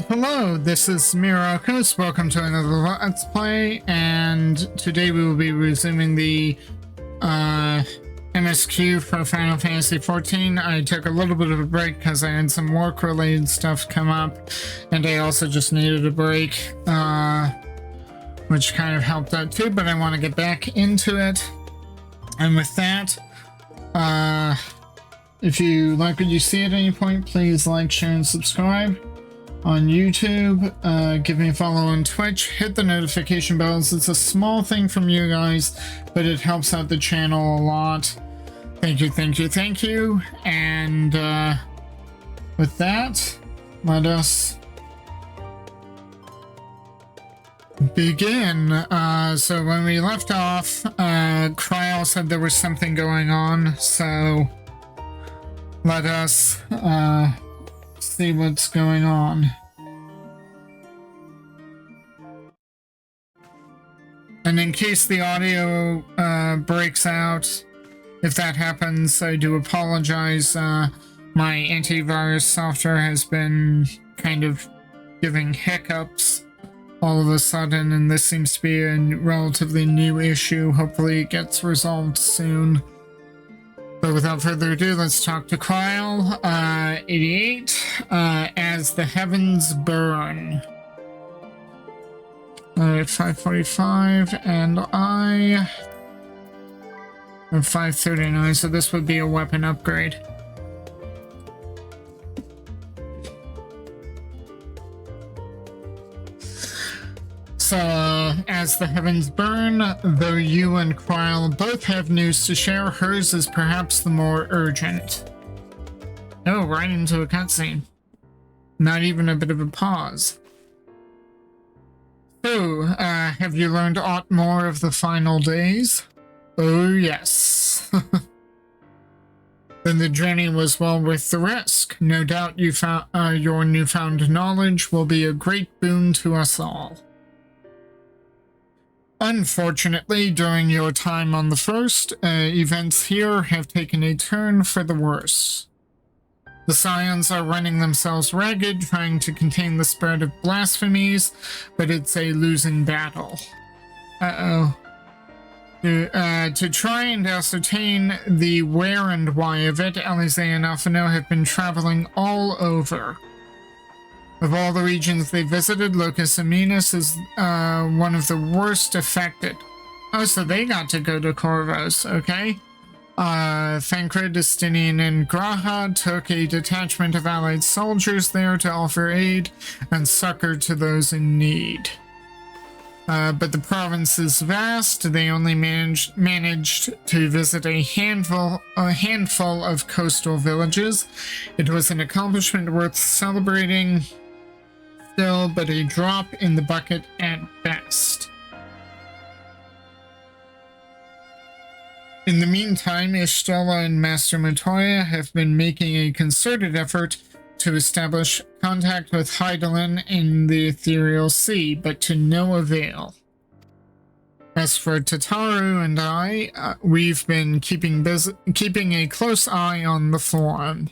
Hello, this is Myrokos. Welcome to another Let's Play, and today we will be resuming the MSQ for Final Fantasy XIV. I took a little bit of a break because I had some work-related stuff come up, and I also just needed a break, which kind of helped out too, but I want to get back into it. And with that, if you like what you see at any point, please like, share, and subscribe on YouTube. Give me a follow on Twitch. Hit the notification bells. It's a small thing from you guys, but it helps out the channel a lot. Thank you, thank you, thank you. And with that, let us begin. So when we left off, Kryl said there was something going on, so let us see what's going on. And in case the audio breaks out, if that happens, I do apologize. My antivirus software has been kind of giving hiccups all of a sudden, and this seems to be a relatively new issue. Hopefully it gets resolved soon. But without further ado, let's talk to Kryl. 88, As the Heavens Burn. 545, and I have 539, so this would be a weapon upgrade. So, as the heavens burn, though you and Kryl both have news to share, hers is perhaps the more urgent. Oh, right into a cutscene. Not even a bit of a pause. So, have you learned aught more of the final days? Oh, yes. Then the journey was well worth the risk. No doubt you found your newfound knowledge will be a great boon to us all. Unfortunately, during your time on the First, events here have taken a turn for the worse. The Scions are running themselves ragged, trying to contain the spread of blasphemies, but it's a losing battle. To try and ascertain the where and why of it, Elise and Alphino have been traveling all over. Of all the regions they visited, Locus Aminus is one of the worst affected. Oh, so they got to go to Corvos, okay. Thancred, Destinian, and Graha took a detachment of allied soldiers there to offer aid and succor to those in need. But the province is vast. They only managed to visit a handful of coastal villages. It was an accomplishment worth celebrating, still, but a drop in the bucket at best. In the meantime, Ishtala and Master Matoya have been making a concerted effort to establish contact with Hydaelyn in the Ethereal Sea, but to no avail. As for Tataru and I, we've been keeping a close eye on the Forum.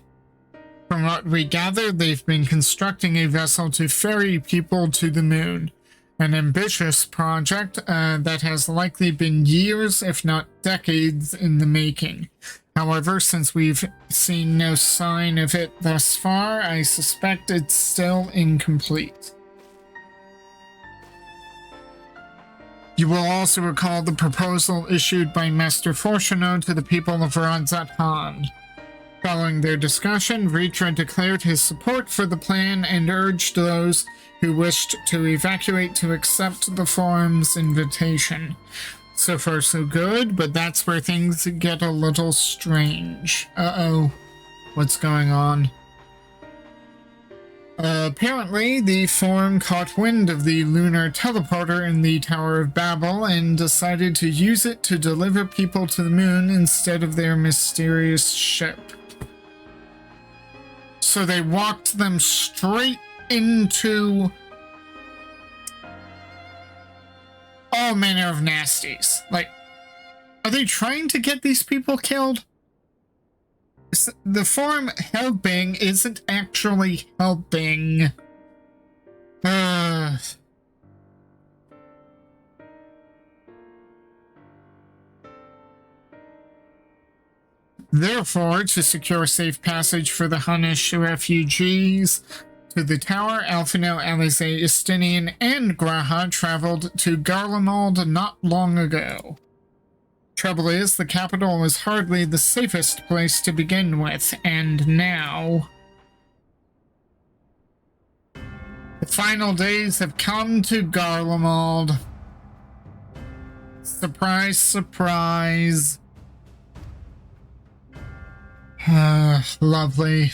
From what we gather, they've been constructing a vessel to ferry people to the moon. An ambitious project that has likely been years, if not decades, in the making. However, since we've seen no sign of it thus far, I suspect it's still incomplete. You will also recall the proposal issued by Master Fortuno to the people of Radzatan. Following their discussion, Vritra declared his support for the plan and urged those who wished to evacuate to accept the Forum's invitation. So far so good, but that's where things get a little strange. Uh-oh. What's going on? Apparently, the Forum caught wind of the lunar teleporter in the Tower of Babel and decided to use it to deliver people to the moon instead of their mysterious ship. So they walked them straight into all manner of nasties. Like, are they trying to get these people killed? The Forum helping isn't actually helping. Uh, Therefore, to secure safe passage for the Hunnish refugees to the tower, Alphino, Alizé, Istinian, and Graha traveled to Garlemald not long ago. Trouble is, the capital was hardly the safest place to begin with, and now the final days have come to Garlemald. Surprise, surprise. Lovely.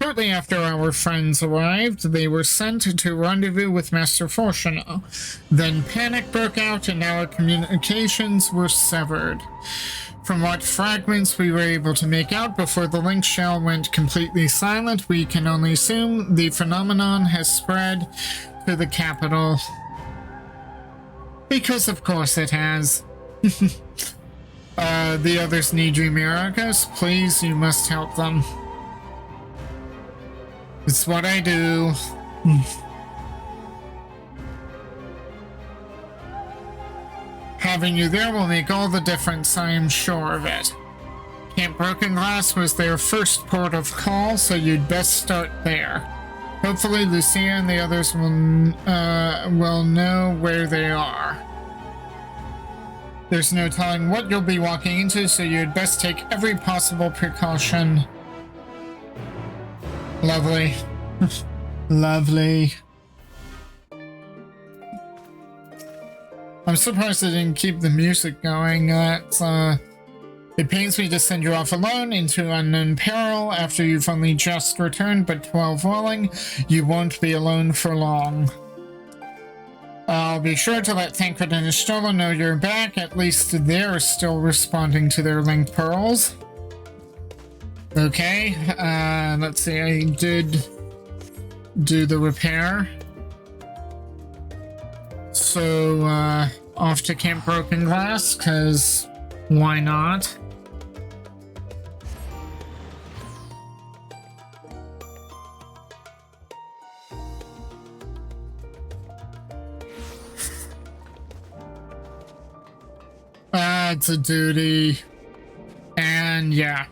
Shortly after our friends arrived, they were sent to rendezvous with Master Fortuno. Then panic broke out and our communications were severed. From what fragments we were able to make out before the link shell went completely silent, we can only assume the phenomenon has spread to the capital. Because of course it has. The others need you, Myrokos. Please, you must help them. It's what I do. Having you there will make all the difference, I am sure of it. Camp Broken Glass was their first port of call, so you'd best start there. Hopefully Lucia and the others will know where they are. There's no telling what you'll be walking into, so you'd best take every possible precaution. Lovely. Lovely. I'm surprised they didn't keep the music going. It pains me to send you off alone into unknown peril after you've only just returned, but 12 willing, you won't be alone for long. I'll be sure to let Tancred and Estola know you're back. At least they're still responding to their link pearls. Okay, let's see, I did do the repair. So, off to Camp Broken Glass, because why not? It's a duty. And yeah.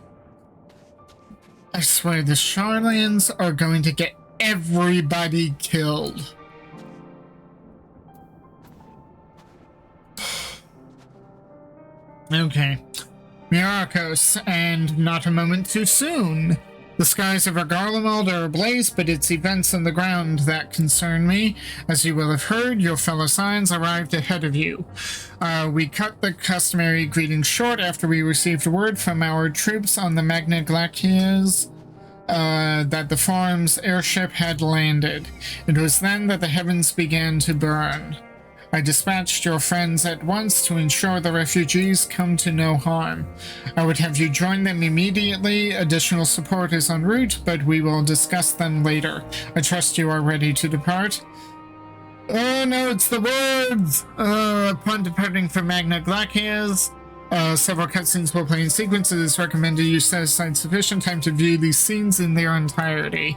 I swear the Charlians are going to get everybody killed. Okay. Myrokos, and not a moment too soon. The skies of Garlemald are ablaze, but it's events on the ground that concern me. As you will have heard, your fellow Scions arrived ahead of you. We cut the customary greetings short after we received word from our troops on the Magna Glaciers that the farm's airship had landed. It was then that the heavens began to burn. I dispatched your friends at once to ensure the refugees come to no harm. I would have you join them immediately. Additional support is en route, but we will discuss them later. I trust you are ready to depart. Oh no, it's the words! Upon departing from Magna Glaciers, several cutscenes will play in sequence. It is recommended you set aside sufficient time to view these scenes in their entirety.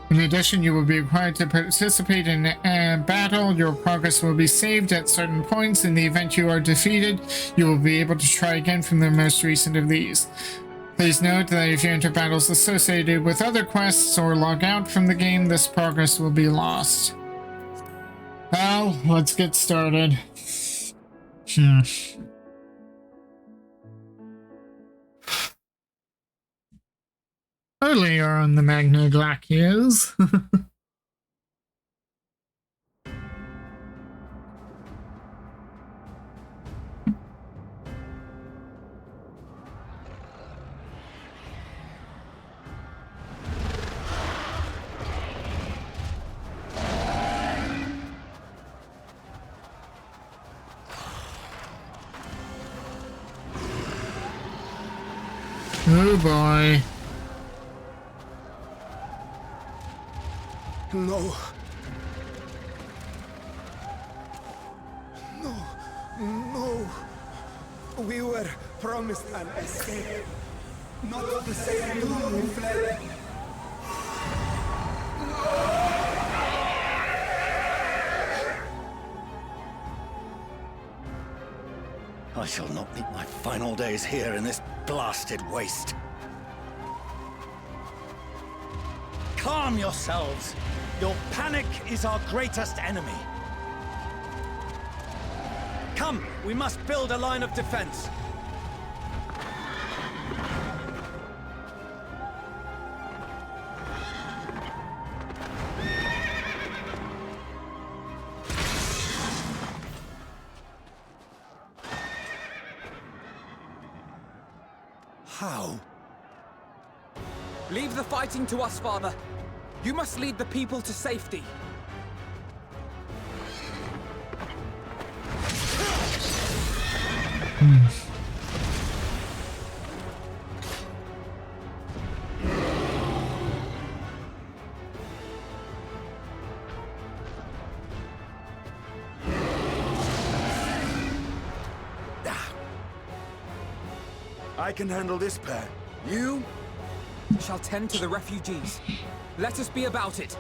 In addition, you will be required to participate in a battle. Your progress will be saved at certain points. In the event you are defeated, you will be able to try again from the most recent of these. Please note that if you enter battles associated with other quests or log out from the game, this progress will be lost. Well, let's get started. Earlier on the Magna Glaciers. Oh boy. No. No. No. We were promised an escape. Not the same doom we fled. I shall not meet my final days here in this blasted waste. Calm yourselves. Your panic is our greatest enemy. Come, we must build a line of defense. How? Leave the fighting to us, Father. You must lead the people to safety. I can handle this pair. You shall tend to the refugees. Let us be about it.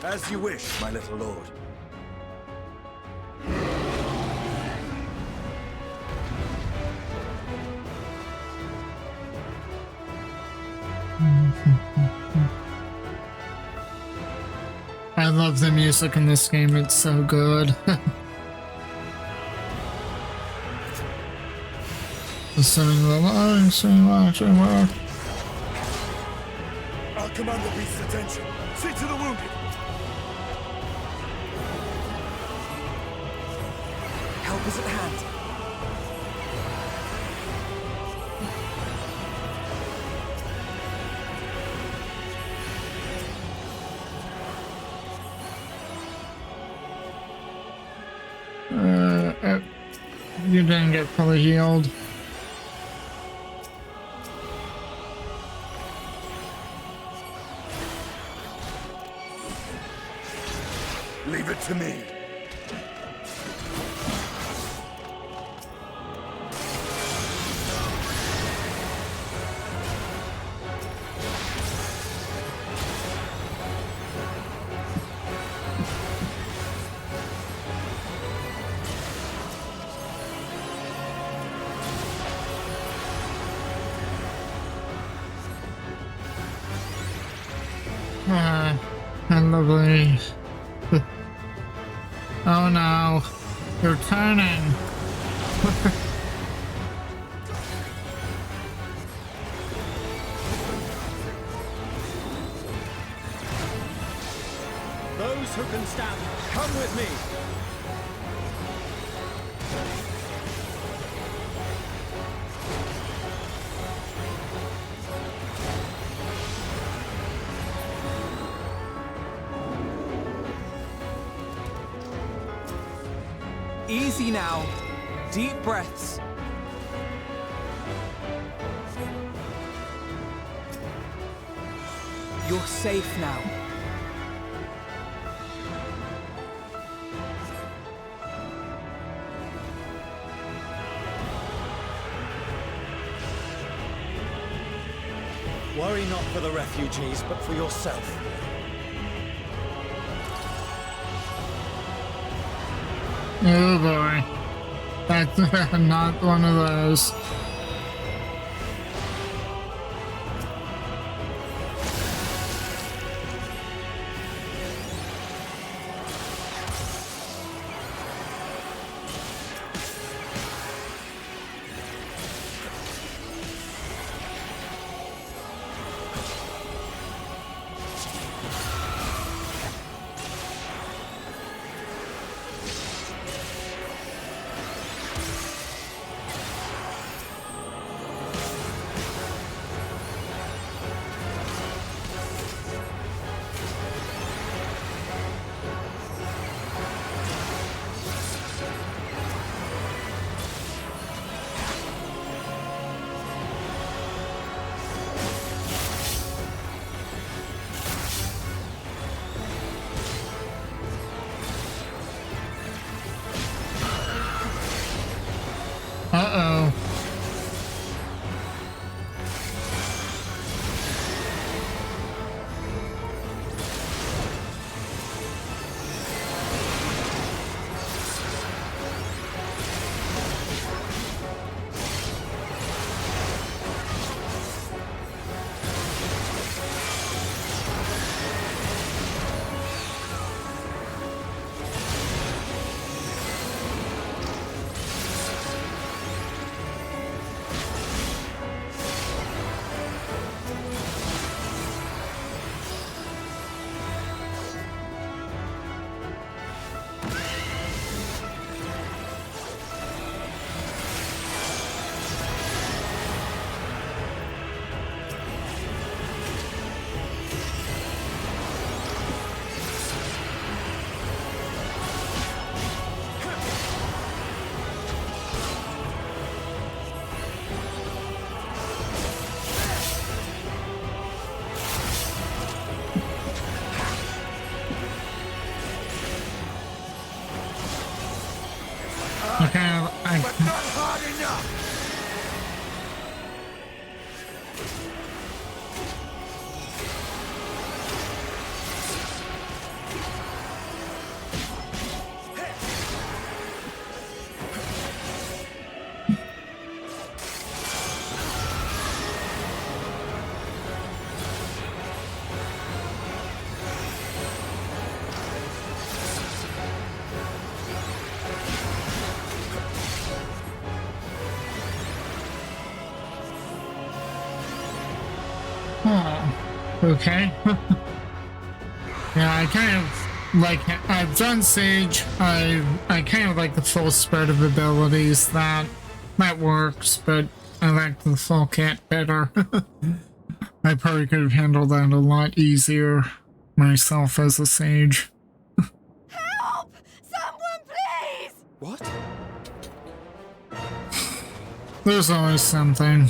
As you wish, my little lord. I love the music in this game, it's so good. Assuming the line, I'll command the beast's attention. See to the wounded. Help is at hand. You didn't get fully healed. Leave it to me. Lovely. Oh no, you're turning. Those who can stand, come with me. Easy now. Deep breaths. You're safe now. Worry not for the refugees, but for yourself. Oh boy. That's not one of those. Okay. Yeah, I kind of like, I've done Sage. I kind of like the full spread of abilities. That works, but I like the full kit better. I probably could have handled that a lot easier myself as a Sage. Help! Someone, please! What? There's always something.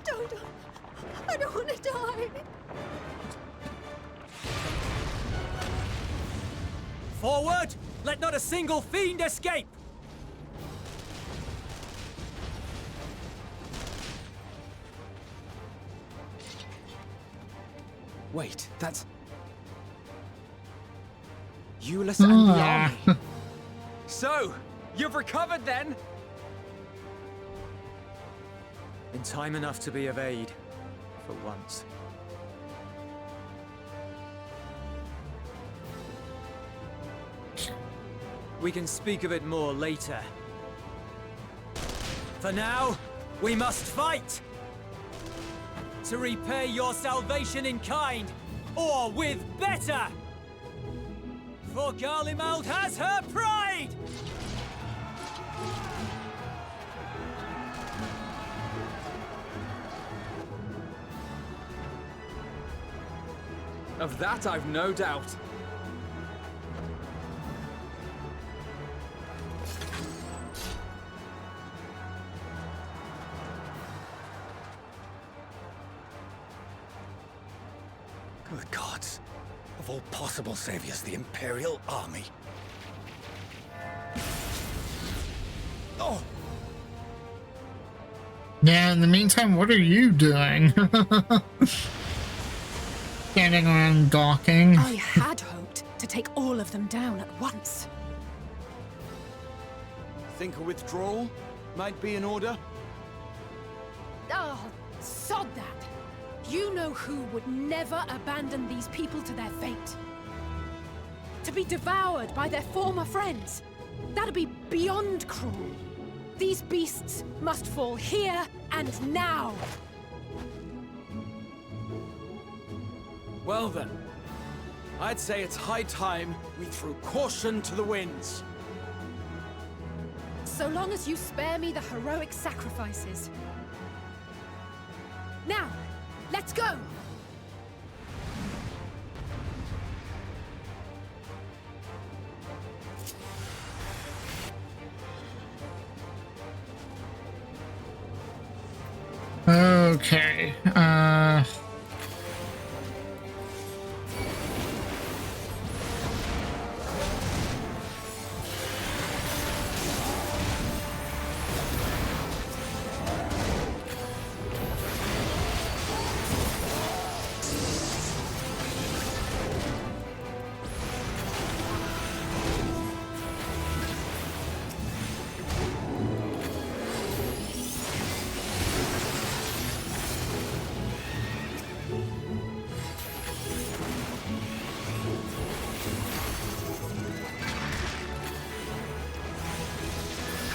Don't. I don't want to die. Forward! Let not a single fiend escape! Wait, that's... Euless and the army. So, you've recovered then? In time enough to be of aid, for once. We can speak of it more later. For now, we must fight! To repay your salvation in kind, or with better! For Garlemald has her pride! Of that I've no doubt. Good gods. Of all possible saviors, the Imperial Army. Oh! Yeah, in the meantime, what are you doing? Standing around docking. I had hoped to take all of them down at once. Think a withdrawal might be in order? Oh, sod that. You know who would never abandon these people to their fate. To be devoured by their former friends. That'd be beyond cruel. These beasts must fall here and now. Well then, I'd say it's high time we threw caution to the winds. So long as you spare me the heroic sacrifices. Now, let's go! Okay,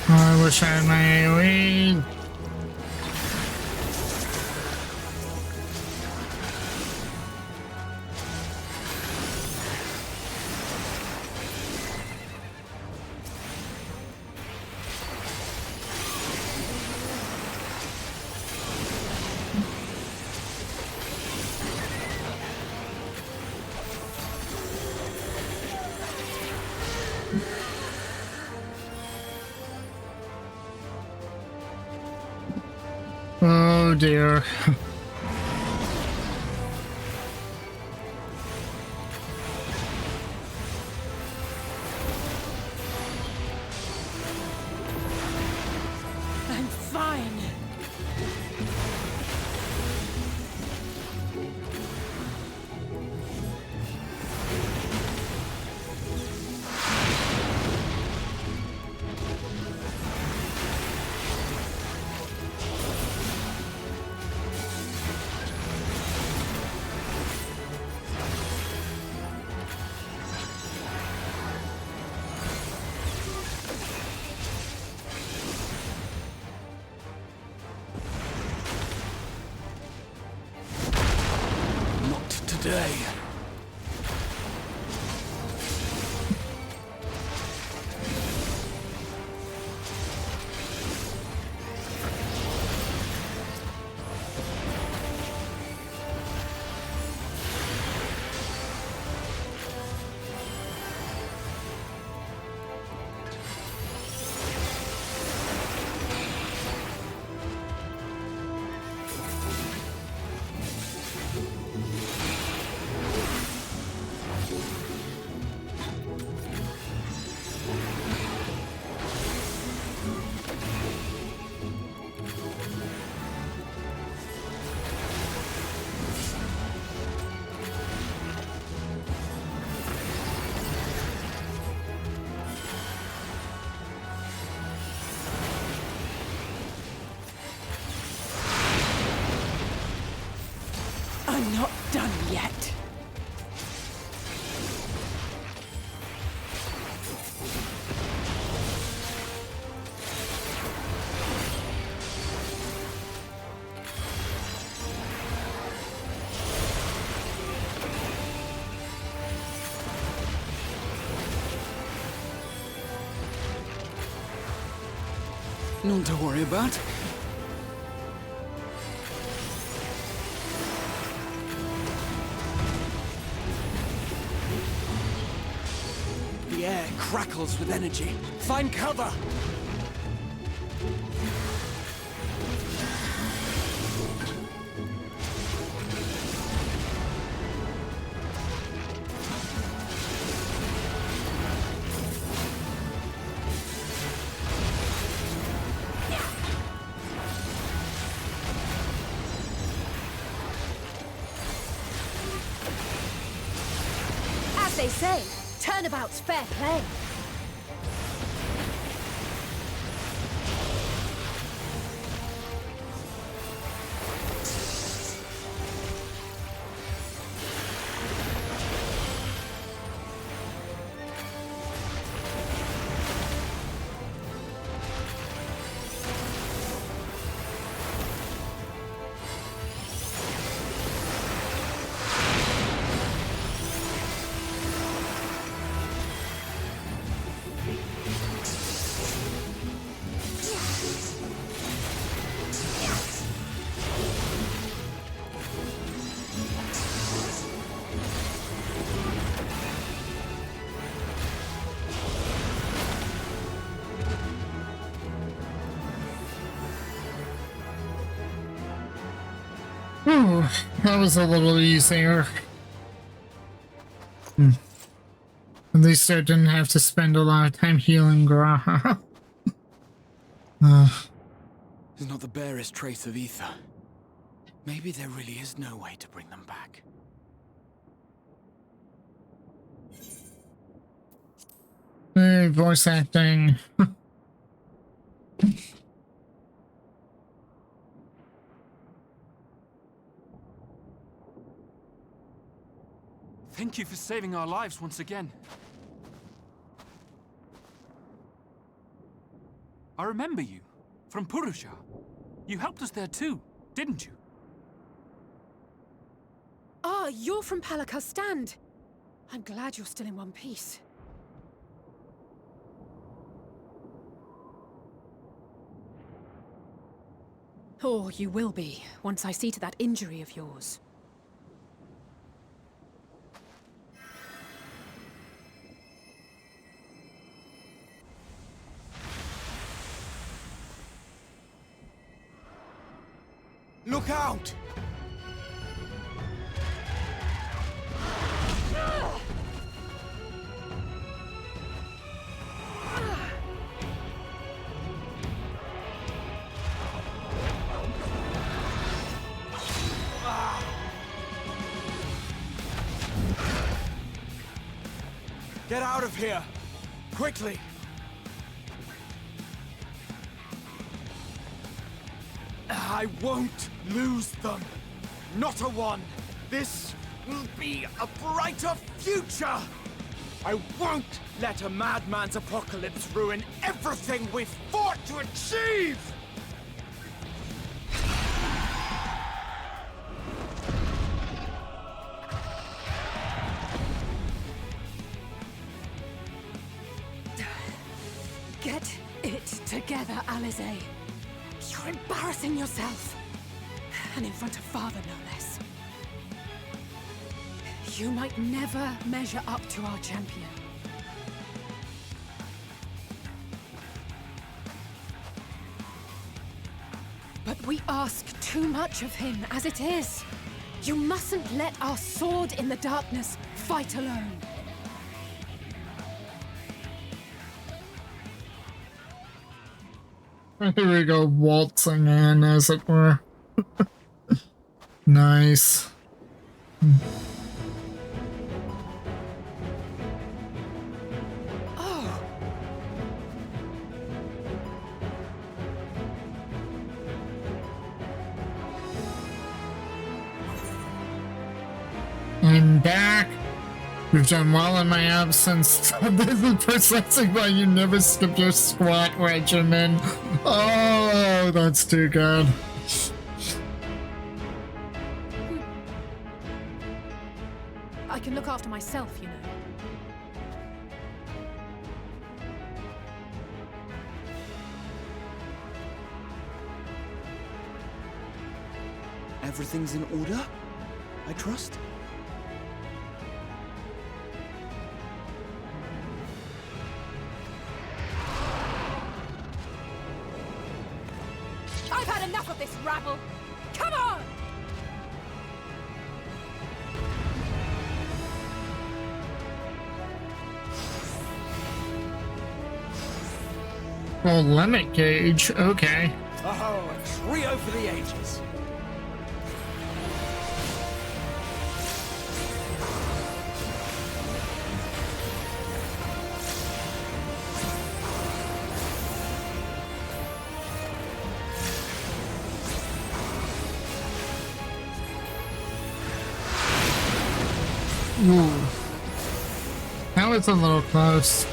I wish I had my AoE. Oh dear. today. I'm not done yet. None to worry about. The air crackles with energy. Find cover! As they say, turnabout's fair play. Ooh, that was a little easier. At least I didn't have to spend a lot of time healing Graha. There's not the barest trace of ether. Maybe there really is no way to bring them back. Hey, voice acting. Thank you for saving our lives once again. I remember you, from Purusha. You helped us there too, didn't you? Ah, you're from Palaka's stand. I'm glad you're still in one piece. Or you will be, once I see to that injury of yours. Look out! Get out of here! Quickly! I won't lose them! Not a one! This will be a brighter future! I won't let a madman's apocalypse ruin everything we've fought to achieve! together, Alizé. You're embarrassing yourself. And in front of Father, no less. You might never measure up to our champion. But we ask too much of him as it is. You mustn't let our sword in the darkness fight alone. Here we go, waltzing in, as it were. Nice. Oh. I'm back. You've done well in my absence. This is precisely why you never skip your squat regimen. Oh, that's too good. I can look after myself, you know. Everything's in order, I trust? I've had enough of this rabble! Come on! Well, limit gauge, okay. Oh, a trio for the ages. Ooh. That was a little close.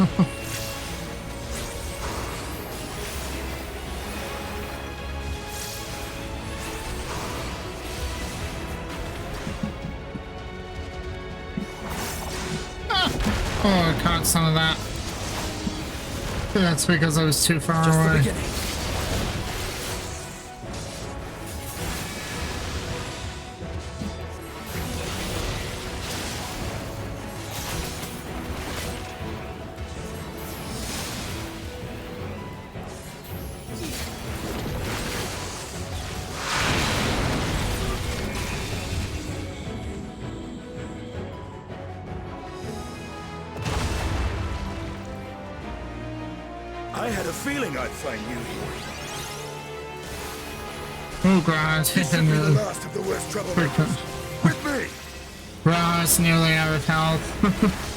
Oh, I caught some of that. That's because I was too far Just the away. beginning. I had a feeling I'd find you here. Oh god, This will be the last of the worst troublemakers. With me! Ross nearly out of health.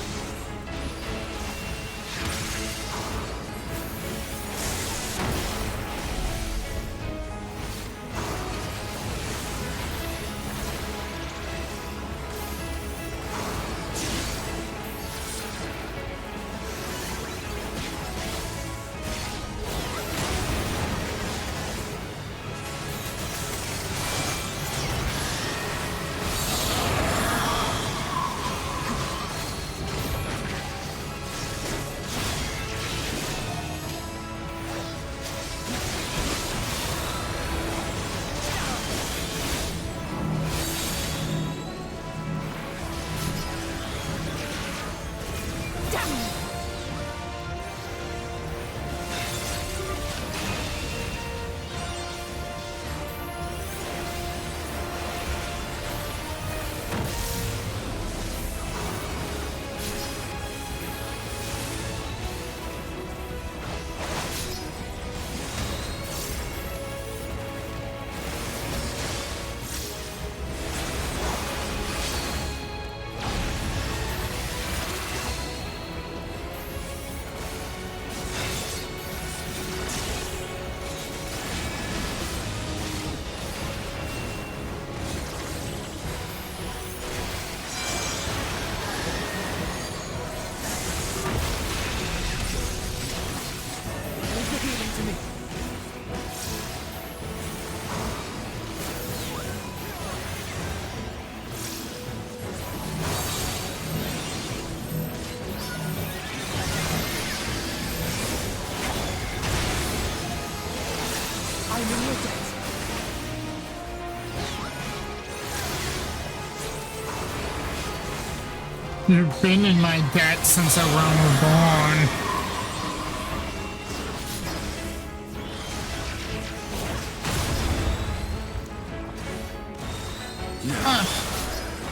You've been in my debt since I was born.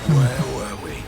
Where were we?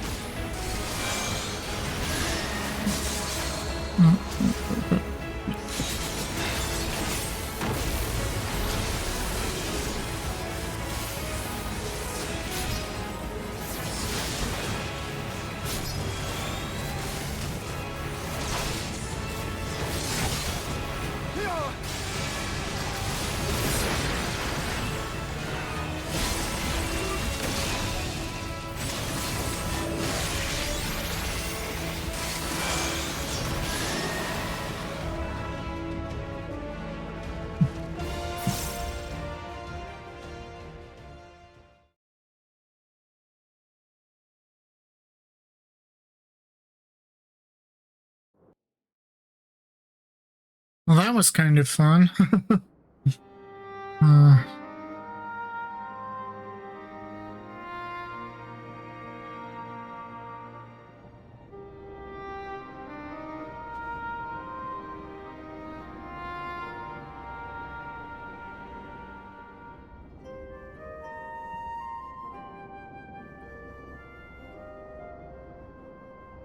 Well, that was kind of fun. uh,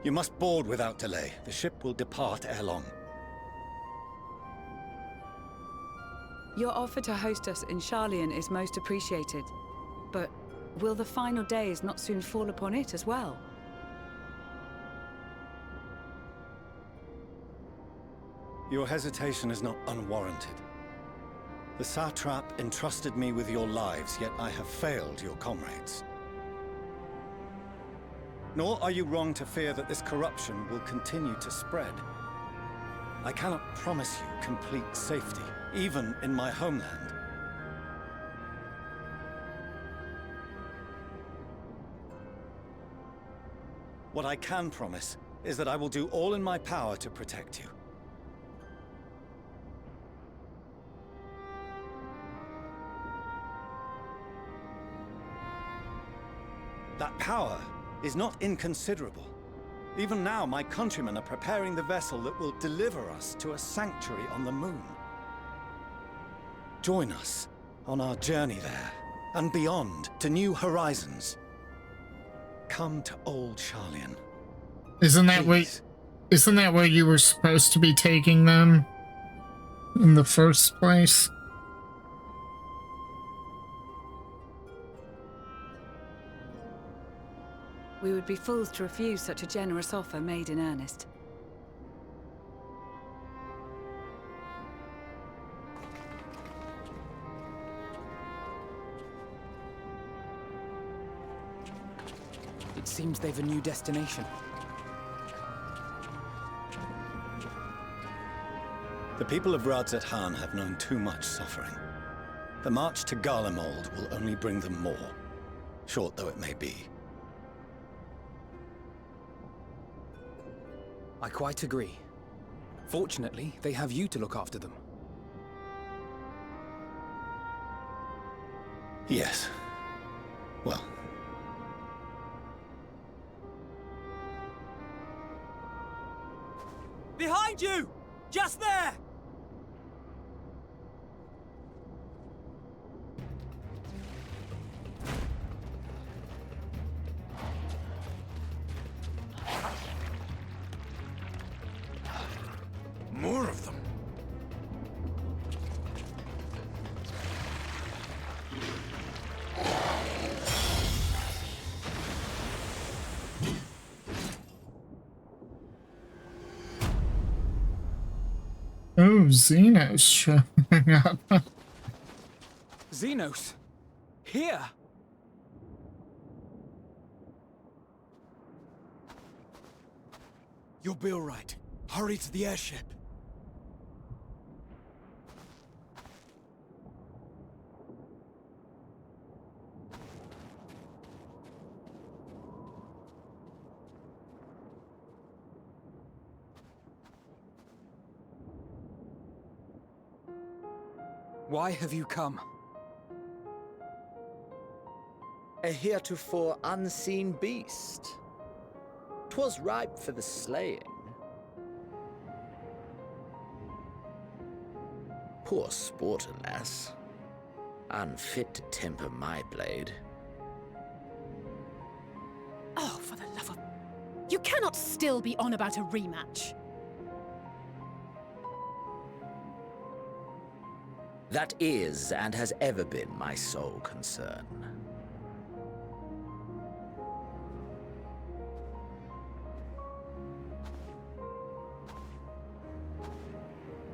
You must board without delay. The ship will depart ere long. Your offer to host us in Sharlayan is most appreciated. But will the final days not soon fall upon it as well? Your hesitation is not unwarranted. The satrap entrusted me with your lives, yet I have failed your comrades. Nor are you wrong to fear that this corruption will continue to spread. I cannot promise you complete safety, even in my homeland. What I can promise is that I will do all in my power to protect you. That power is not inconsiderable. Even now, my countrymen are preparing the vessel that will deliver us to a sanctuary on the moon. Join us on our journey there, and beyond, to new horizons. Come to old Sharlayan. isn't that where you were supposed to be taking them in the first place? We would be fools to refuse such a generous offer made in earnest. It seems they've a new destination. The people of Radzat-Han have known too much suffering. The march to Garlemald will only bring them more, short though it may be. I quite agree. Fortunately, they have you to look after them. Yes. Well. Behind you! Just there! More of them. Oh, Xenos showing up. Xenos! Here! You'll be all right. Hurry to the airship. Why have you come? A heretofore unseen beast. 'Twas ripe for the slaying. Poor sport, alas. Unfit to temper my blade. Oh, for the love of... You cannot still be on about a rematch. That is and has ever been my sole concern.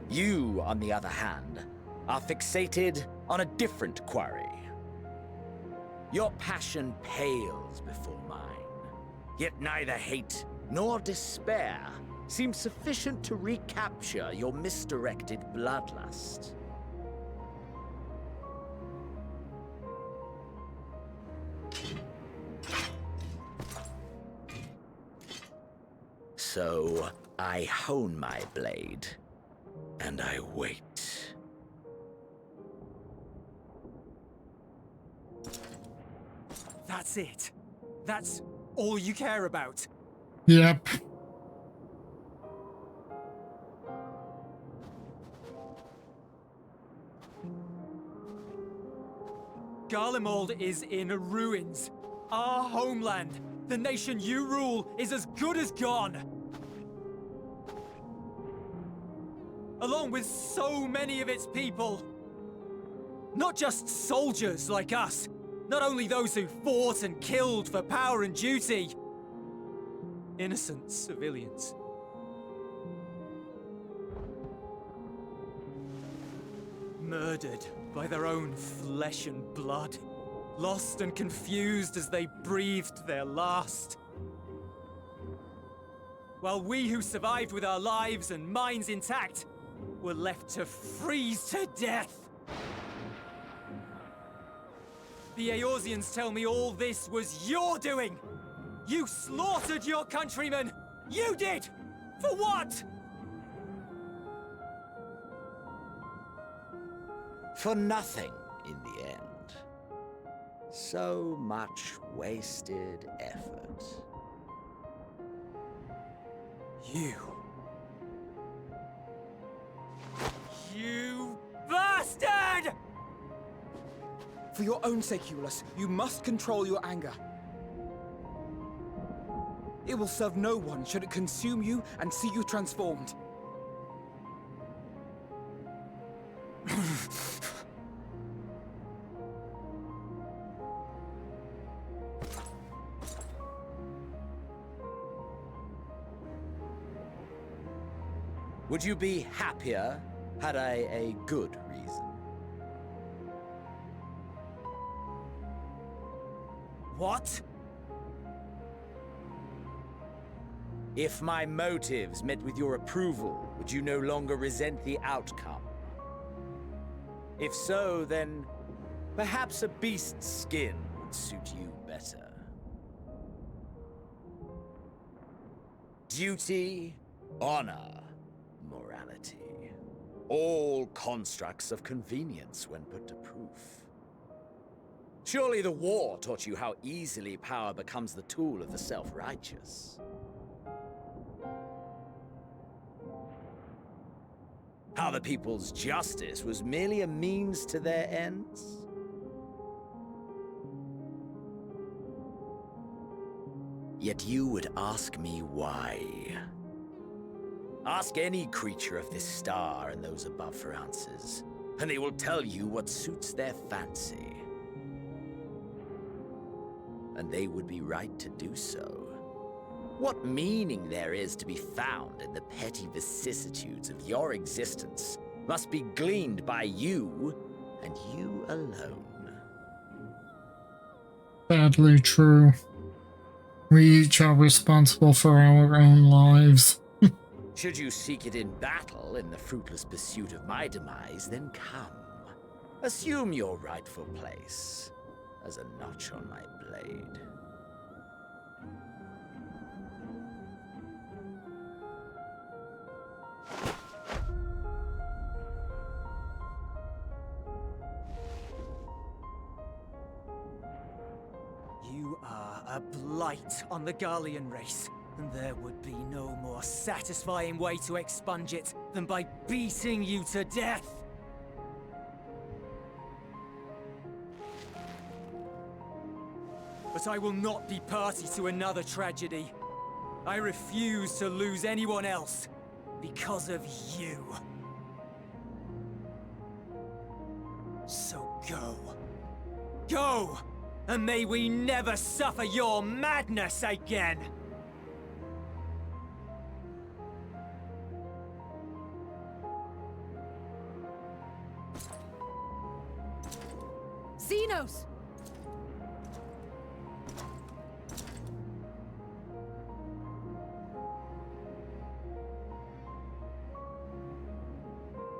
You, on the other hand, are fixated on a different quarry. Your passion pales before mine, yet neither hate nor despair seems sufficient to recapture your misdirected bloodlust. So, I hone my blade, and I wait. That's it. That's all you care about. Yep. Garlemald is in ruins. Our homeland, the nation you rule, is as good as gone. Along with so many of its people. Not just soldiers like us. Not only those who fought and killed for power and duty. Innocent civilians. Murdered by their own flesh and blood. Lost and confused as they breathed their last. While we who survived with our lives and minds intact were left to freeze to death. The Eorzeans tell me all this was your doing! You slaughtered your countrymen! You did! For what? For nothing in the end. So much wasted effort. You bastard! For your own sake, Eulus, you must control your anger. It will serve no one should it consume you and see you transformed. Would you be happier had I a good reason? What? If my motives met with your approval, would you no longer resent the outcome? If so, then perhaps a beast's skin would suit you better. Duty, honor, morality. All constructs of convenience when put to proof. Surely the war taught you how easily power becomes the tool of the self-righteous. How the people's justice was merely a means to their ends? Yet you would ask me why. Ask any creature of this star and those above for answers, and they will tell you what suits their fancy. And they would be right to do so. What meaning there is to be found in the petty vicissitudes of your existence must be gleaned by you, and you alone. Sadly true. We each are responsible for our own lives. Should you seek it in battle in the fruitless pursuit of my demise, then come. Assume your rightful place as a notch on my blade. You are a blight on the Garlean race. And there would be no more satisfying way to expunge it than by beating you to death. But I will not be party to another tragedy. I refuse to lose anyone else because of you. So go. Go! And may we never suffer your madness again! Xenos!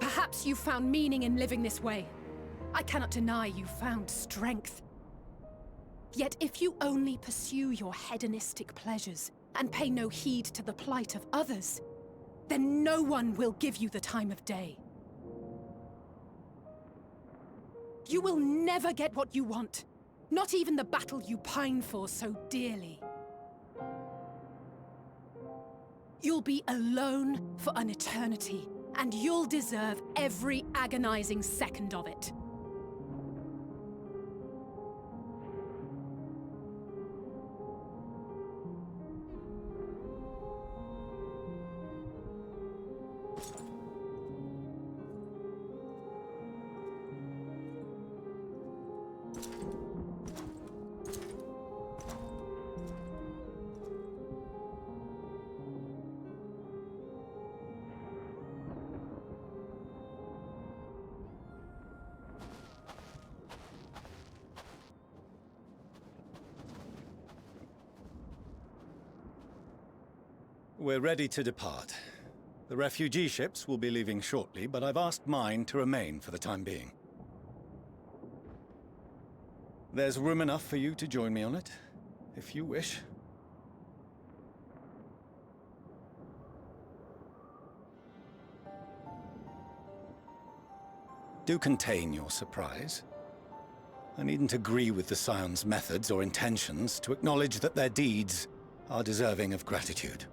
Perhaps you found meaning in living this way. I cannot deny you found strength. Yet if you only pursue your hedonistic pleasures and pay no heed to the plight of others, then no one will give you the time of day. You will never get what you want, not even the battle you pine for so dearly. You'll be alone for an eternity, and you'll deserve every agonizing second of it. We're ready to depart. The refugee ships will be leaving shortly, but I've asked mine to remain for the time being. There's room enough for you to join me on it, if you wish. Do contain your surprise. I needn't agree with the Scion's methods or intentions to acknowledge that their deeds are deserving of gratitude.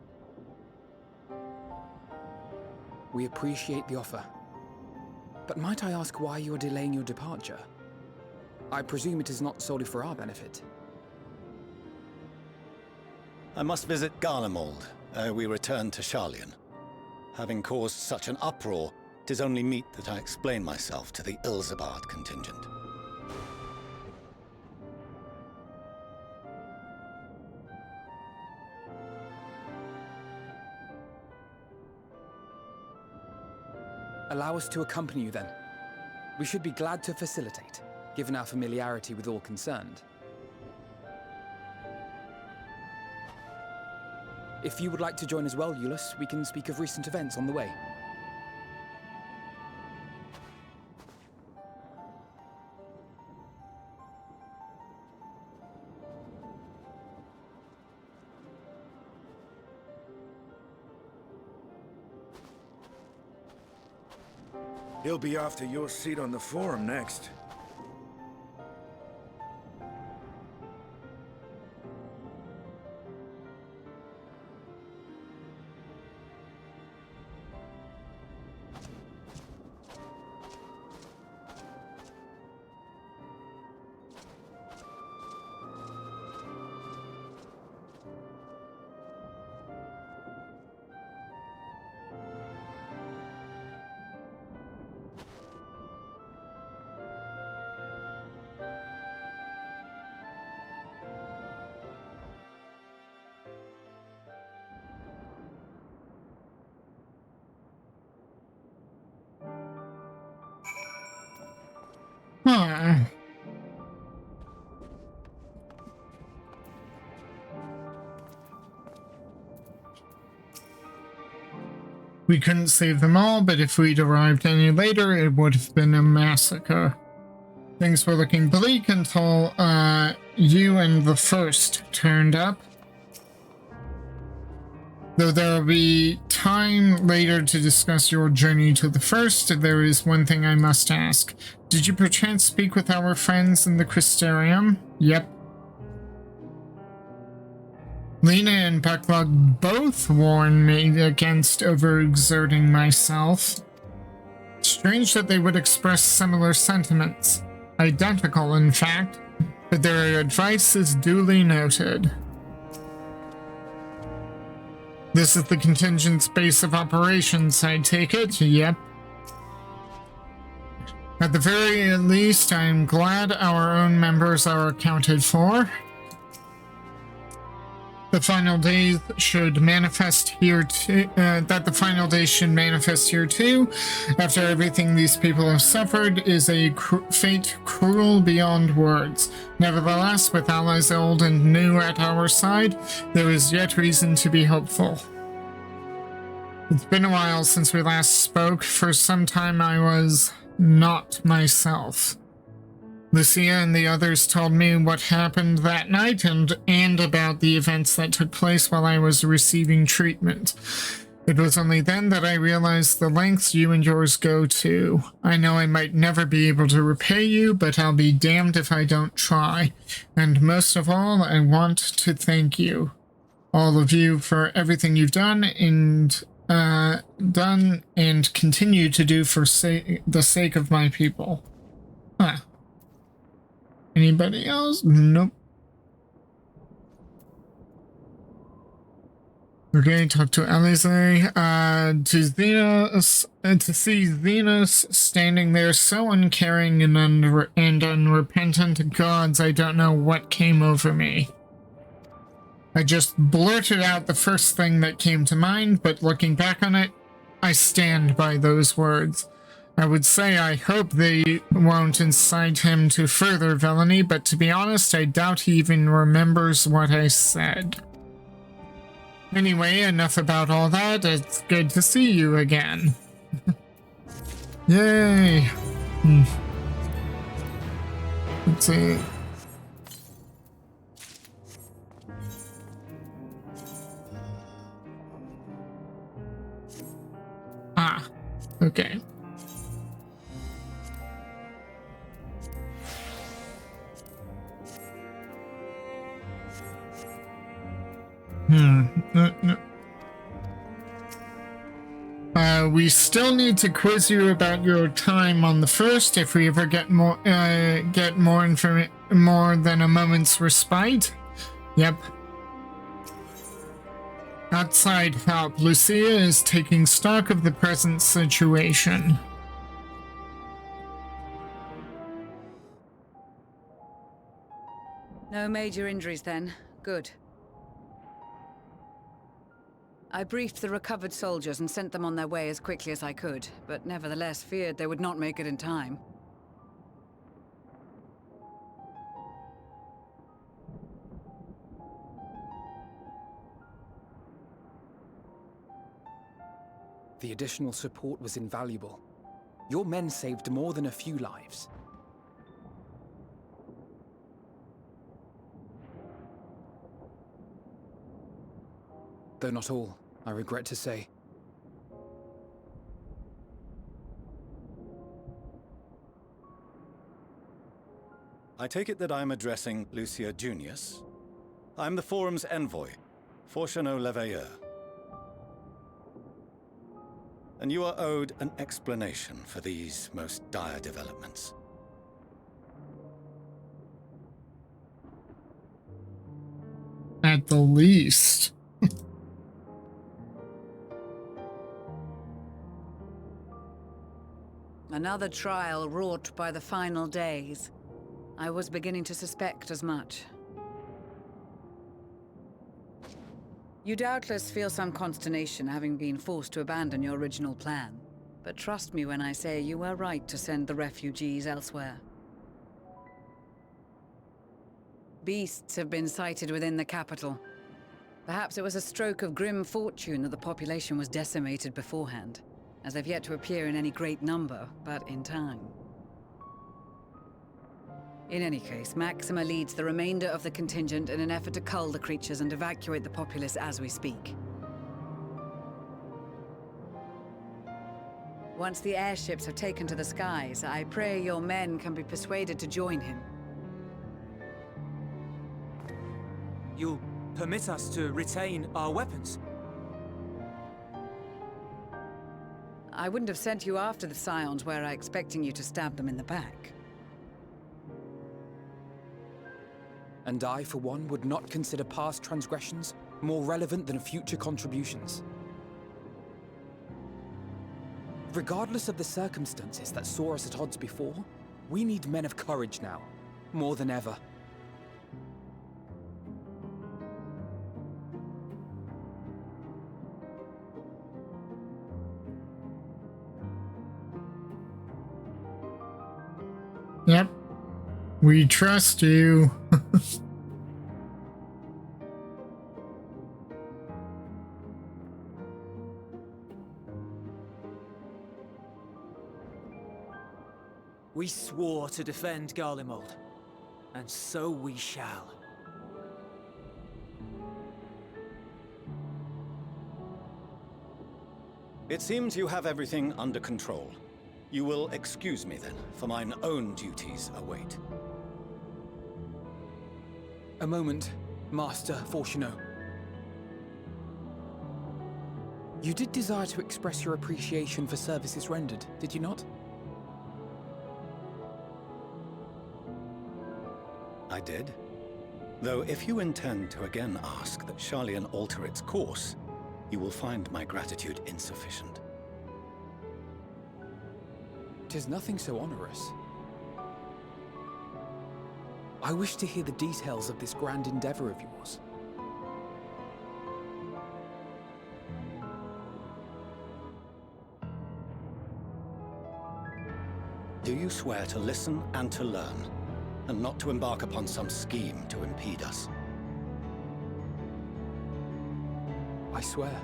We appreciate the offer. But might I ask why you are delaying your departure? I presume it is not solely for our benefit. I must visit Garlemald ere we return to Sharlayan. Having caused such an uproar, 'tis only meet that I explain myself to the Ilzabard contingent. Allow us to accompany you then. We should be glad to facilitate, given our familiarity with all concerned. If you would like to join as well, Eulus, we can speak of recent events on the way. He'll be after your seat on the forum next. Huh. We couldn't save them all, but if we'd arrived any later, it would have been a massacre. Things were looking bleak until, you and the First turned up. Though there will be time later to discuss your journey to the First, there is one thing I must ask. Did you perchance speak with our friends in the Crystarium? Yep. Lena and Bucklug both warned me against overexerting myself. Strange that they would express similar sentiments. Identical, in fact, but their advice is duly noted. This is the contingent's base of operations, I take it? Yep. At the very least, I'm glad our own members are accounted for. The final days should manifest here too. That the final days should manifest here too. After everything these people have suffered is a fate cruel beyond words. Nevertheless, with allies old and new at our side, there is yet reason to be hopeful. It's been a while since we last spoke. For some time I was not myself. Lucia and the others told me what happened that night and about the events that took place while I was receiving treatment. It was only then that I realized the lengths you and yours go to. I know I might never be able to repay you, but I'll be damned if I don't try. And most of all, I want to thank you, all of you, for everything you've done and continue to do for the sake of my people. Huh. Anybody else? Nope. Okay, talk to Alize. To see Zenos standing there so uncaring and unrepentant, gods, I don't know what came over me. I just blurted out the first thing that came to mind, but looking back on it, I stand by those words. I would say I hope they won't incite him to further villainy, but to be honest, I doubt he even remembers what I said. Anyway, enough about all that. It's good to see you again. Yay! Let's see. Ah, okay. No. We still need to quiz you about your time on the first if we ever get more than a moment's respite. Yep. Outside help. Lucia is taking stock of the present situation. No major injuries then. Good. I briefed the recovered soldiers and sent them on their way as quickly as I could, but nevertheless feared they would not make it in time. The additional support was invaluable. Your men saved more than a few lives. Though not all, I regret to say. I take it that I'm addressing Lucia Junius. I'm the Forum's envoy, Fortuno Leveilleur. And you are owed an explanation for these most dire developments. At the least. Another trial wrought by the final days. I was beginning to suspect as much. You doubtless feel some consternation having been forced to abandon your original plan. But trust me when I say you were right to send the refugees elsewhere. Beasts have been sighted within the capital. Perhaps it was a stroke of grim fortune that the population was decimated beforehand, as they've yet to appear in any great number, but in time. In any case, Maxima leads the remainder of the contingent in an effort to cull the creatures and evacuate the populace as we speak. Once the airships have taken to the skies, I pray your men can be persuaded to join him. You'll permit us to retain our weapons. I wouldn't have sent you after the Scions were I expecting you to stab them in the back. And I, for one, would not consider past transgressions more relevant than future contributions. Regardless of the circumstances that saw us at odds before, we need men of courage now, more than ever. Yep. We trust you. We swore to defend Garlemald, and so we shall. It seems you have everything under control. You will excuse me then, for mine own duties await. A moment, Master Fortuneau. You did desire to express your appreciation for services rendered, did you not? I did. Though if you intend to again ask that Sharlayan alter its course, you will find my gratitude insufficient. 'Tis nothing so onerous. I wish to hear the details of this grand endeavor of yours. Do you swear to listen and to learn, and not to embark upon some scheme to impede us? I swear.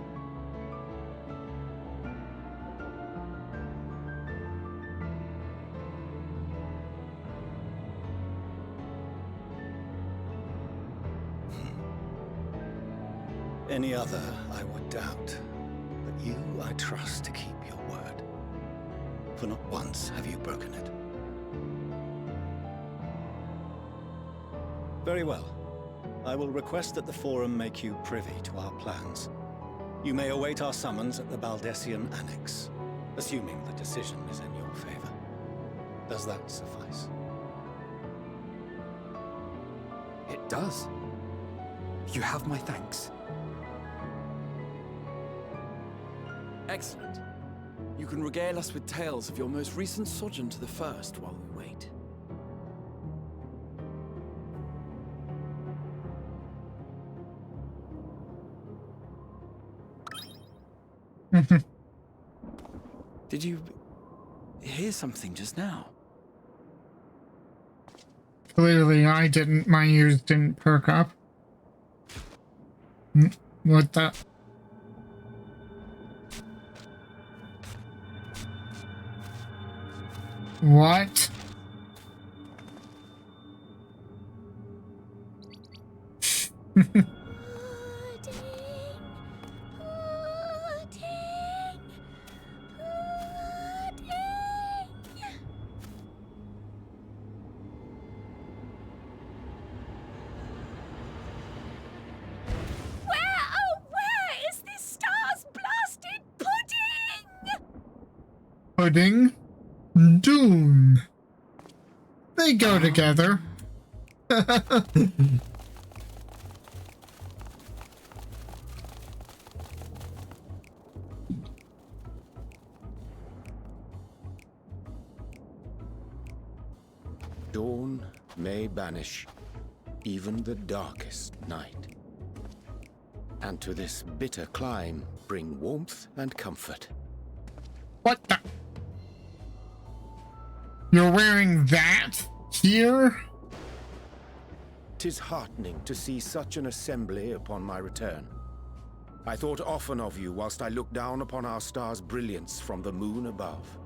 Any other I would doubt, but you I trust to keep your word. For not once have you broken it. Very well. I will request that the Forum make you privy to our plans. You may await our summons at the Baldessian Annex, assuming the decision is in your favor. Does that suffice? It does. You have my thanks. Excellent. You can regale us with tales of your most recent sojourn to the First while we wait. Did you hear something just now? Clearly I didn't. My ears didn't perk up. What the? What? Pudding? Doom. They go together. Dawn may banish even the darkest night, and to this bitter clime bring warmth and comfort. What the? You're wearing that here? 'Tis heartening to see such an assembly upon my return. I thought often of you whilst I looked down upon our star's brilliance from the moon above.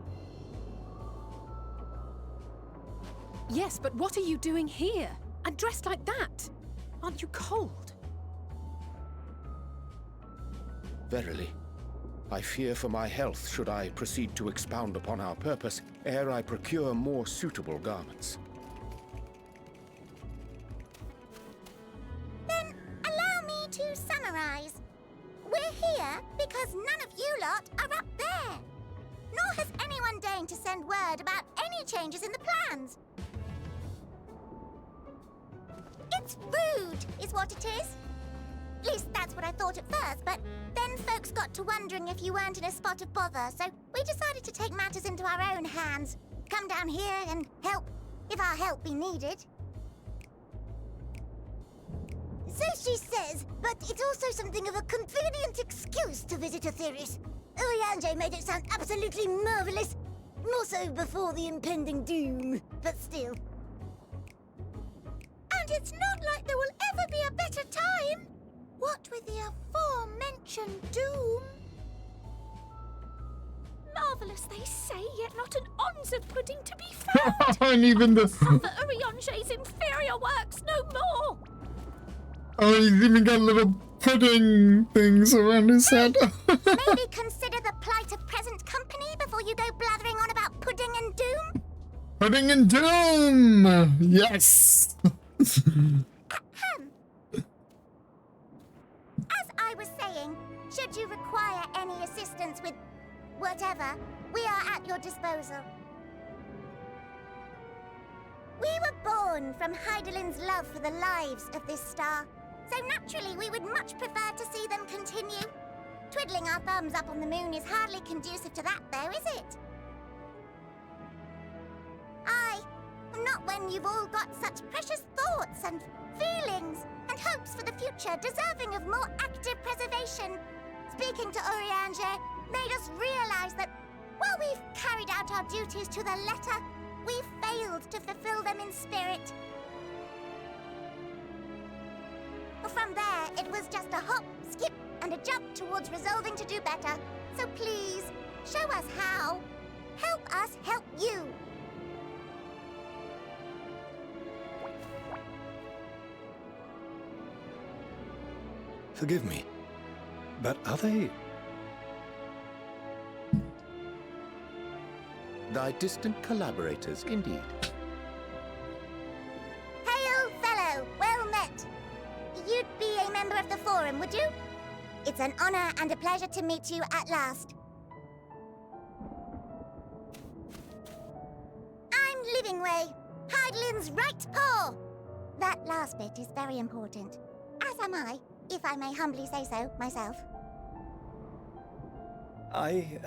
Yes, but what are you doing here? And dressed like that? Aren't you cold? Verily, I fear for my health should I proceed to expound upon our purpose ere I procure more suitable garments. Then allow me summarise. We're here because none of you lot are up there. Nor has anyone deigned to send word about any changes in the plans. It's rude, is what it is. At least that's what I thought at first, but then folks got to wondering if you weren't in a spot of bother, so we decided to take matters into our own hands. Come down here and help, if our help be needed. So she says, but it's also something of a convenient excuse to visit Atheris. Urianger made it sound absolutely marvelous. More so before the impending doom, but still. And it's not like there will ever be a better time. What with the aforementioned doom? Marvellous, they say, yet not an ounce of pudding to be found. And even the... Suffer Urianger's inferior works no more. Oh, he's even got little pudding things around his head. Maybe consider the plight of present company before you go blathering on about pudding and doom? Pudding and doom! Yes! As I was saying, should you require any assistance with whatever, we are at your disposal. We were born from Hydaelyn's love for the lives of this star, so naturally we would much prefer to see them continue. Twiddling our thumbs up on the moon is hardly conducive to that, though, is it? Aye, not when you've all got such precious thoughts and feelings and hopes for the future deserving of more active preservation. Speaking to Urianger made us realize that while we've carried out our duties to the letter, we've failed to fulfill them in spirit. From there, it was just a hop, skip, and a jump towards resolving to do better. So please, show us how. Help us help you. Forgive me, but are they... Thy distant collaborators, indeed. Hail, fellow! Well met! You'd be a member of the Forum, would you? It's an honor and a pleasure to meet you at last. I'm Livingway, Hydaelyn's right paw. That last bit is very important. As am I, if I may humbly say so myself. I,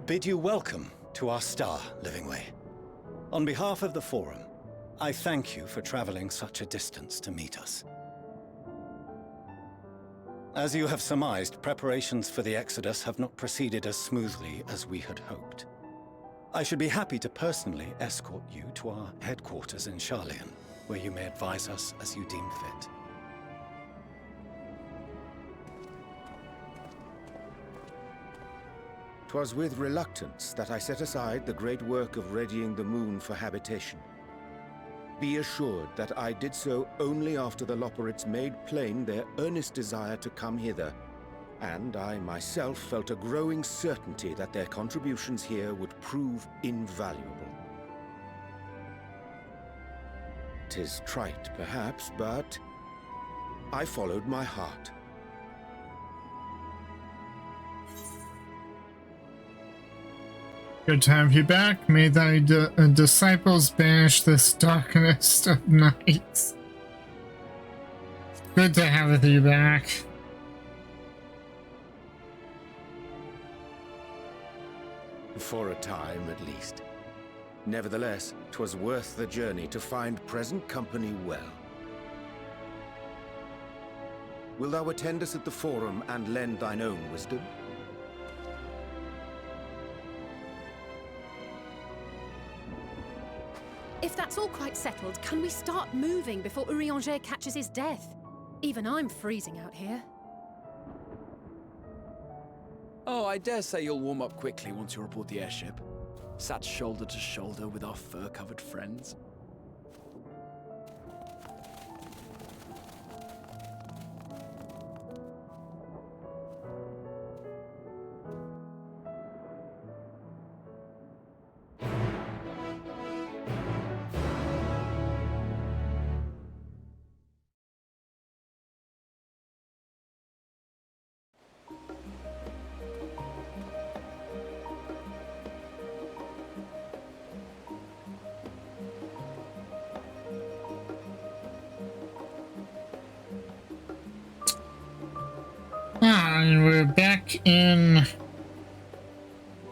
bid you welcome to our star, Livingway. On behalf of the Forum, I thank you for traveling such a distance to meet us. As you have surmised, preparations for the Exodus have not proceeded as smoothly as we had hoped. I should be happy to personally escort you to our headquarters in Sharlayan, where you may advise us as you deem fit. 'Twas with reluctance that I set aside the great work of readying the moon for habitation. Be assured that I did so only after the Loperites made plain their earnest desire to come hither, and I myself felt a growing certainty that their contributions here would prove invaluable. 'Tis trite, perhaps, but I followed my heart. Good to have you back. May thy disciples banish this darkness of night. Good to have you back. For a time, at least. Nevertheless, 'twas worth the journey to find present company well. Wilt thou attend us at the Forum and lend thine own wisdom? If that's all quite settled, can we start moving before Urianger catches his death? Even I'm freezing out here. Oh, I dare say you'll warm up quickly once you're aboard the airship. Sat shoulder to shoulder with our fur-covered friends. and we're back in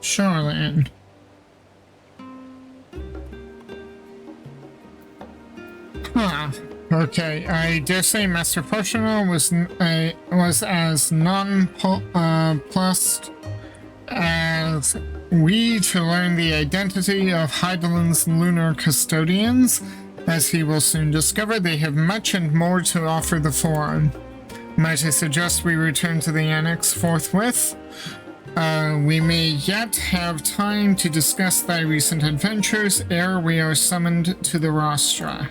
Shoreland. Huh. Okay, I dare say Master Potional was as nonplussed as we to learn the identity of Hydaelyn's lunar custodians. As he will soon discover, they have much and more to offer the Forum. Might I suggest we return to the Annex forthwith? We may yet have time to discuss thy recent adventures ere we are summoned to the rostra.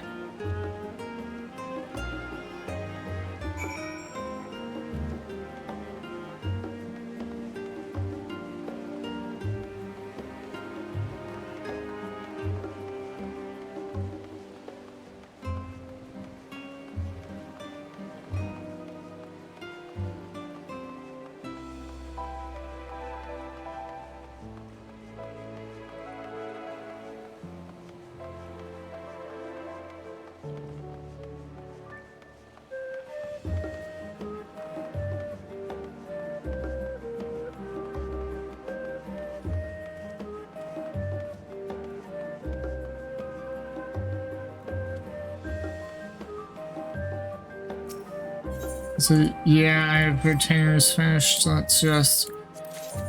So, yeah, I have retainers finished. Let's just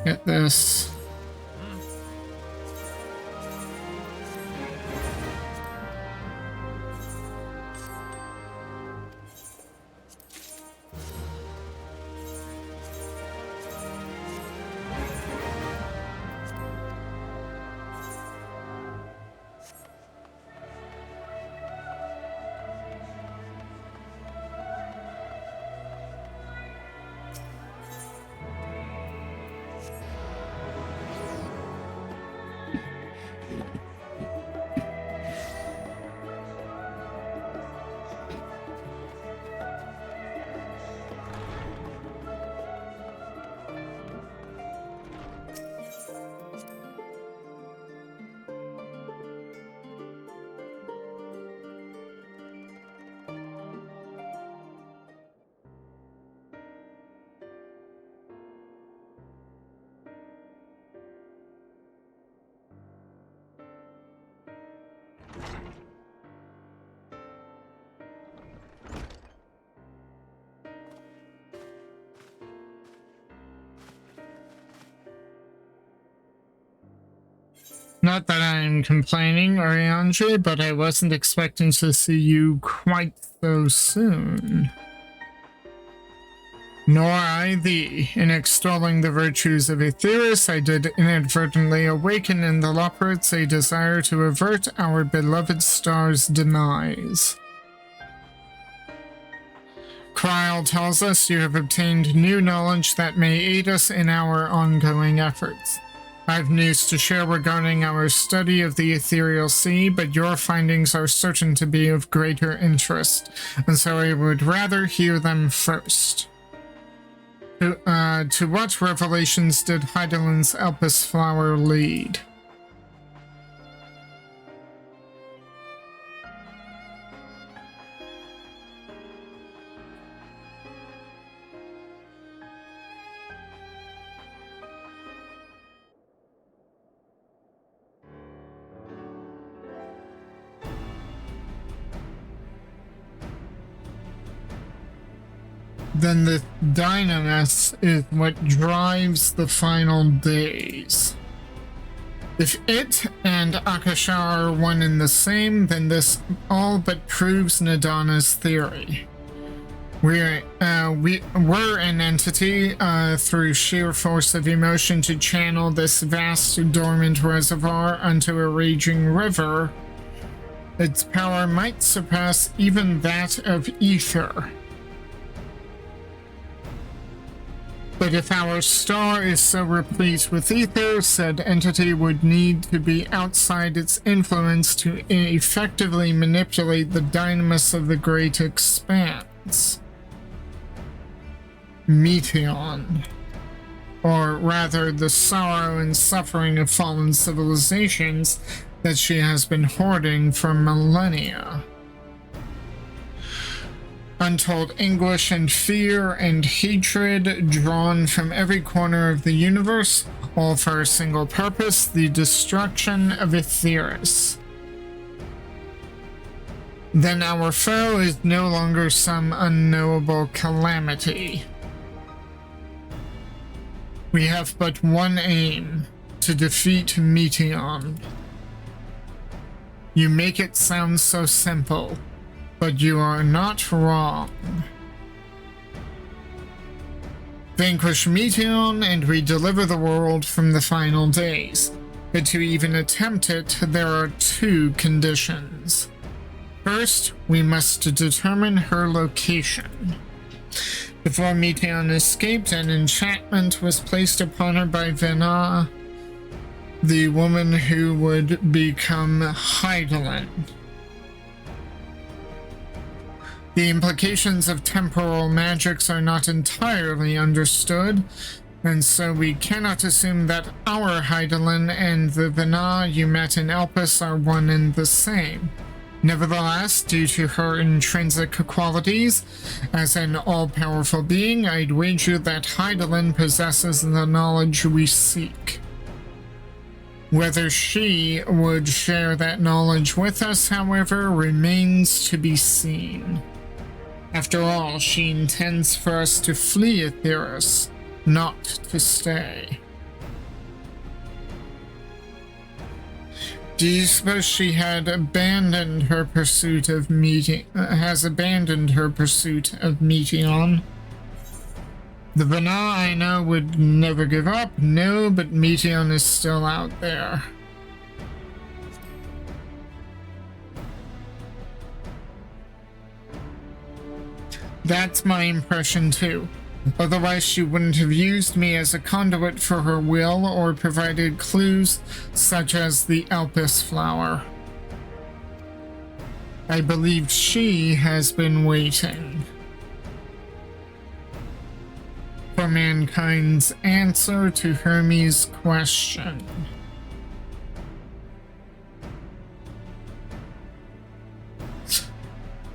get this. Not that I'm complaining, Oriange, but I wasn't expecting to see you quite so soon. Nor I thee. In extolling the virtues of Aetheris, I did inadvertently awaken in the Loporits a desire to avert our beloved star's demise. Kryl tells us you have obtained new knowledge that may aid us in our ongoing efforts. I've news to share regarding our study of the ethereal sea, but your findings are certain to be of greater interest, and so I would rather hear them first. To what revelations did Hydaelyn's Elpis flower lead? Then the dynamis is what drives the final days. If it and Akasha are one and the same, then this all but proves Nadana's theory. We were an entity through sheer force of emotion to channel this vast dormant reservoir unto a raging river. Its power might surpass even that of ether. But if our star is so replete with ether, said entity would need to be outside its influence to effectively manipulate the dynamis of the great expanse. Meteon. Or rather, the sorrow and suffering of fallen civilizations that she has been hoarding for millennia. Untold anguish and fear and hatred drawn from every corner of the universe, all for a single purpose, the destruction of Aetheris. Then our foe is no longer some unknowable calamity. We have but one aim, to defeat Meteion. You make it sound so simple, but you are not wrong. Vanquish Meteion and we deliver the world from the final days. But to even attempt it, there are two conditions. First, we must determine her location. Before Meteion escaped, an enchantment was placed upon her by Vena, the woman who would become Hydaelyn. The implications of temporal magics are not entirely understood, and so we cannot assume that our Hydaelyn and the Vena you met in Elpis are one and the same. Nevertheless, due to her intrinsic qualities as an all-powerful being, I'd wager that Hydaelyn possesses the knowledge we seek. Whether she would share that knowledge with us, however, remains to be seen. After all, she intends for us to flee Aetheris, not to stay. Do you suppose she had abandoned her pursuit of has abandoned her pursuit of Meteion? The Vena I know would never give up, no, but Meteion is still out there. That's my impression too. Otherwise, she wouldn't have used me as a conduit for her will or provided clues such as the Elpis flower. I believe she has been waiting for mankind's answer to Hermes' question.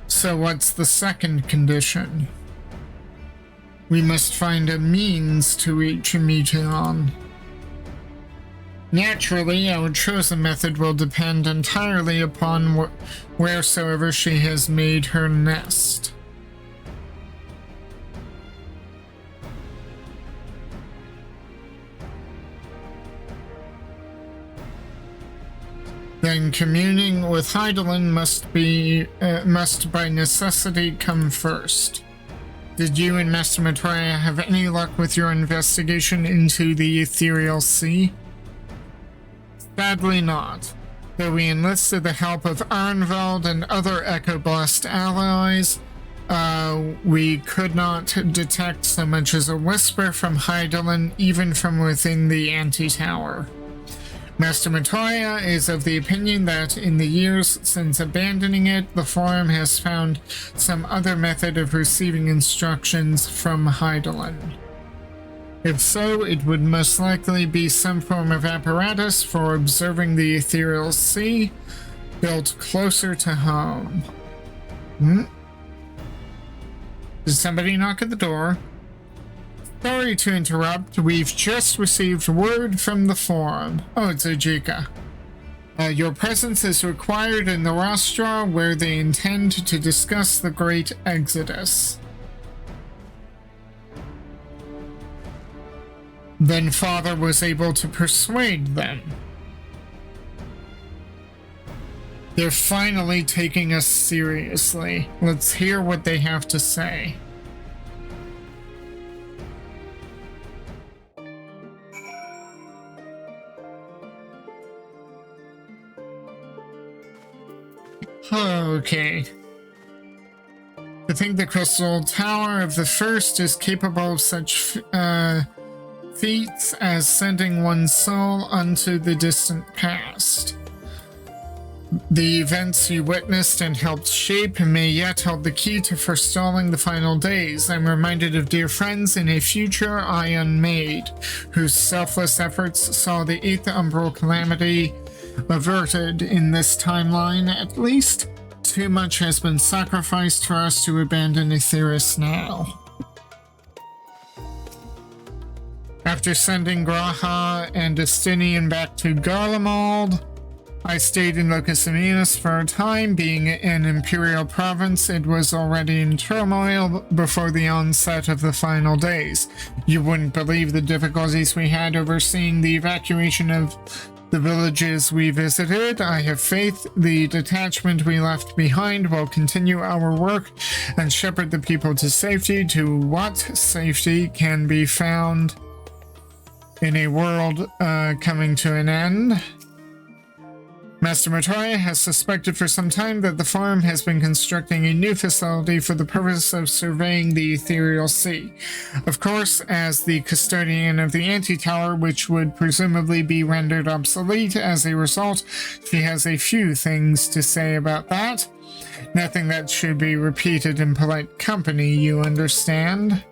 So what's the second condition? We must find a means to reach Meteion. Naturally, our chosen method will depend entirely upon wheresoever she has made her nest. Then communing with Hydaelyn must by necessity come first. Did you and Master Matoya have any luck with your investigation into the Ethereal Sea? Sadly not. Though we enlisted the help of Arnvald and other Echo-blessed allies, we could not detect so much as a whisper from Hydaelyn, even from within the Anti-Tower. Master Matoya is of the opinion that in the years since abandoning it, the Forum has found some other method of receiving instructions from Hydaelyn. If so, it would most likely be some form of apparatus for observing the Ethereal Sea, built closer to home. Did somebody knock at the door? Sorry to interrupt, we've just received word from the Forum. Oh, it's Ojika. Your presence is required in the rostra where they intend to discuss the Great Exodus. Then Father was able to persuade them. They're finally taking us seriously. Let's hear what they have to say. Okay. I think the Crystal Tower of the First is capable of such feats as sending one's soul unto the distant past. The events you witnessed and helped shape may yet hold the key to forestalling the final days. I'm reminded of dear friends in a future I unmade, whose selfless efforts saw the 8th Umbral Calamity averted in this timeline, at least too much has been sacrificed for us to abandon Aetheris now. After sending Graha and Destinian back to Garlemald, I stayed in Locus Amunis for a time. Being an imperial province, it was already in turmoil before the onset of the final days. You wouldn't believe the difficulties we had overseeing the evacuation of the villages we visited. I have faith the detachment we left behind will continue our work and shepherd the people to safety, to what safety can be found in a world coming to an end. Master Matoya has suspected for some time that the farm has been constructing a new facility for the purpose of surveying the ethereal sea. Of course, as the custodian of the anti-tower, which would presumably be rendered obsolete as a result, she has a few things to say about that. Nothing that should be repeated in polite company, you understand?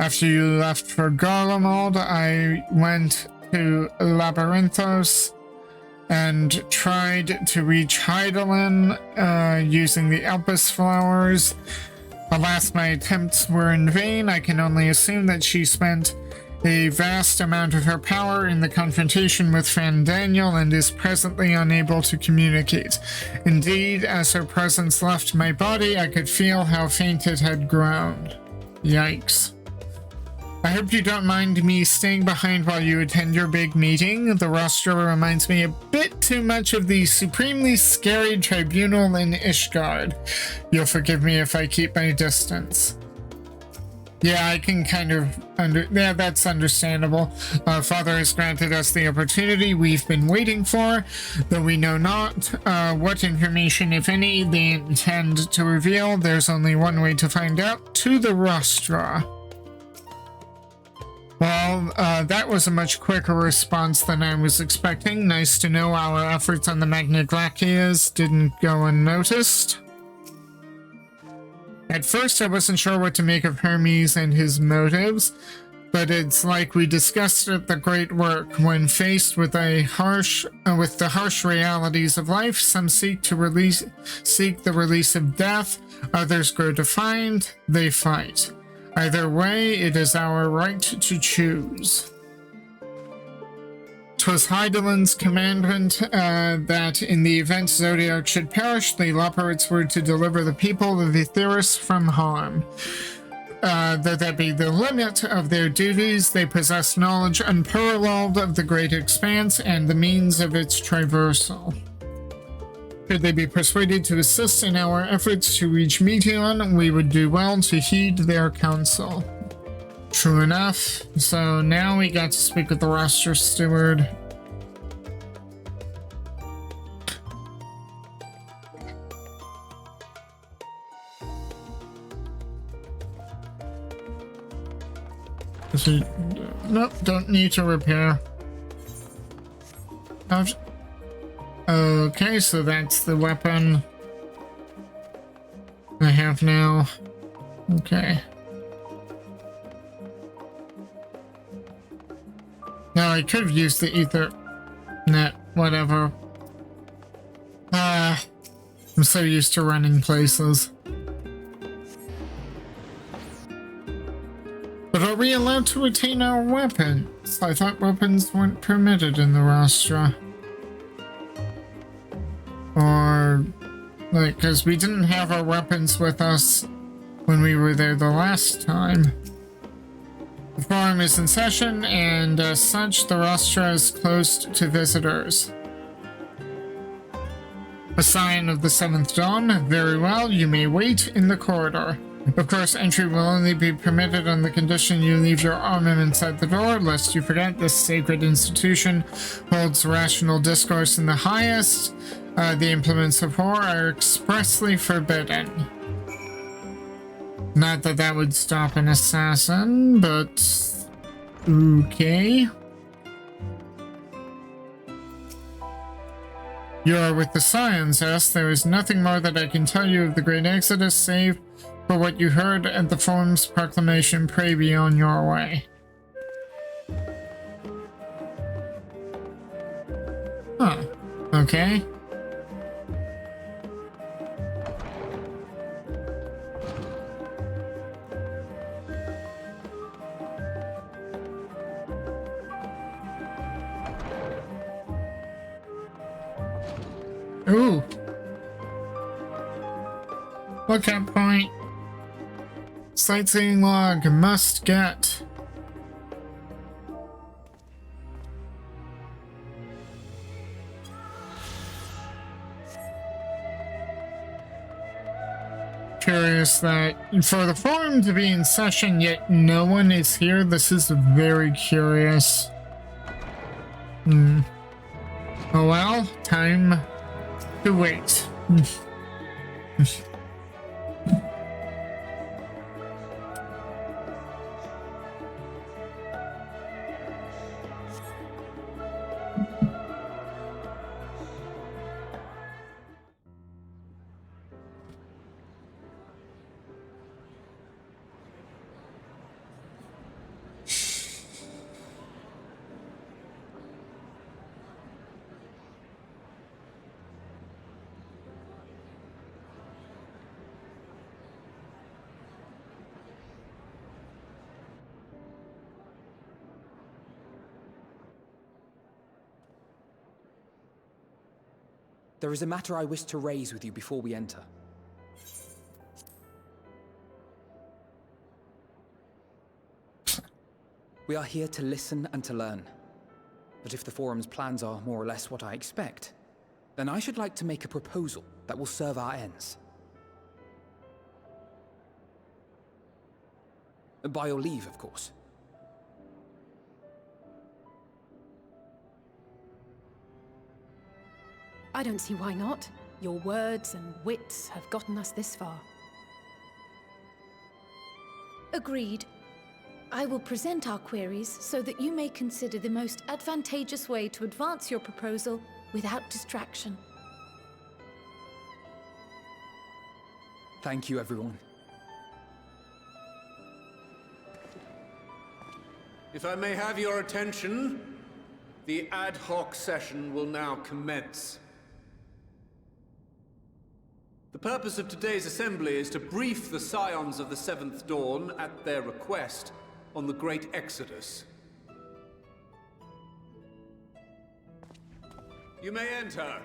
After you left for Garlemald, I went to Labyrinthos and tried to reach Hydaelyn using the Elpis flowers. Alas, my attempts were in vain. I can only assume that she spent a vast amount of her power in the confrontation with Fandaniel and is presently unable to communicate. Indeed, as her presence left my body, I could feel how faint it had grown. Yikes. I hope you don't mind me staying behind while you attend your big meeting. The rostra reminds me a bit too much of the supremely scary tribunal in Ishgard. You'll forgive me if I keep my distance. Yeah, I can kind of yeah, that's understandable. Father has granted us the opportunity we've been waiting for, though we know not what information, if any, they intend to reveal. There's only one way to find out: to the rostra. Well, that was a much quicker response than I was expecting. Nice to know our efforts on the Magna Glacias didn't go unnoticed. At first, I wasn't sure what to make of Hermes and his motives, but it's like we discussed at the Great Work. When faced with the harsh realities of life, some seek the release of death, others grow defiant, they fight. Either way, it is our right to choose. 'Twas Hydaelyn's commandment that in the event Zodiac should perish, the Loporrits were to deliver the people of Aetheris from harm. Though that be the limit of their duties, they possess knowledge unparalleled of the great expanse and the means of its traversal. Should they be persuaded to assist in our efforts to reach Meteon, we would do well to heed their counsel. True enough. So now we got to speak with the roster steward. Nope, don't need to repair. Okay, so that's the weapon I have now. Okay. Now I could have used the ether net, whatever. I'm so used to running places. But are we allowed to retain our weapons? I thought weapons weren't permitted in the rostra. Or, like, because we didn't have our weapons with us when we were there the last time. The forum is in session, and as such, the rostra is closed to visitors. A sign of the 7th dawn. Very well, you may wait in the corridor. Of course, entry will only be permitted on the condition you leave your armaments at the door. Lest you forget, this sacred institution holds rational discourse in the highest. The implements of war are expressly forbidden. Not that that would stop an assassin, but okay. You are with the Scions, yes. There is nothing more that I can tell you of the Great Exodus, save for what you heard at the Forum's proclamation. Pray be on your way. Huh. Okay. Ooh. Lookout point. Sightseeing log. Must get. Curious that for the forum to be in session yet no one is here. This is very curious. Oh well, time to wait. There is a matter I wish to raise with you before we enter. We are here to listen and to learn. But if the forum's plans are more or less what I expect, then I should like to make a proposal that will serve our ends. By your leave, of course. I don't see why not. Your words and wits have gotten us this far. Agreed. I will present our queries so that you may consider the most advantageous way to advance your proposal without distraction. Thank you, everyone. If I may have your attention, the ad hoc session will now commence. The purpose of today's assembly is to brief the Scions of the Seventh Dawn, at their request, on the Great Exodus. You may enter.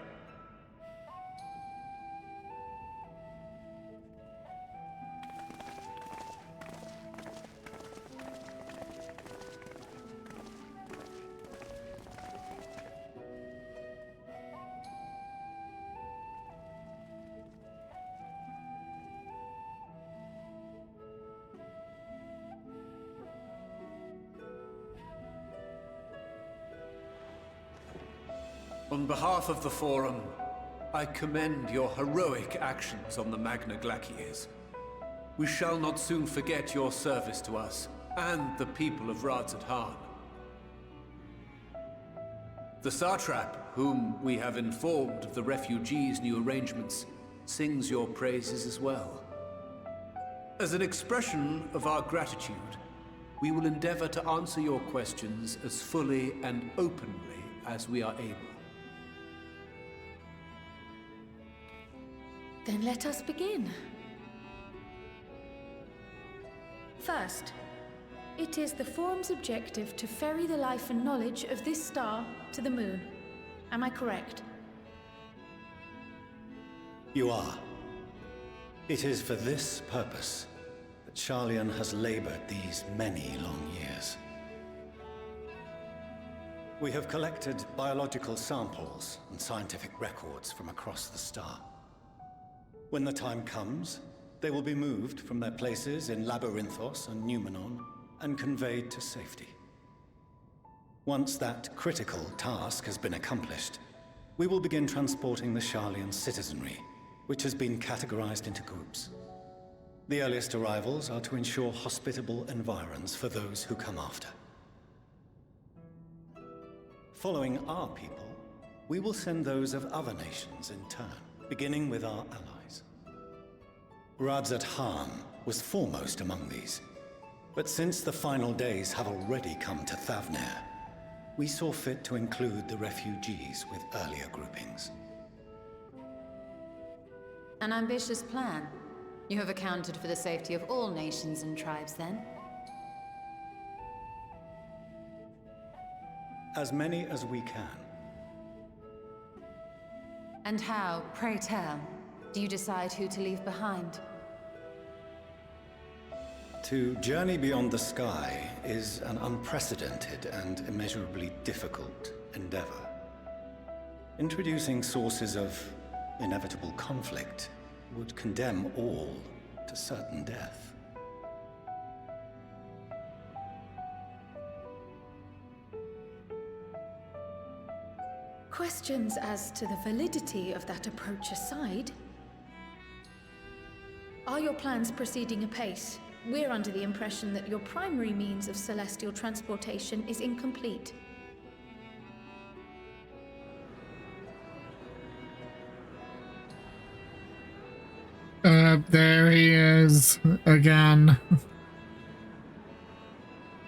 On behalf of the Forum, I commend your heroic actions on the Magna Glacies. We shall not soon forget your service to us and the people of Radzat-Han. The Satrap, whom we have informed of the refugees' new arrangements, sings your praises as well. As an expression of our gratitude, we will endeavor to answer your questions as fully and openly as we are able. Then let us begin. First, it is the Forum's objective to ferry the life and knowledge of this star to the moon. Am I correct? You are. It is for this purpose that Sharlayan has labored these many long years. We have collected biological samples and scientific records from across the star. When the time comes, they will be moved from their places in Labyrinthos and Numenon and conveyed to safety. Once that critical task has been accomplished, we will begin transporting the Sharlayan citizenry, which has been categorized into groups. The earliest arrivals are to ensure hospitable environs for those who come after. Following our people, we will send those of other nations in turn, beginning with our allies. Radzat-Han was foremost among these, but since the final days have already come to Thavnair, we saw fit to include the refugees with earlier groupings. An ambitious plan. You have accounted for the safety of all nations and tribes, then? As many as we can. And how, pray tell, do you decide who to leave behind? To journey beyond the sky is an unprecedented and immeasurably difficult endeavor. Introducing sources of inevitable conflict would condemn all to certain death. Questions as to the validity of that approach aside, are your plans proceeding apace? We're under the impression that your primary means of celestial transportation is incomplete. There he is again.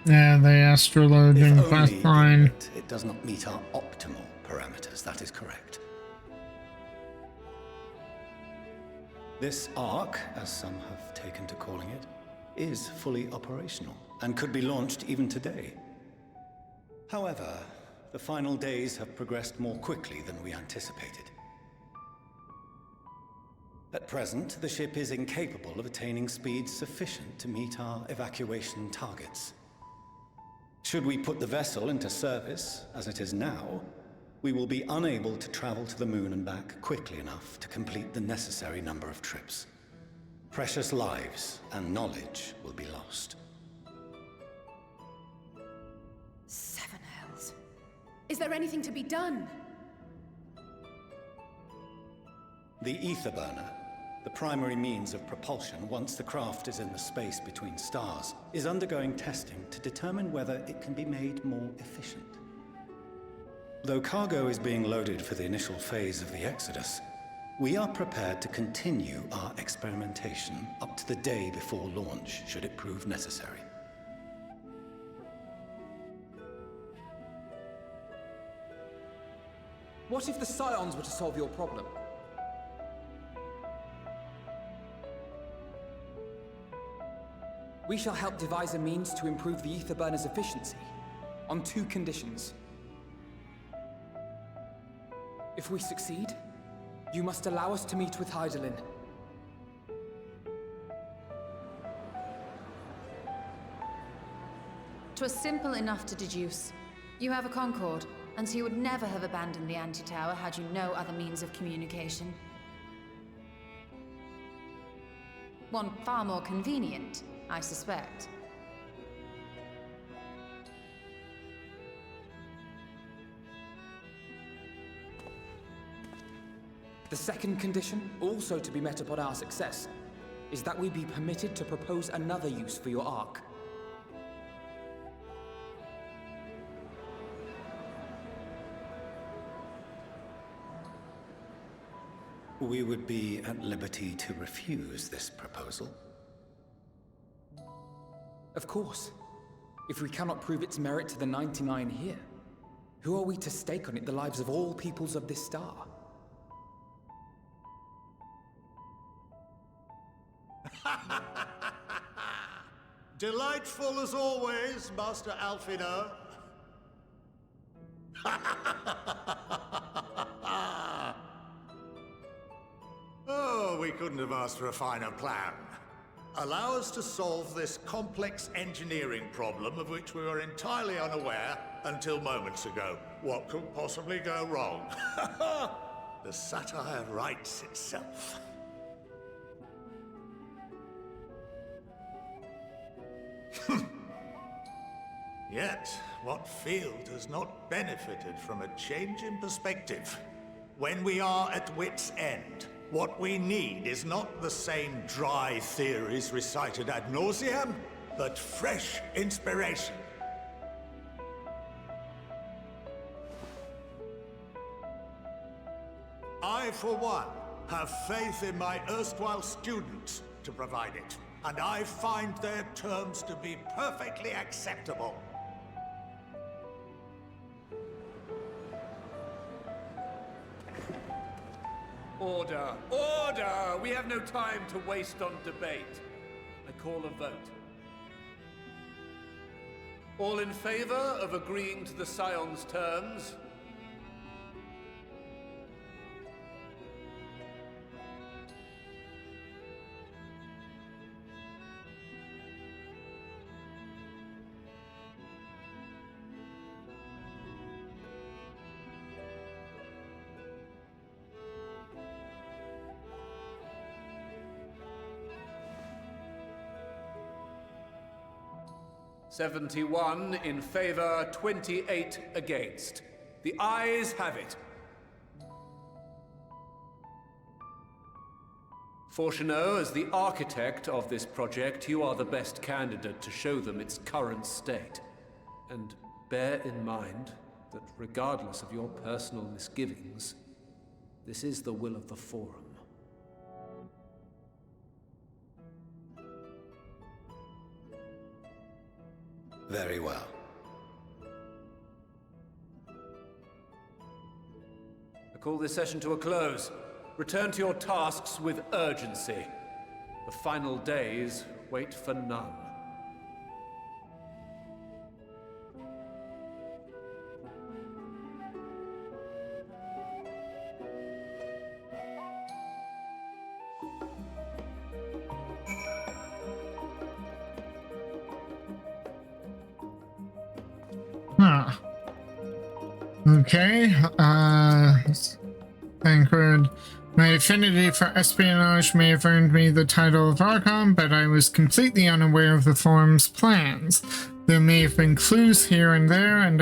Yeah, the astrologian quest line. It does not meet our optimal parameters, that is correct. This arc, as some have taken to calling it, is fully operational and could be launched even today. However, the final days have progressed more quickly than we anticipated. At present, the ship is incapable of attaining speeds sufficient to meet our evacuation targets. Should we put the vessel into service, as it is now, we will be unable to travel to the moon and back quickly enough to complete the necessary number of trips. Precious lives and knowledge will be lost. Seven hells. Is there anything to be done? The ether burner, the primary means of propulsion once the craft is in the space between stars, is undergoing testing to determine whether it can be made more efficient. Though cargo is being loaded for the initial phase of the Exodus, we are prepared to continue our experimentation up to the day before launch, should it prove necessary. What if the Scions were to solve your problem? We shall help devise a means to improve the ether burner's efficiency, on 2 conditions. If we succeed, you must allow us to meet with Hydaelyn. 'Twas simple enough to deduce. You have a Concord, and so you would never have abandoned the Anti-Tower had you no other means of communication. One far more convenient, I suspect. The second condition, also to be met upon our success, is that we be permitted to propose another use for your Ark. We would be at liberty to refuse this proposal. Of course. If we cannot prove its merit to the 99 here, who are we to stake on it the lives of all peoples of this star? Delightful as always, Master Alfino. Oh, we couldn't have asked for a finer plan. Allow us to solve this complex engineering problem of which we were entirely unaware until moments ago. What could possibly go wrong? The satire writes itself. Yet, what field has not benefited from a change in perspective? When we are at wit's end, what we need is not the same dry theories recited ad nauseam, but fresh inspiration. I, for one, have faith in my erstwhile students to provide it, and I find their terms to be perfectly acceptable. Order! Order! We have no time to waste on debate. I call a vote. All in favor of agreeing to the Scion's terms? 71 in favor, 28 against. The ayes have it. Fortuneau, as the architect of this project, you are the best candidate to show them its current state. And bear in mind that regardless of your personal misgivings, this is the will of the Forum. Very well. I call this session to a close. Return to your tasks with urgency. The final days wait for none. Huh. Okay, Thancred. My affinity for espionage may have earned me the title of Archon, but I was completely unaware of the Forum's plans. There may have been clues here and there, and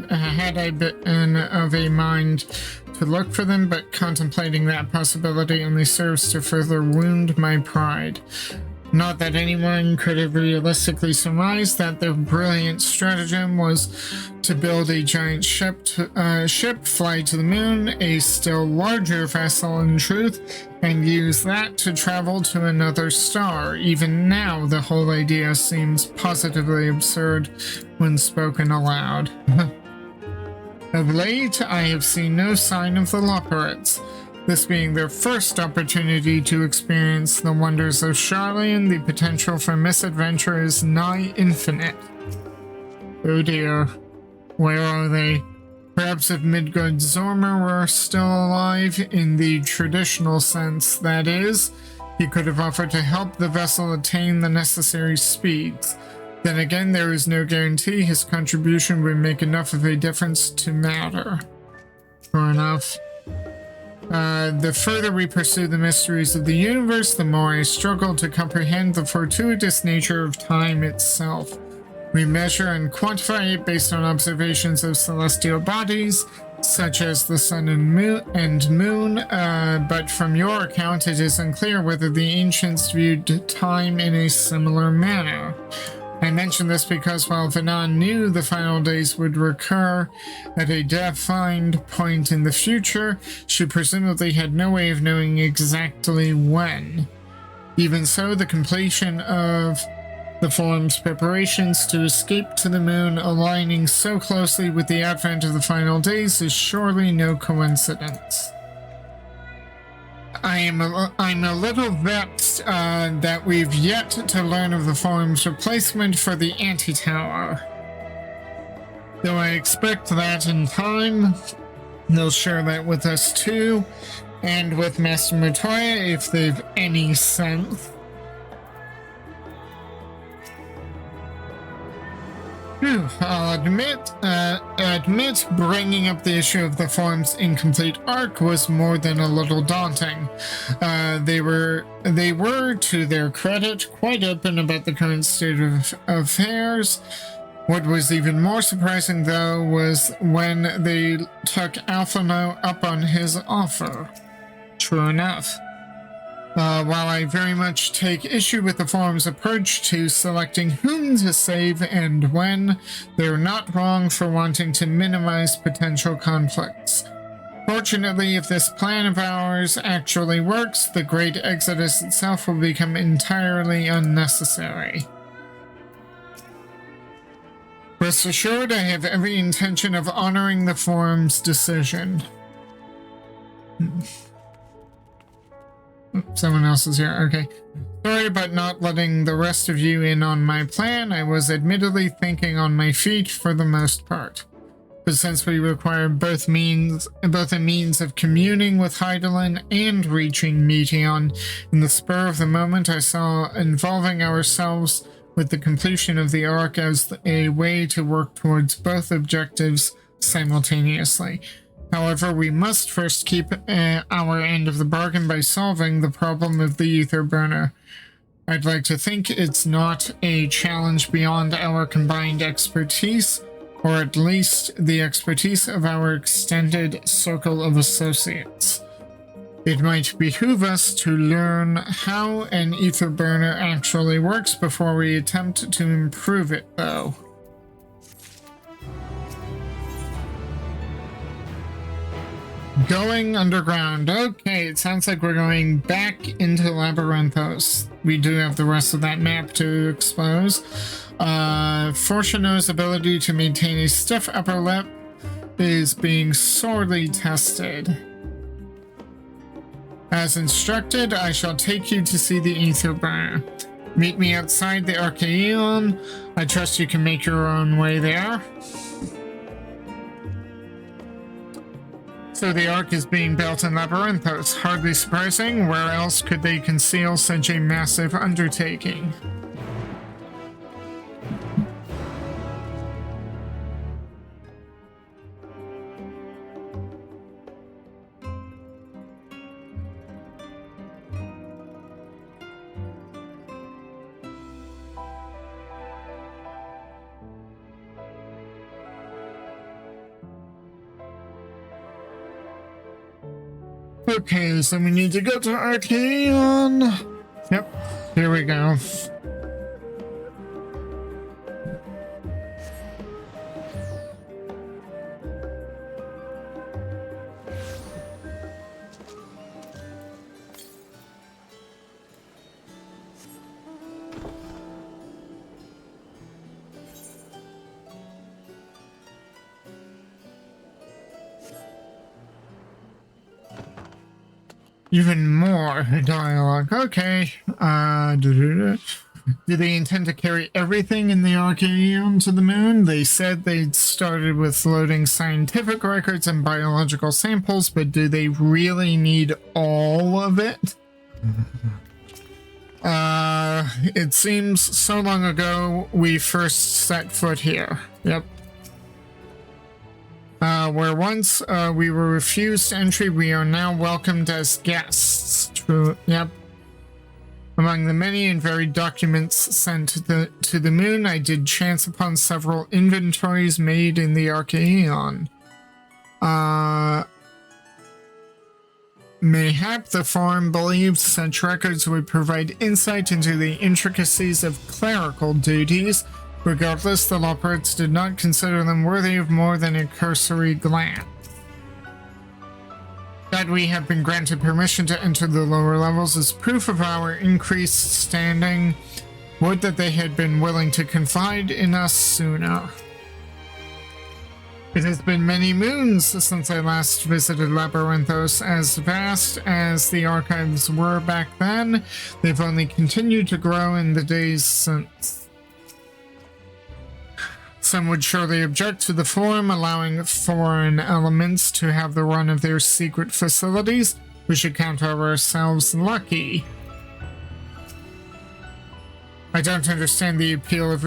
had I been of a mind to look for them, but contemplating that possibility only serves to further wound my pride. Not that anyone could have realistically surmised that their brilliant stratagem was to build a giant ship, fly to the moon, a still larger vessel in truth, and use that to travel to another star. Even now, the whole idea seems positively absurd when spoken aloud. Of late, I have seen no sign of the Loperids. This being their first opportunity to experience the wonders of Sharlayan, the potential for misadventure is nigh infinite. Oh dear. Where are they? Perhaps if Midgard Zormer were still alive, in the traditional sense, that is, he could have offered to help the vessel attain the necessary speeds. Then again, there is no guarantee his contribution would make enough of a difference to matter. Sure enough. The further we pursue the mysteries of the universe, the more I struggle to comprehend the fortuitous nature of time itself. We measure and quantify it based on observations of celestial bodies, such as the sun and moon, but from your account it is unclear whether the ancients viewed time in a similar manner. I mention this because while Vanan knew the final days would recur at a defined point in the future, she presumably had no way of knowing exactly when. Even so, the completion of the Forum's preparations to escape to the moon aligning so closely with the advent of the final days is surely no coincidence. I'm a little vexed that we've yet to learn of the Forum's replacement for the Anti-Tower. Though I expect that in time, they'll share that with us too, and with Master Matoya if they've any sense. I'll admit bringing up the issue of the Forum's incomplete arc was more than a little daunting. They were, to their credit, quite open about the current state of affairs. What was even more surprising, though, was when they took Alphano up on his offer. True enough. While I very much take issue with the Forum's approach to selecting whom to save and when, they're not wrong for wanting to minimize potential conflicts. Fortunately, if this plan of ours actually works, the Great Exodus itself will become entirely unnecessary. Rest assured, I have every intention of honoring the Forum's decision. Someone else is here. Okay. Sorry about not letting the rest of you in on my plan. I was admittedly thinking on my feet for the most part. But since we require both a means of communing with Hydaelyn and reaching Meteon, in the spur of the moment I saw involving ourselves with the completion of the arc as a way to work towards both objectives simultaneously. However, we must first keep our end of the bargain by solving the problem of the ether burner. I'd like to think it's not a challenge beyond our combined expertise, or at least the expertise of our extended circle of associates. It might behoove us to learn how an ether burner actually works before we attempt to improve it, though. Going underground. Okay, it sounds like we're going back into Labyrinthos. We do have the rest of that map to expose. Fortuno's ability to maintain a stiff upper lip is being sorely tested. As instructed, I shall take you to see the ether burner. Meet me outside the Archaeon. I trust you can make your own way there. So the Ark is being built in Labyrinthos. Hardly surprising. Where else could they conceal such a massive undertaking? Okay, so we need to go to Archaeon. Yep, here we go. Even more dialogue. Okay. Do they intend to carry everything in the Archaeon to the moon? They said they'd started with loading scientific records and biological samples, but do they really need all of it? It seems so long ago we first set foot here. Yep. Where once we were refused entry, we are now welcomed as guests. True. Yep. Among the many and varied documents sent to the moon, I did chance upon several inventories made in the Archaeon. Mayhap the Forum believed such records would provide insight into the intricacies of clerical duties. Regardless, the Loporits did not consider them worthy of more than a cursory glance. That we have been granted permission to enter the lower levels is proof of our increased standing. Would that they had been willing to confide in us sooner. It has been many moons since I last visited Labyrinthos. As vast as the archives were back then, they've only continued to grow in the days since. Some would surely object to the Forum allowing foreign elements to have the run of their secret facilities. We should count ourselves lucky. I don't understand the appeal of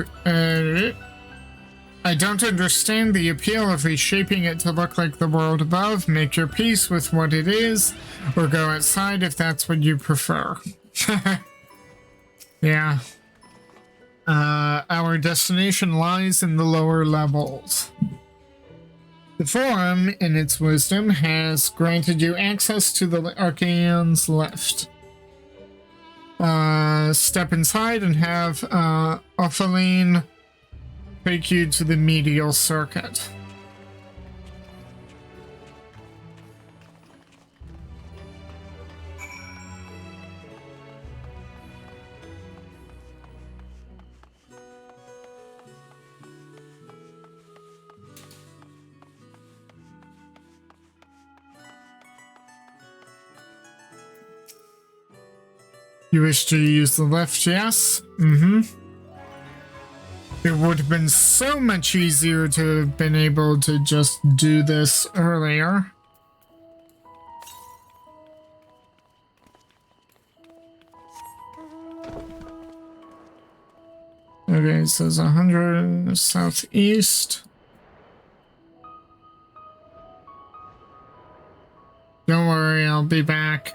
reshaping it to look like the world above. Make your peace with what it is, or go outside if that's what you prefer. Yeah. Our destination lies in the lower levels. The Forum, in its wisdom, has granted you access to the Archaeon's lift. Step inside and have Ophaline take you to the medial circuit. You wish to use the lift, yes? It would have been so much easier to have been able to just do this earlier. Okay, it says 100 southeast. Don't worry, I'll be back.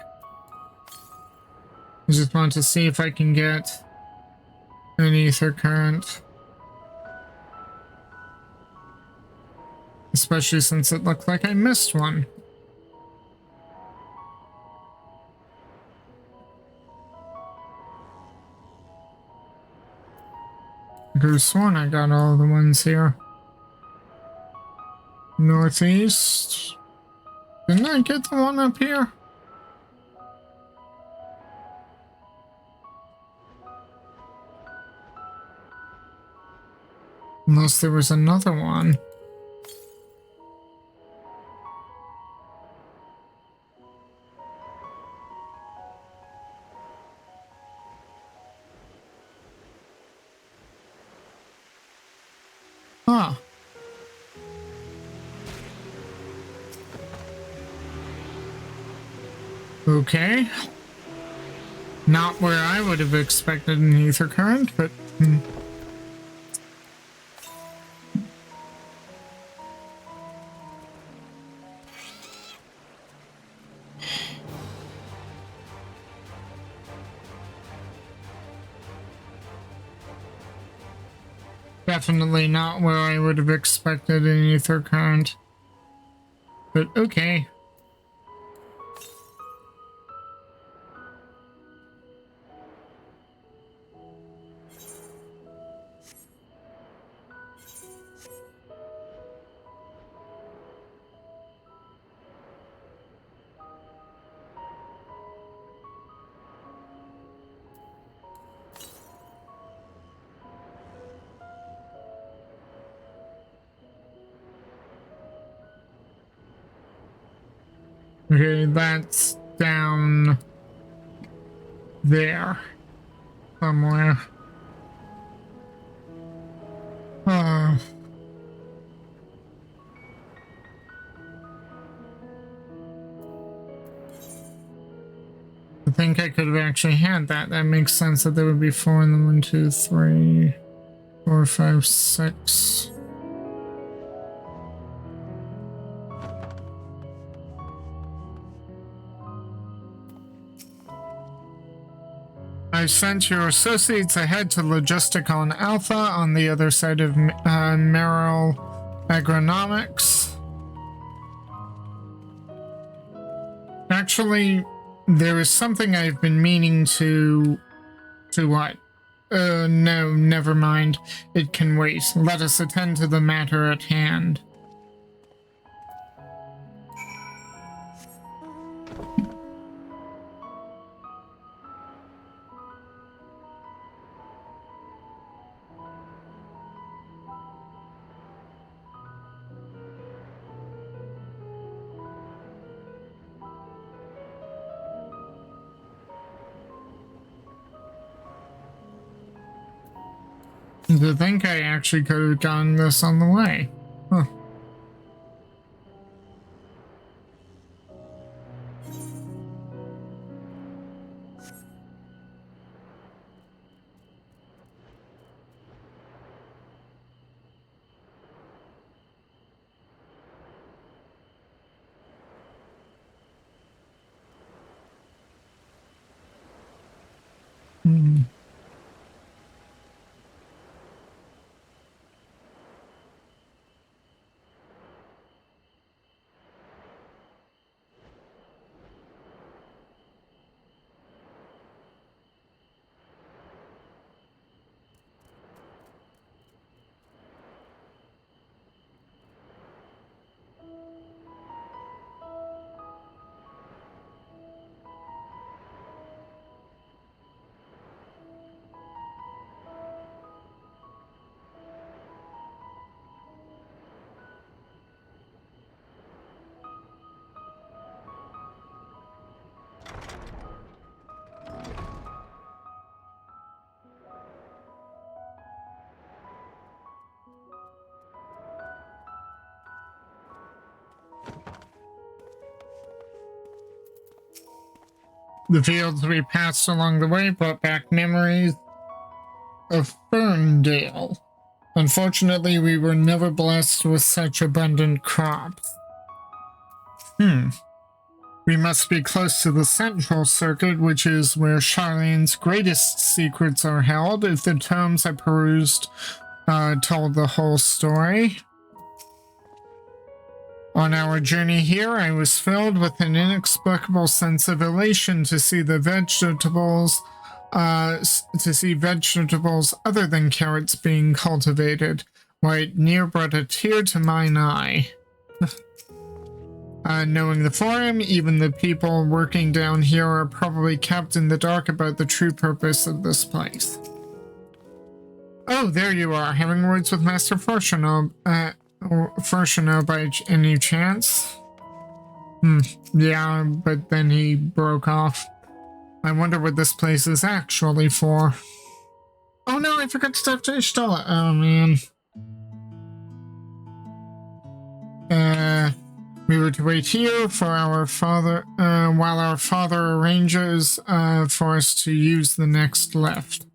I just want to see if I can get an ether current. Especially since it looked like I missed one. I could have sworn I got all the ones here. Northeast. Didn't I get the one up here? Unless there was another one. Huh. Okay. Not where I would have expected an ether current, but... Definitely not where I would have expected an ether current. But okay. Okay, that's down there somewhere. I think I could have actually had that. That makes sense that there would be 4 and then 1, 2, 3, 4, 5, 6. I sent your associates ahead to Logisticon Alpha on the other side of Merrill Agronomics. Actually, there is something I've been meaning to what? No, never mind. It can wait. Let us attend to the matter at hand. To think I actually could have gotten this on the way. Huh. The fields we passed along the way brought back memories of Ferndale. Unfortunately, we were never blessed with such abundant crops. We We must be close to the central circuit, which is where Charlene's greatest secrets are held. If the tomes I perused told the whole story. On our journey here, I was filled with an inexplicable sense of elation to see the vegetables, other than carrots being cultivated. Why, it near brought a tear to mine eye. Knowing the Forum, even the people working down here are probably kept in the dark about the true purpose of this place. Oh, there you are, having words with Master Fortuno, by any chance? Yeah, but then he broke off. I wonder what this place is actually for. Oh no, I forgot to talk to Ishtala. Oh man. We were to wait here for our father, while our father arranges for us to use the next lift.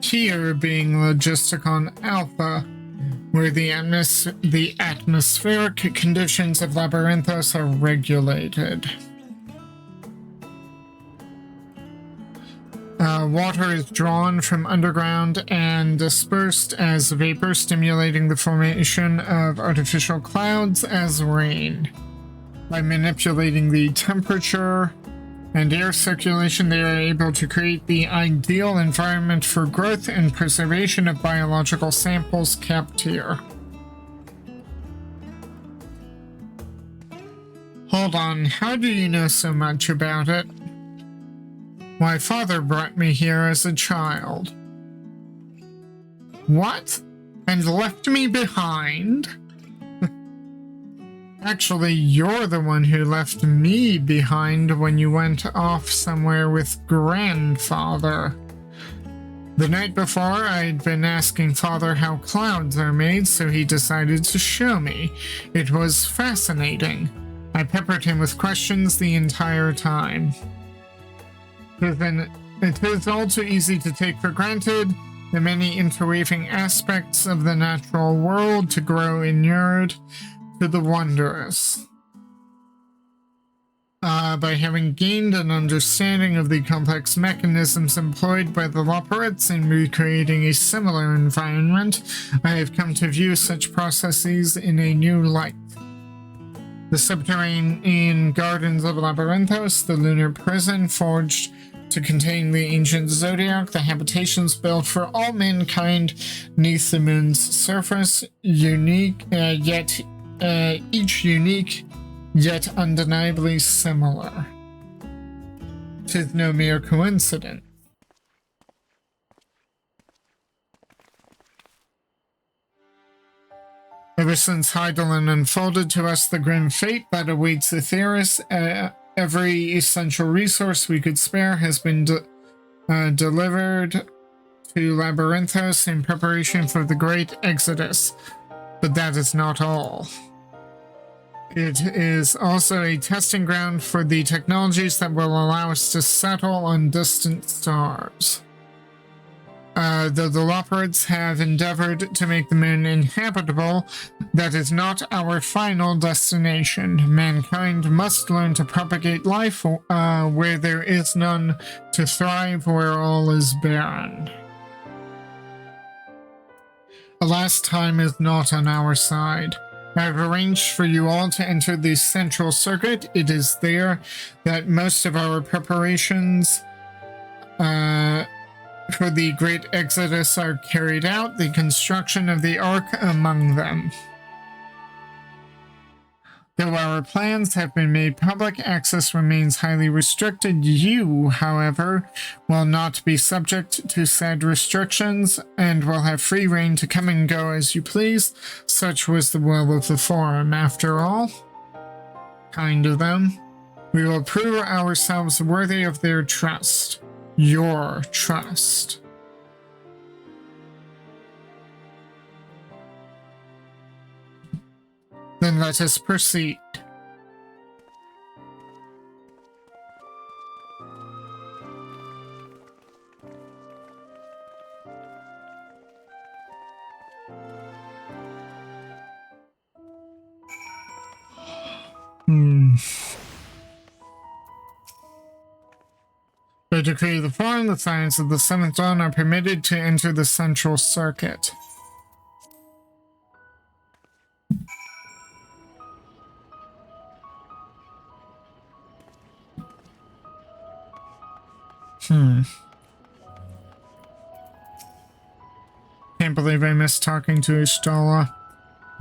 Here being Logisticon Alpha, where the atmospheric conditions of Labyrinthos are regulated. Water is drawn from underground and dispersed as vapor, stimulating the formation of artificial clouds as rain. By manipulating the temperature and air circulation, they are able to create the ideal environment for growth and preservation of biological samples kept here. Hold on, how do you know so much about it? My father brought me here as a child. What? And left me behind? Actually, you're the one who left me behind when you went off somewhere with grandfather. The night before, I'd been asking Father how clouds are made, so he decided to show me. It was fascinating. I peppered him with questions the entire time. It is all too easy to take for granted the many interweaving aspects of the natural world to grow inured to the wondrous. By having gained an understanding of the complex mechanisms employed by the Loporits in recreating a similar environment, I have come to view such processes in a new light. The subterranean gardens of Labyrinthos, the lunar prison forged to contain the ancient zodiac, the habitations built for all mankind neath the moon's surface, each unique, yet undeniably similar. 'Tis no mere coincidence. Ever since Heidelin unfolded to us the grim fate that awaits the theorists, every essential resource we could spare has been delivered to Labyrinthos in preparation for the Great Exodus. But that is not all. It is also a testing ground for the technologies that will allow us to settle on distant stars. Though the Loporits have endeavored to make the moon inhabitable, that is not our final destination. Mankind must learn to propagate life where there is none, to thrive where all is barren. Alas, time is not on our side. I have arranged for you all to enter the central circuit. It is there that most of our preparations for the Great Exodus are carried out, the construction of the Ark among them. Though our plans have been made public, access remains highly restricted. You, however, will not be subject to said restrictions and will have free rein to come and go as you please. Such was the will of the Forum, after all. Kind of them. We will prove ourselves worthy of their trust. Your trust. Then let us proceed. By decree of the Forum, the Science of the Seventh Dawn are permitted to enter the Central Circuit. Can't believe I missed talking to Ishtala.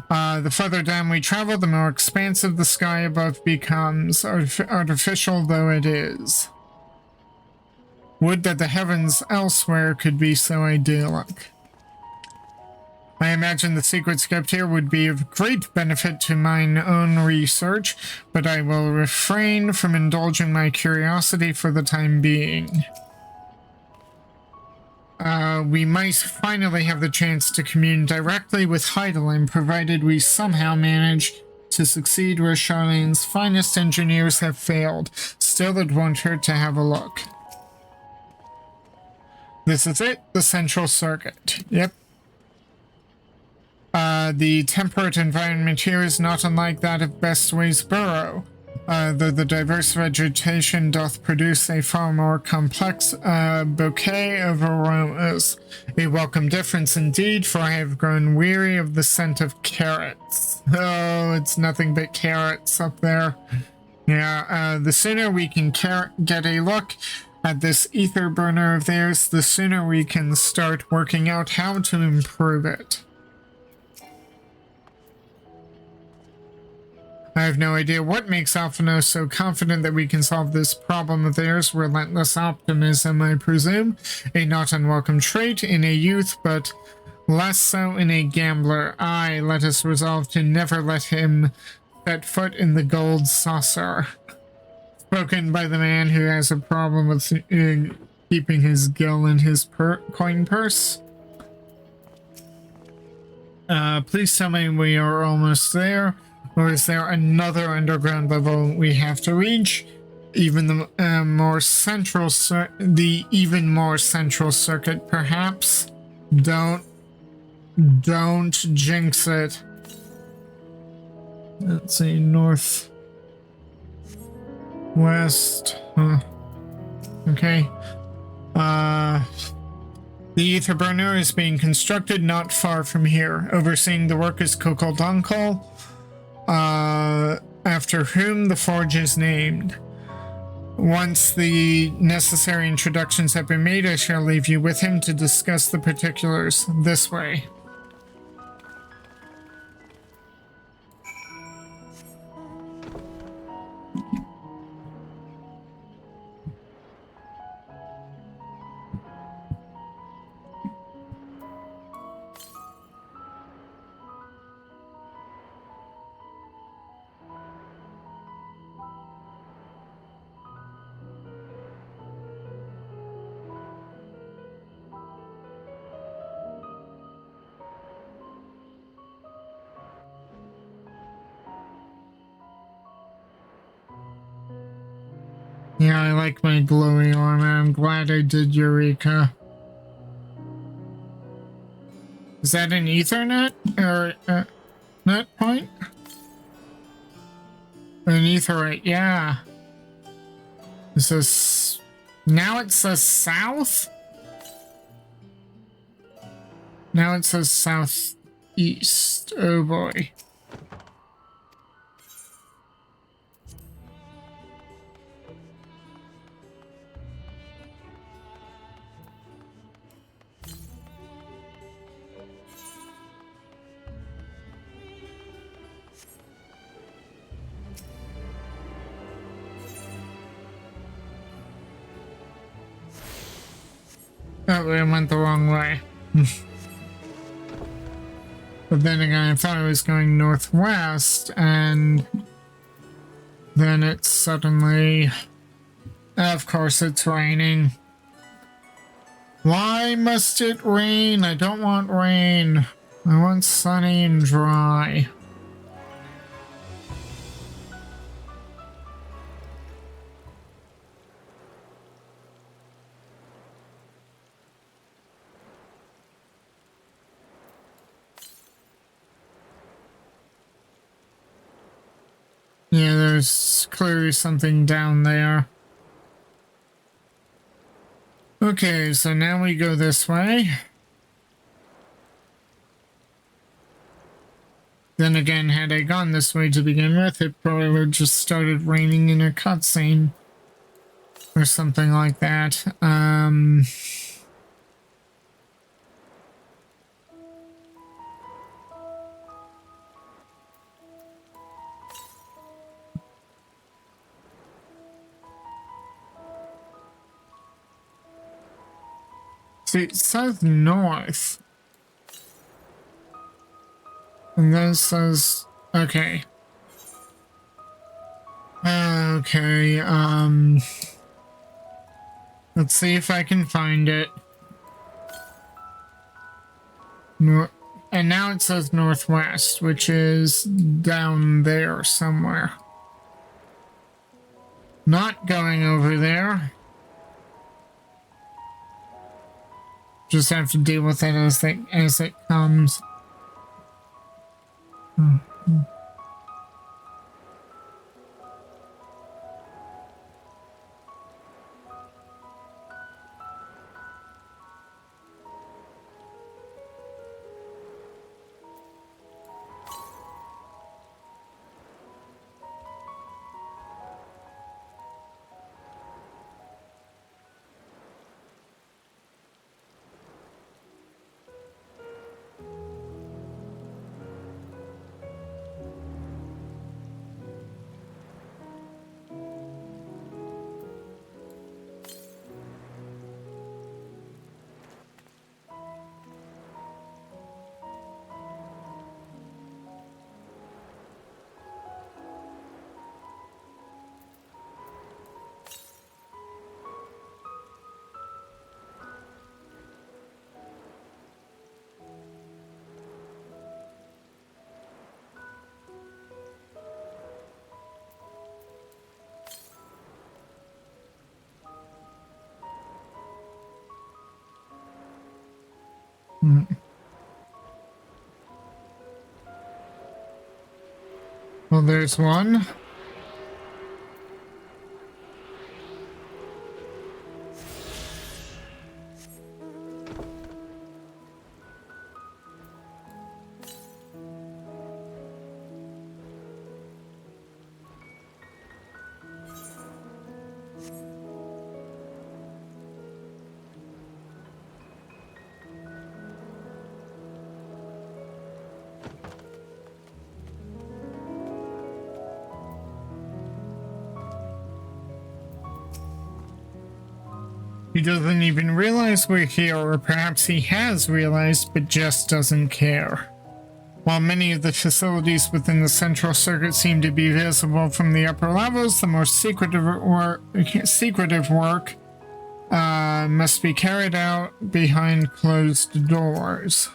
The further down we travel, the more expansive the sky above becomes, artificial though it is. Would that the heavens elsewhere could be so idyllic. I imagine the secret script here would be of great benefit to mine own research, but I will refrain from indulging my curiosity for the time being. We might finally have the chance to commune directly with Heidelin, provided we somehow manage to succeed where Charlene's finest engineers have failed. Still, it won't hurt to have a look. This is it, the Central Circuit. Yep. The temperate environment here is not unlike that of Bestway's Burrow, though the diverse vegetation doth produce a far more complex bouquet of aromas. A welcome difference indeed, for I have grown weary of the scent of carrots. Oh, it's nothing but carrots up there. Yeah, the sooner we can get a look at this ether burner of theirs, the sooner we can start working out how to improve it. I have no idea what makes Alphino so confident that we can solve this problem of theirs. Relentless optimism, I presume. A not unwelcome trait in a youth, but less so in a gambler. Aye, let us resolve to never let him set foot in the gold saucer. Spoken by the man who has a problem with keeping his gill in his coin purse. Please tell me we are almost there. Or is there another underground level we have to reach? Even the even more central circuit, perhaps? Don't jinx it. Let's see, north, west. Okay. The ether burner is being constructed not far from here. Overseeing the work is Kokoldankol, after whom the forge is named. Once the necessary introductions have been made, I shall leave you with him to discuss the particulars. This way. Yeah, I like my glowy armor. I'm glad I did Eureka. Is that an Ethernet? Or net point? An Etherite, yeah. It says... Now it says south? Now it says southeast. Oh boy. Oh, I went the wrong way. But then again, I thought I was going northwest, and then it's suddenly... Of course it's raining. Why must it rain? I don't want rain. I want sunny and dry. Yeah, there's clearly something down there. Okay, so now we go this way. Then again, had I gone this way to begin with, it probably would have just started raining in a cutscene. Or something like that. See, it says north. And then it says, okay. Okay, let's see if I can find it. And now it says northwest, which is down there somewhere. Not going over there. Just have to deal with it as it comes. Well, there's one. He doesn't even realize we're here, or perhaps he has realized but just doesn't care. While many of the facilities within the central circuit seem to be visible from the upper levels, the more secretive work must be carried out behind closed doors.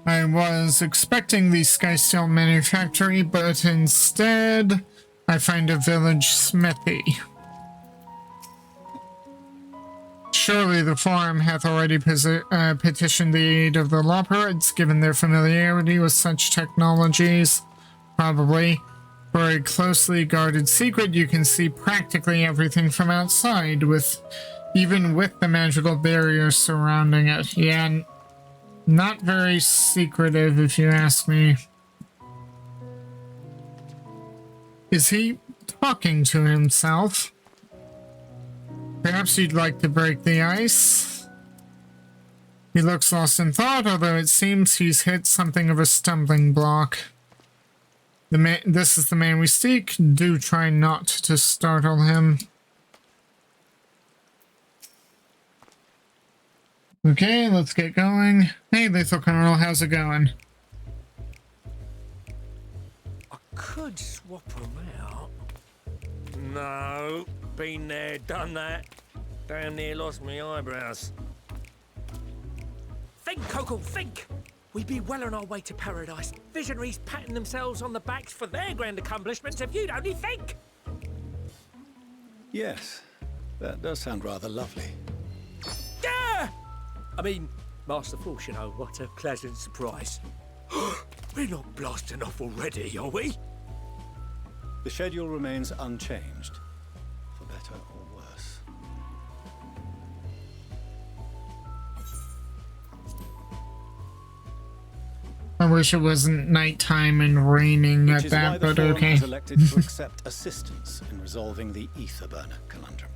I was expecting the Skysteel manufactory, but instead I find a village smithy. Surely the Forum hath already petitioned the aid of the Loperids, given their familiarity with such technologies. Probably. For a closely guarded secret, you can see practically everything from outside, even with the magical barriers surrounding it. Yeah, not very secretive, if you ask me. Is he talking to himself? Perhaps you'd like to break the ice? He looks lost in thought, although it seems he's hit something of a stumbling block. This is the man we seek. Do try not to startle him. Okay, let's get going. Hey, Lethal Colonel, how's it going? I could swap them out. No, been there, done that. Damn near lost my eyebrows. Think, Coco, think! We'd be well on our way to paradise. Visionaries patting themselves on the backs for their grand accomplishments if you'd only think! Yes, that does sound rather lovely. Yeah! I mean, Master Force, you know, what a pleasant surprise. We're not blasting off already, are we? The schedule remains unchanged, for better or worse. I wish it wasn't nighttime and raining at that, but okay. Which is why the Forum has elected to accept assistance in resolving the ether burner conundrum.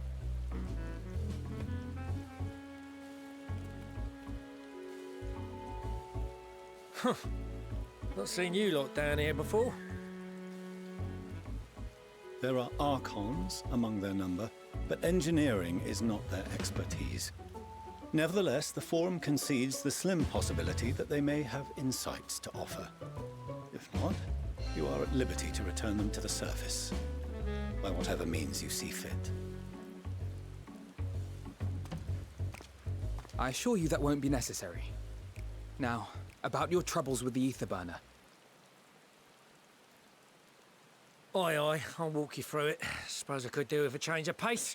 Huh. Not seen you lot down here before. There are Archons among their number, but engineering is not their expertise. Nevertheless, the Forum concedes the slim possibility that they may have insights to offer. If not, you are at liberty to return them to the surface, by whatever means you see fit. I assure you that won't be necessary. Now, about your troubles with the ether burner. Aye, aye, I'll walk you through it. Suppose I could do with a change of pace.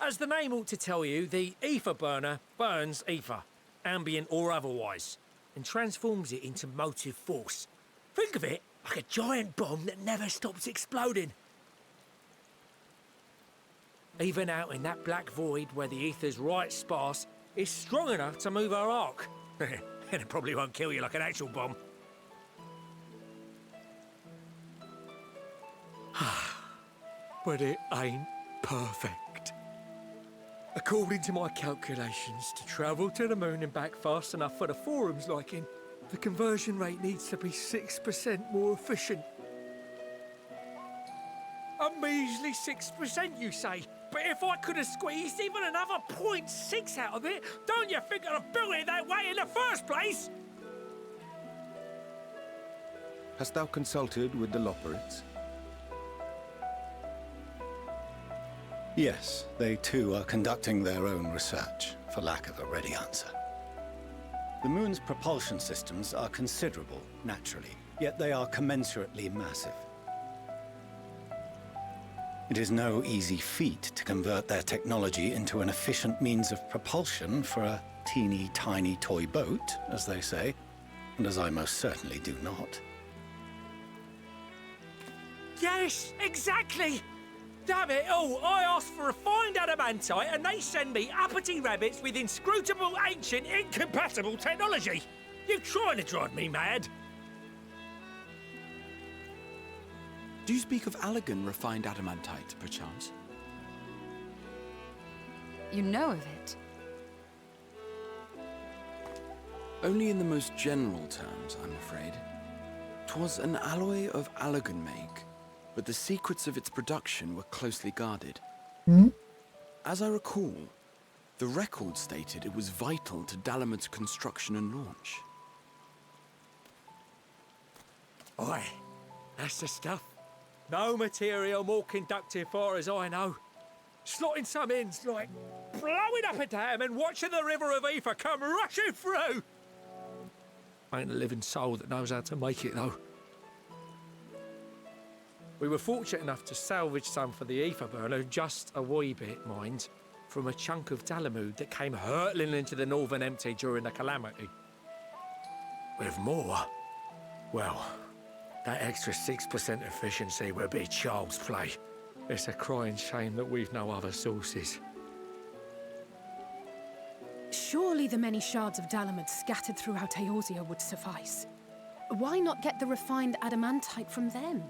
As the name ought to tell you, the ether burner burns ether, ambient or otherwise, and transforms it into motive force. Think of it like a giant bomb that never stops exploding. Even out in that black void where the ether's right sparse, it's strong enough to move our arc. And it probably won't kill you like an actual bomb. But it ain't perfect. According to my calculations, to travel to the moon and back fast enough for the Forum's liking, the conversion rate needs to be 6% more efficient. A measly 6%, you say? But if I could have squeezed even another 0.6 out of it, don't you think I'd have built it that way in the first place? Hast thou consulted with the Loperids? Yes, they too are conducting their own research, for lack of a ready answer. The moon's propulsion systems are considerable, naturally, yet they are commensurately massive. It is no easy feat to convert their technology into an efficient means of propulsion for a teeny tiny toy boat, as they say, and as I most certainly do not. Yes, exactly! Damn it all, I asked for refined adamantite and they send me uppity rabbits with inscrutable, ancient, incompatible technology! You're trying to drive me mad! Do you speak of Allegan refined adamantite, perchance? You know of it? Only in the most general terms, I'm afraid. 'Twas an alloy of Allegan make, but the secrets of its production were closely guarded. As I recall, the record stated it was vital to Dalamud's construction and launch. Aye, that's the stuff. No material more conductive far as I know. Slotting some ends like blowing up a dam and watching the river of ether come rushing through. Ain't a living soul that knows how to make it though. We were fortunate enough to salvage some for the ether burner, just a wee bit, mind, from a chunk of Dalamud that came hurtling into the Northern Empty during the calamity. With more, well, that extra 6% efficiency would be child's play. It's a crying shame that we've no other sources. Surely the many shards of Dalamud scattered throughout Eorzea would suffice. Why not get the refined adamantite from them?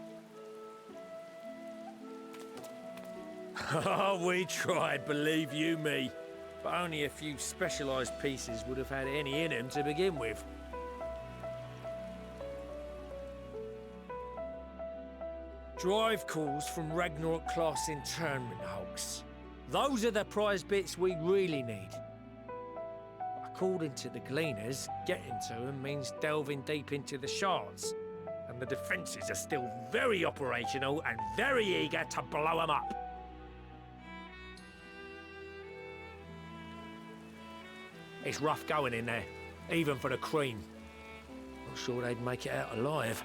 Oh, we tried, believe you me. But only a few specialised pieces would have had any in them to begin with. Drive calls from Ragnarok-class internment hulks. Those are the prize bits we really need. According to the Gleaners, getting to them means delving deep into the shards. And the defences are still very operational and very eager to blow them up. It's rough going in there, even for the cream. Not sure they'd make it out alive.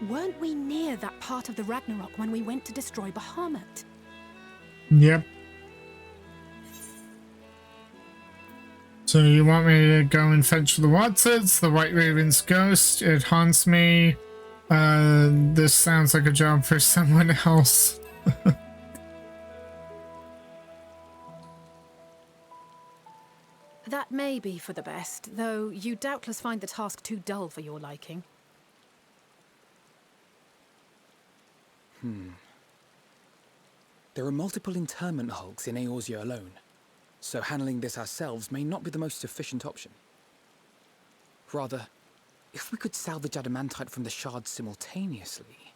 Weren't we near that part of the Ragnarok when we went to destroy Bahamut? Yep. So you want me to go and fetch the Watsits, the White Raven's ghost? It haunts me. This sounds like a job for someone else. That may be for the best, though you doubtless find the task too dull for your liking. There are multiple internment hulks in Eorzea alone, so handling this ourselves may not be the most efficient option. Rather, if we could salvage adamantite from the shards simultaneously...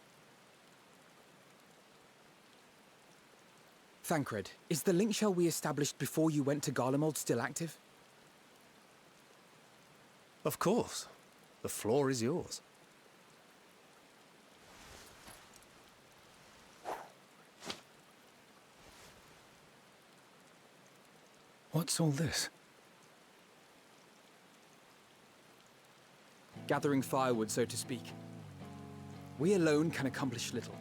Thancred, is the link shell we established before you went to Garlemald still active? Of course. The floor is yours. What's all this? Gathering firewood, so to speak. We alone can accomplish little,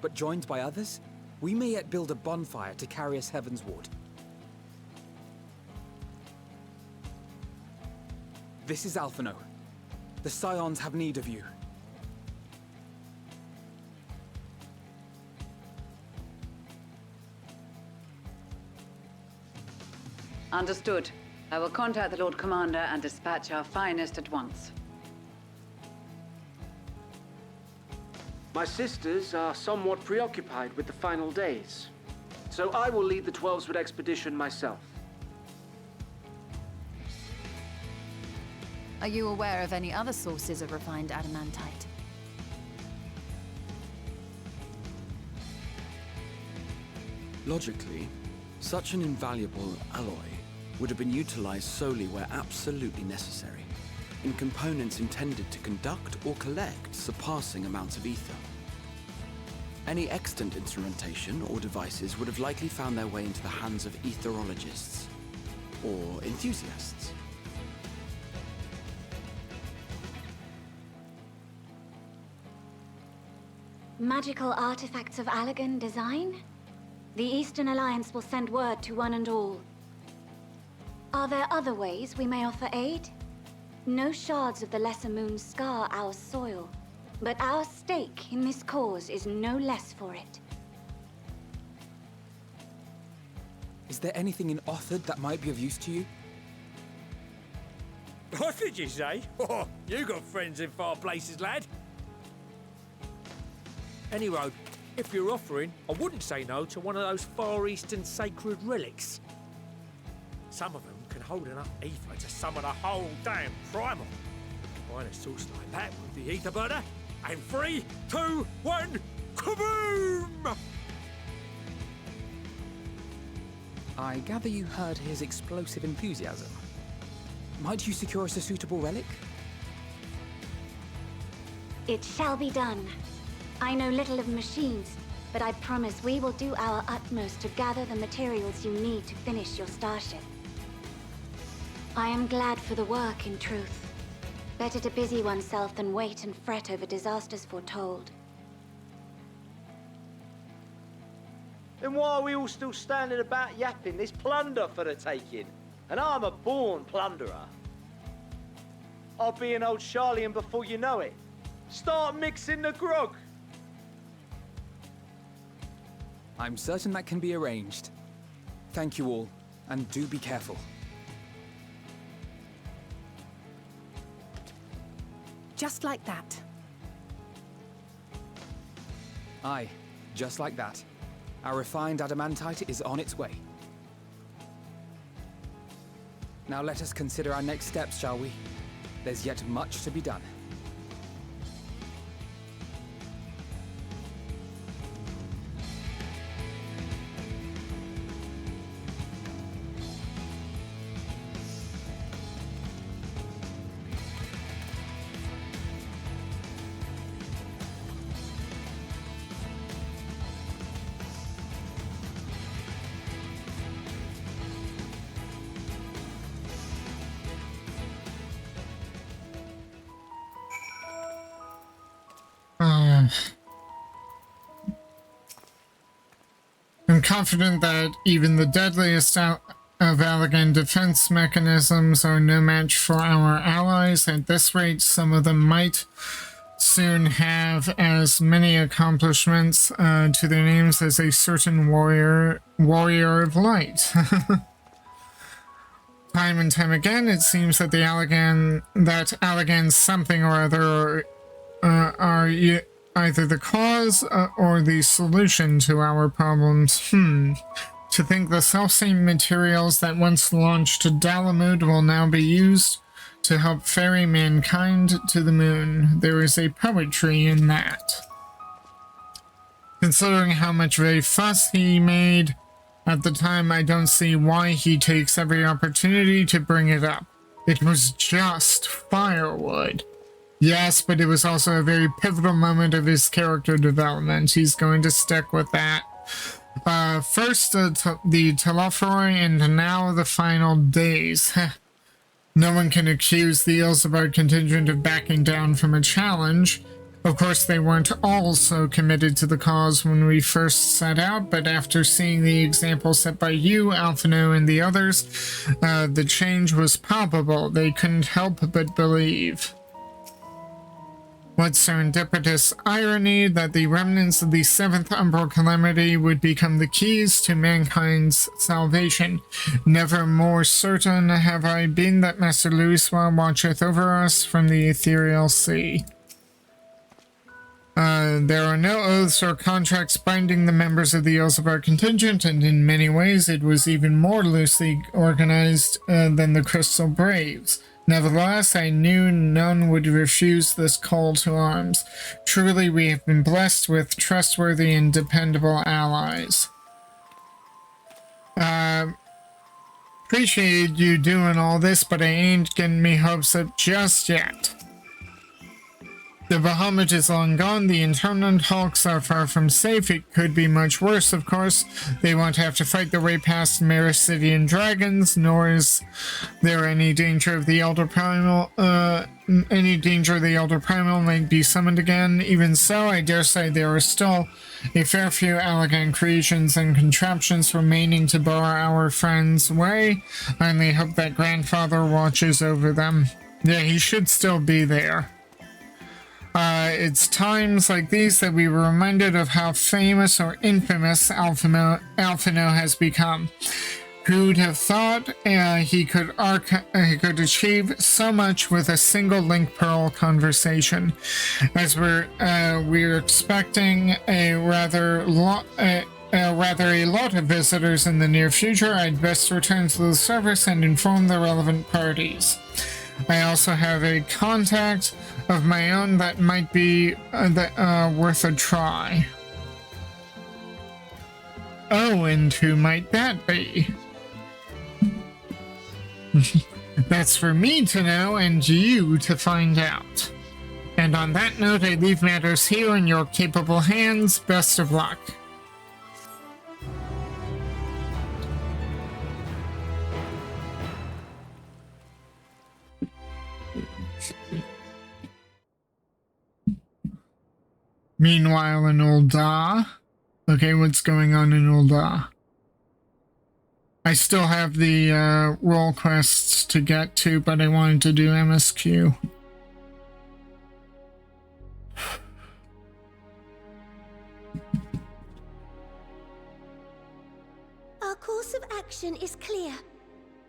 but joined by others, we may yet build a bonfire to carry us heavensward. This is Alphino. The Scions have need of you. Understood. I will contact the Lord Commander and dispatch our finest at once. My sisters are somewhat preoccupied with the final days, so I will lead the 12-Sword expedition myself. Are you aware of any other sources of refined adamantite? Logically, such an invaluable alloy would have been utilized solely where absolutely necessary, in components intended to conduct or collect surpassing amounts of ether. Any extant instrumentation or devices would have likely found their way into the hands of etherologists, or enthusiasts. Magical artifacts of Allagan design? The Eastern Alliance will send word to one and all. Are there other ways we may offer aid? No shards of the Lesser Moon scar our soil, but our stake in this cause is no less for it. Is there anything in Othard that might be of use to you? What did you say? Oh, you got friends in far places, lad. Anyway, if you're offering, I wouldn't say no to one of those Far Eastern sacred relics. Some of them can hold enough ether to summon a whole damn primal. Combine a source like that with the ether burner, and 3, 2, 1, kaboom! I gather you heard his explosive enthusiasm. Might you secure us a suitable relic? It shall be done. I know little of machines, but I promise we will do our utmost to gather the materials you need to finish your starship. I am glad for the work, in truth. Better to busy oneself than wait and fret over disasters foretold. Then why are we all still standing about yapping? There's plunder for the taking, and I'm a born plunderer. I'll be an old Charlian before you know it. Start mixing the grog. I'm certain that can be arranged. Thank you all, and do be careful. Just like that. Aye, just like that. Our refined adamantite is on its way. Now let us consider our next steps, shall we? There's yet much to be done. I'm confident that even the deadliest of Allegan defense mechanisms are no match for our allies. At this rate, some of them might soon have as many accomplishments to their names as a certain warrior of light. Time and time again, it seems that Allegan something or other are either the cause or the solution to our problems. To think the selfsame materials that once launched to Dalamud will now be used to help ferry mankind to the moon. There is a poetry in that. Considering how much of a fuss he made at the time, I don't see why he takes every opportunity to bring it up. It was just firewood. Yes, but it was also a very pivotal moment of his character development. He's going to stick with that. First the Telophoroi and now the final days. No one can accuse the Ilsabard contingent of backing down from a challenge. Of course, they weren't all so committed to the cause when we first set out, but after seeing the example set by you, Alphino, and the others, the change was palpable. They couldn't help but believe. What serendipitous irony that the remnants of the 7th Umbral Calamity would become the keys to mankind's salvation. Never more certain have I been that Master Louiswa watcheth over us from the ethereal sea. There are no oaths or contracts binding the members of the Ilsabard contingent, and in many ways it was even more loosely organized than the Crystal Braves. Nevertheless, I knew none would refuse this call to arms. Truly, we have been blessed with trustworthy and dependable allies. Appreciate you doing all this, but I ain't getting me hopes up just yet. The Bahamut is long gone, the internment hulks are far from safe. It could be much worse, of course. They won't have to fight their way past Mericydian dragons, nor is there any danger of the Elder Primal, might be summoned again. Even so, I dare say there are still a fair few Allegan creations and contraptions remaining to bar our friends' way. I only hope that Grandfather watches over them. Yeah, he should still be there. It's times like these that we were reminded of how famous or infamous Alphino has become. Who'd have thought he could achieve so much with a single link pearl conversation? As we're expecting a rather a lot of visitors in the near future, I'd best return to the service and inform the relevant parties. I also have a contact of my own that might be worth a try. Oh, and who might that be? That's for me to know and you to find out. And on that note, I leave matters here in your capable hands. Best of luck. Meanwhile, in Ul'dah. Okay, what's going on in Ul'dah? I still have the role quests to get to, but I wanted to do MSQ. Our course of action is clear.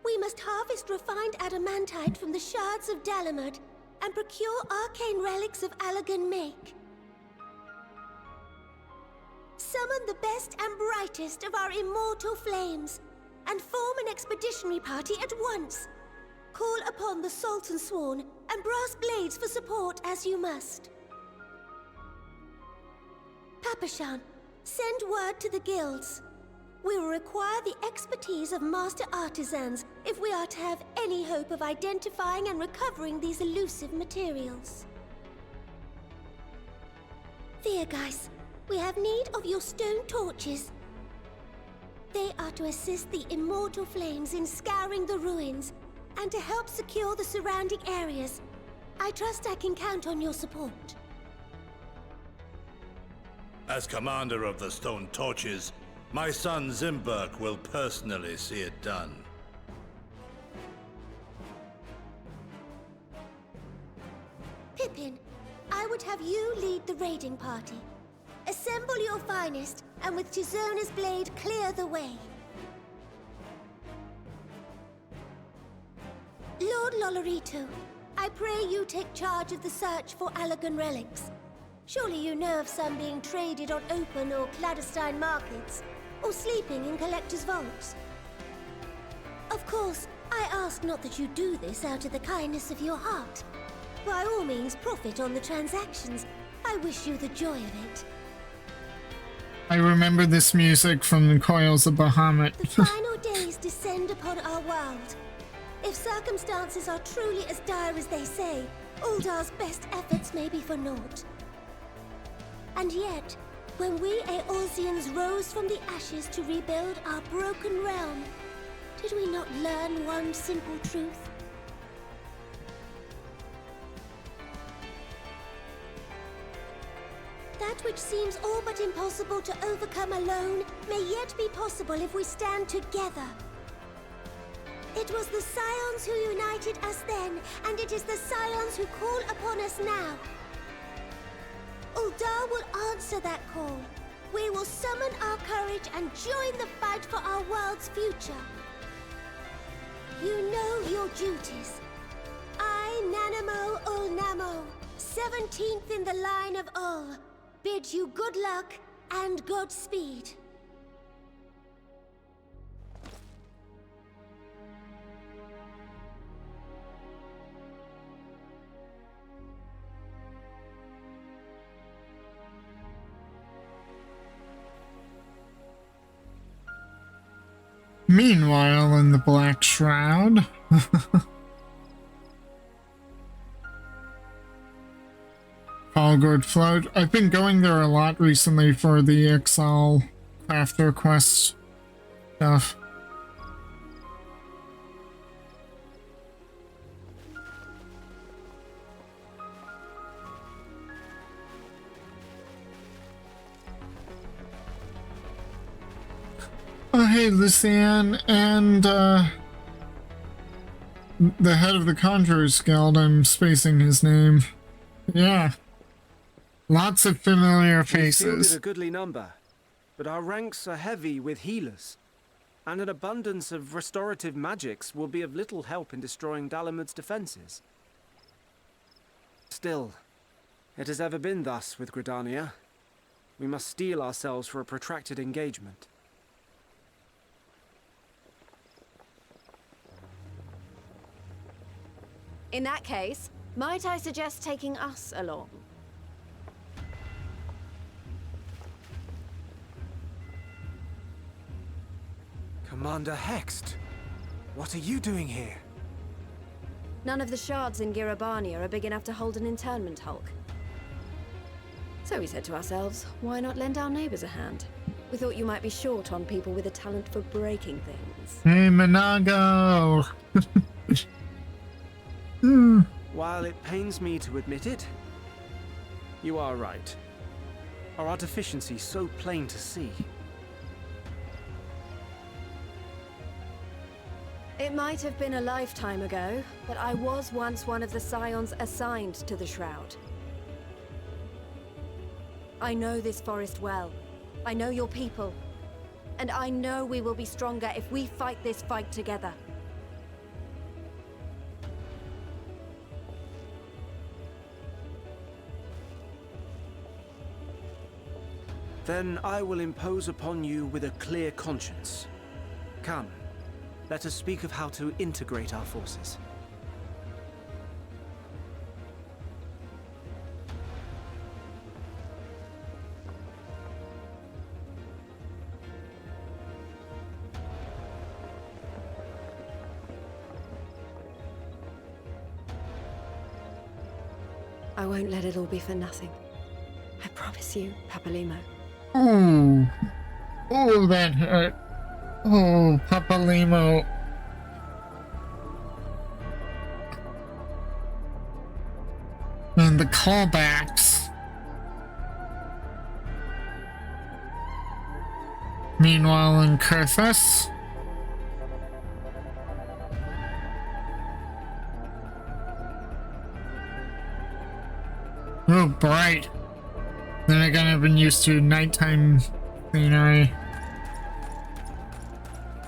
We must harvest refined adamantite from the shards of Dalamud and procure arcane relics of Allegan make. Summon the best and brightest of our immortal flames, and form an expeditionary party at once. Call upon the Sultan Sworn and Brass Blades for support as you must. Papashan, send word to the guilds. We will require the expertise of master artisans if we are to have any hope of identifying and recovering these elusive materials. Thiergeist, we have need of your stone torches. They are to assist the immortal flames in scouring the ruins and to help secure the surrounding areas. I trust I can count on your support. As commander of the Stone Torches, my son Zimberk will personally see it done. Pippin, I would have you lead the raiding party. Assemble your finest, and with Tizona's blade, clear the way. Lord Lolorito, I pray you take charge of the search for Allagan relics. Surely you know of some being traded on open or clandestine markets, or sleeping in collectors' vaults. Of course, I ask not that you do this out of the kindness of your heart. By all means, profit on the transactions. I wish you the joy of it. I remember this music from the Coils of Bahamut. The final days descend upon our world. If circumstances are truly as dire as they say, Uldar's best efforts may be for naught. And yet, when we Eorzeans rose from the ashes to rebuild our broken realm, did we not learn one simple truth? That which seems all but impossible to overcome alone may yet be possible if we stand together. It was the Scions who united us then, and it is the Scions who call upon us now. Uldar will answer that call. We will summon our courage and join the fight for our world's future. You know your duties. I, Nanamo Ulnamo, 17th in the line of Ul, bid you good luck and Godspeed. Meanwhile, in the Black Shroud... Falgord Float. I've been going there a lot recently for the Exile Crafter quest stuff. Oh, hey, Lucian, and, the head of the Conjurers Guild, I'm spacing his name. Yeah. Lots of familiar faces. We fielded a goodly number, but our ranks are heavy with healers, and an abundance of restorative magics will be of little help in destroying Dalamud's defenses. Still, it has ever been thus with Gridania. We must steel ourselves for a protracted engagement. In that case, might I suggest taking us along? Commander Hext, what are you doing here? None of the shards in Girabania are big enough to hold an internment hulk. So we said to ourselves, why not lend our neighbors a hand? We thought you might be short on people with a talent for breaking things. Hey, Minago! While it pains me to admit it, you are right. Our deficiency so plain to see. It might have been a lifetime ago, but I was once one of the Scions assigned to the Shroud. I know this forest well. I know your people. And I know we will be stronger if we fight this fight together. Then I will impose upon you with a clear conscience. Come, let us speak of how to integrate our forces. I won't let it all be for nothing. I promise you, Papalimo. Oh. Oh, that hurt. Oh, Papalimo. And the callbacks. Meanwhile, in Kurthus. Oh, bright. Then again, I've been used to nighttime scenery.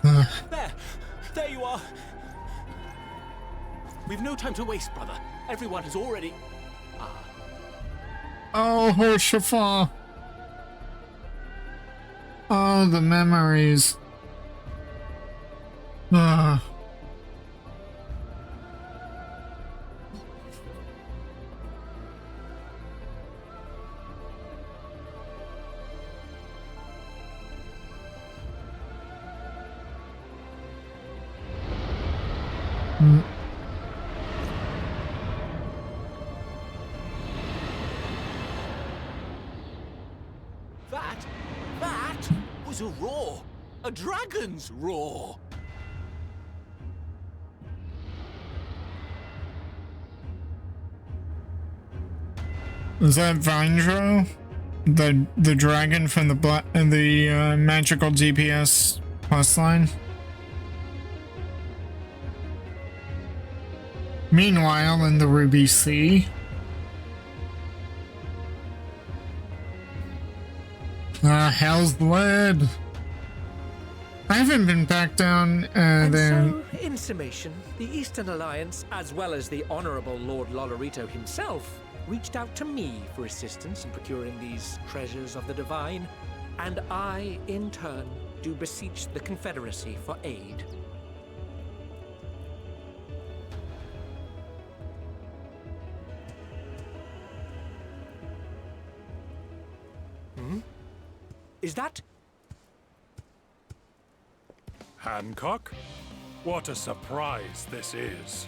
There you are. We've no time to waste, brother. Everyone has already... Oh, Shafa. Oh, the memories. Ah. That was a roar. A dragon's roar. Is that Vindro? The dragon from the magical GPS questline? Meanwhile, in the Ruby Sea, hell's lead. I haven't been back down there. So, in summation, the Eastern Alliance, as well as the Honorable Lord Lolorito himself, reached out to me for assistance in procuring these treasures of the divine, and I, in turn, do beseech the Confederacy for aid. Is that... Hancock? What a surprise this is.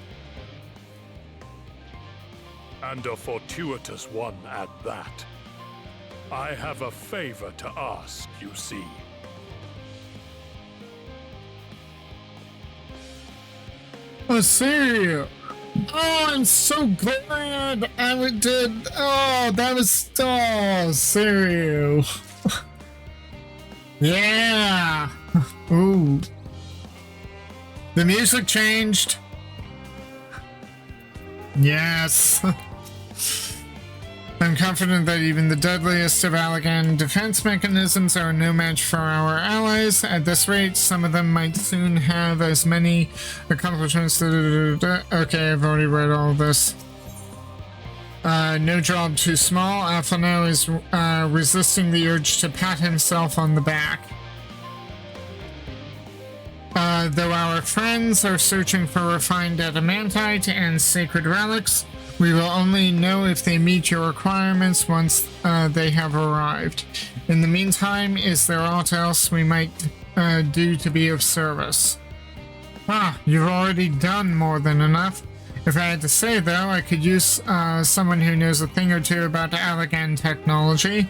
And a fortuitous one at that. I have a favor to ask, you see. Syria. Oh, I'm so glad I did. Oh, that was Syria. Yeah. Ooh. The music changed. Yes. I'm confident that even the deadliest of Allagan defense mechanisms are no match for our allies. At this rate, some of them might soon have as many accomplishments. Okay, I've already read all this. No job too small. Alphano is resisting the urge to pat himself on the back. Though our friends are searching for refined adamantite and sacred relics, we will only know if they meet your requirements once they have arrived. In the meantime, is there aught else we might do to be of service? You've already done more than enough. If I had to say, though, I could use someone who knows a thing or two about Allagan technology.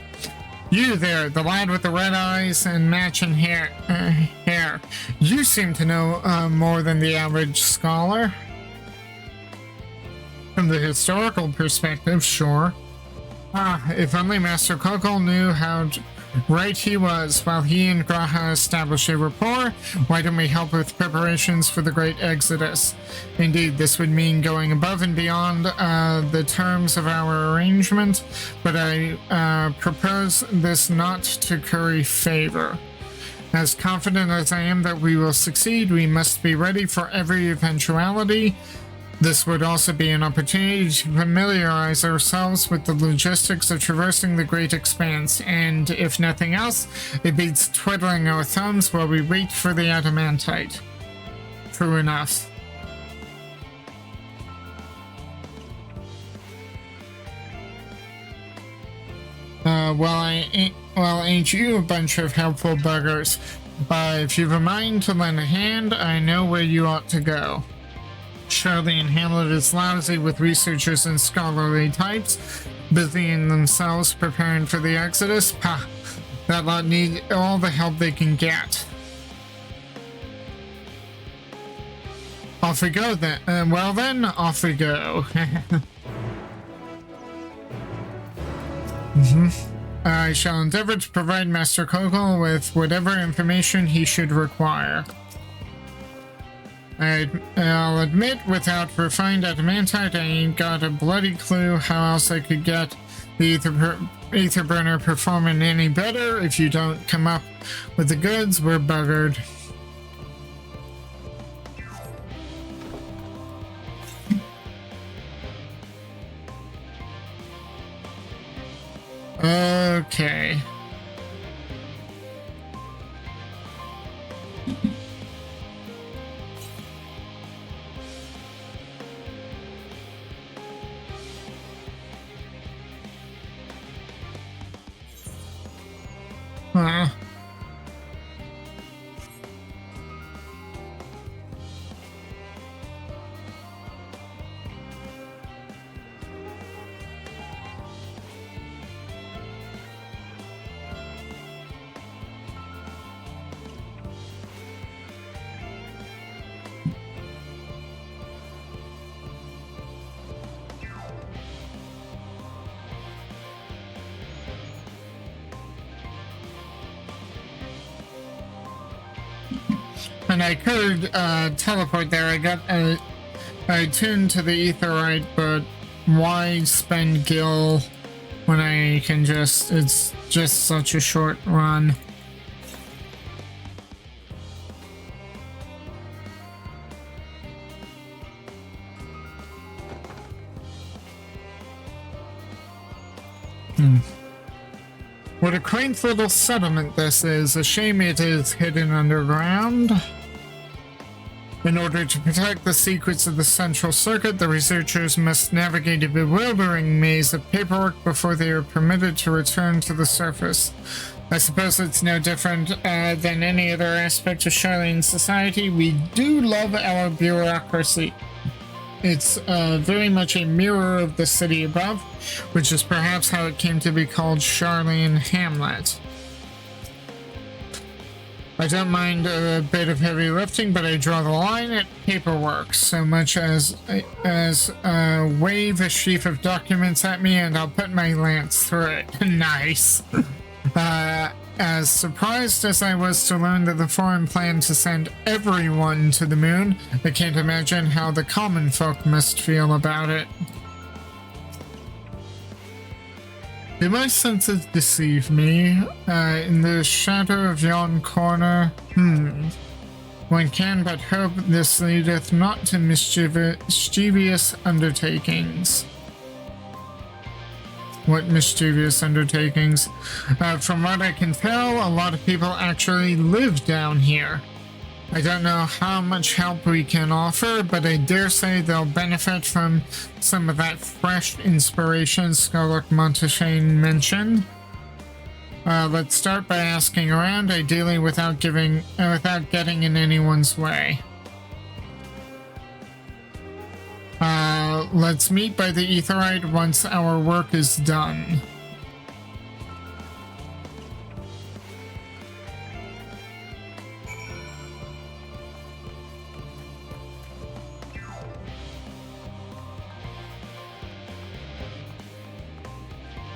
You there, the lad with the red eyes and matching hair. You seem to know more than the average scholar. From the historical perspective, sure. If only Master Kokol knew how right he was. While he and Graha establish a rapport, why don't we help with preparations for the Great Exodus? Indeed, this would mean going above and beyond the terms of our arrangement, but I propose this not to curry favor. As confident as I am that we will succeed, we must be ready for every eventuality. This would also be an opportunity to familiarize ourselves with the logistics of traversing the Great Expanse, and if nothing else, it beats twiddling our thumbs while we wait for the adamantite. True enough. Well, ain't you a bunch of helpful buggers? If you've a mind to lend a hand, I know where you ought to go. Surely and Hamlet is lousy with researchers and scholarly types, busying themselves preparing for the Exodus. That lot need all the help they can get. Off we go then. Well then, off we go. I shall endeavor to provide Master Kokol with whatever information he should require. I'll admit, without refined adamantite, I ain't got a bloody clue how else I could get the ether burner performing any better. If you don't come up with the goods, we're buggered. Okay. Huh. And I could teleport there. I tuned to the Aetheryte, but why spend gil when I can just, it's just such a short run. What a quaint little settlement this is. A shame it is hidden underground. In order to protect the secrets of the central circuit, the researchers must navigate a bewildering maze of paperwork before they are permitted to return to the surface. I suppose it's no different than any other aspect of Charlene society. We do love our bureaucracy. It's very much a mirror of the city above, which is perhaps how it came to be called Charlene Hamlet. I don't mind a bit of heavy lifting, but I draw the line at paperwork. So much as wave a sheaf of documents at me and I'll put my lance through it. Nice. As surprised as I was to learn that the Forum planned to send everyone to the moon, I can't imagine how the common folk must feel about it. Do my senses deceive me? In the shadow of yon corner? One can but hope this leadeth not to mischievous undertakings. What mischievous undertakings? From what I can tell, a lot of people actually live down here. I don't know how much help we can offer, but I dare say they'll benefit from some of that fresh inspiration Scarlet Montaigne mentioned. Let's start by asking around, ideally without getting in anyone's way. Let's meet by the Aetheryte once our work is done.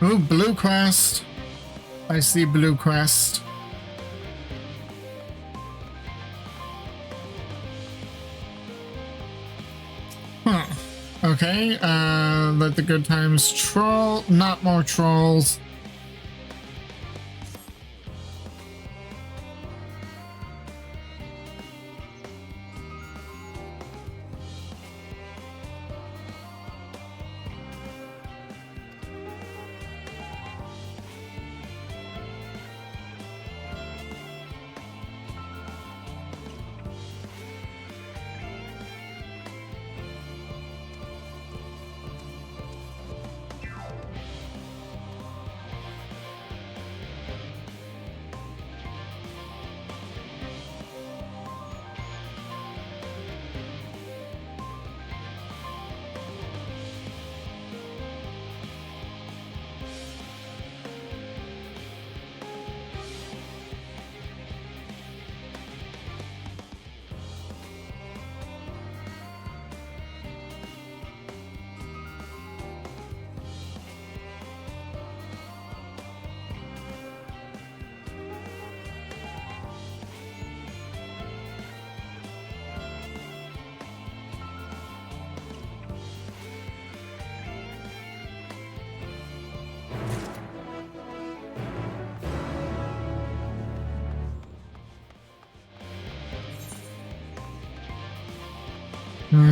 Ooh, blue quest. I see blue quest. Huh. Okay, let the good times troll. Not more trolls.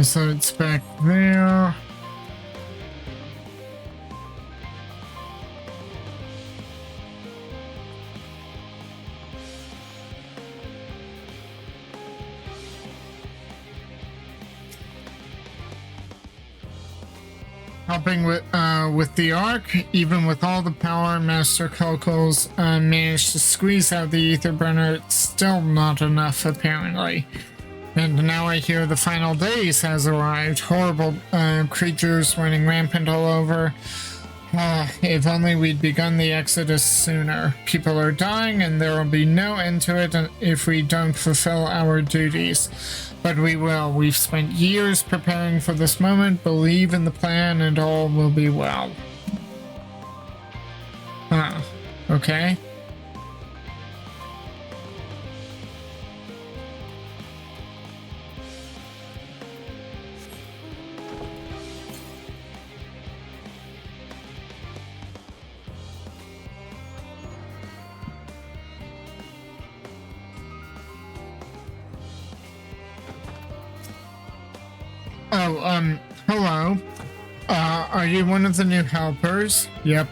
So it's back there. Helping with the Ark, even with all the power Master Kelkel's managed to squeeze out the ether burner, it's still not enough apparently. And now I hear the final days has arrived. Horrible creatures running rampant all over. If only we'd begun the exodus sooner. People are dying and there will be no end to it if we don't fulfill our duties. But we will. We've spent years preparing for this moment. Believe in the plan and all will be well. Okay. Oh, hello. Are you one of the new helpers? Yep.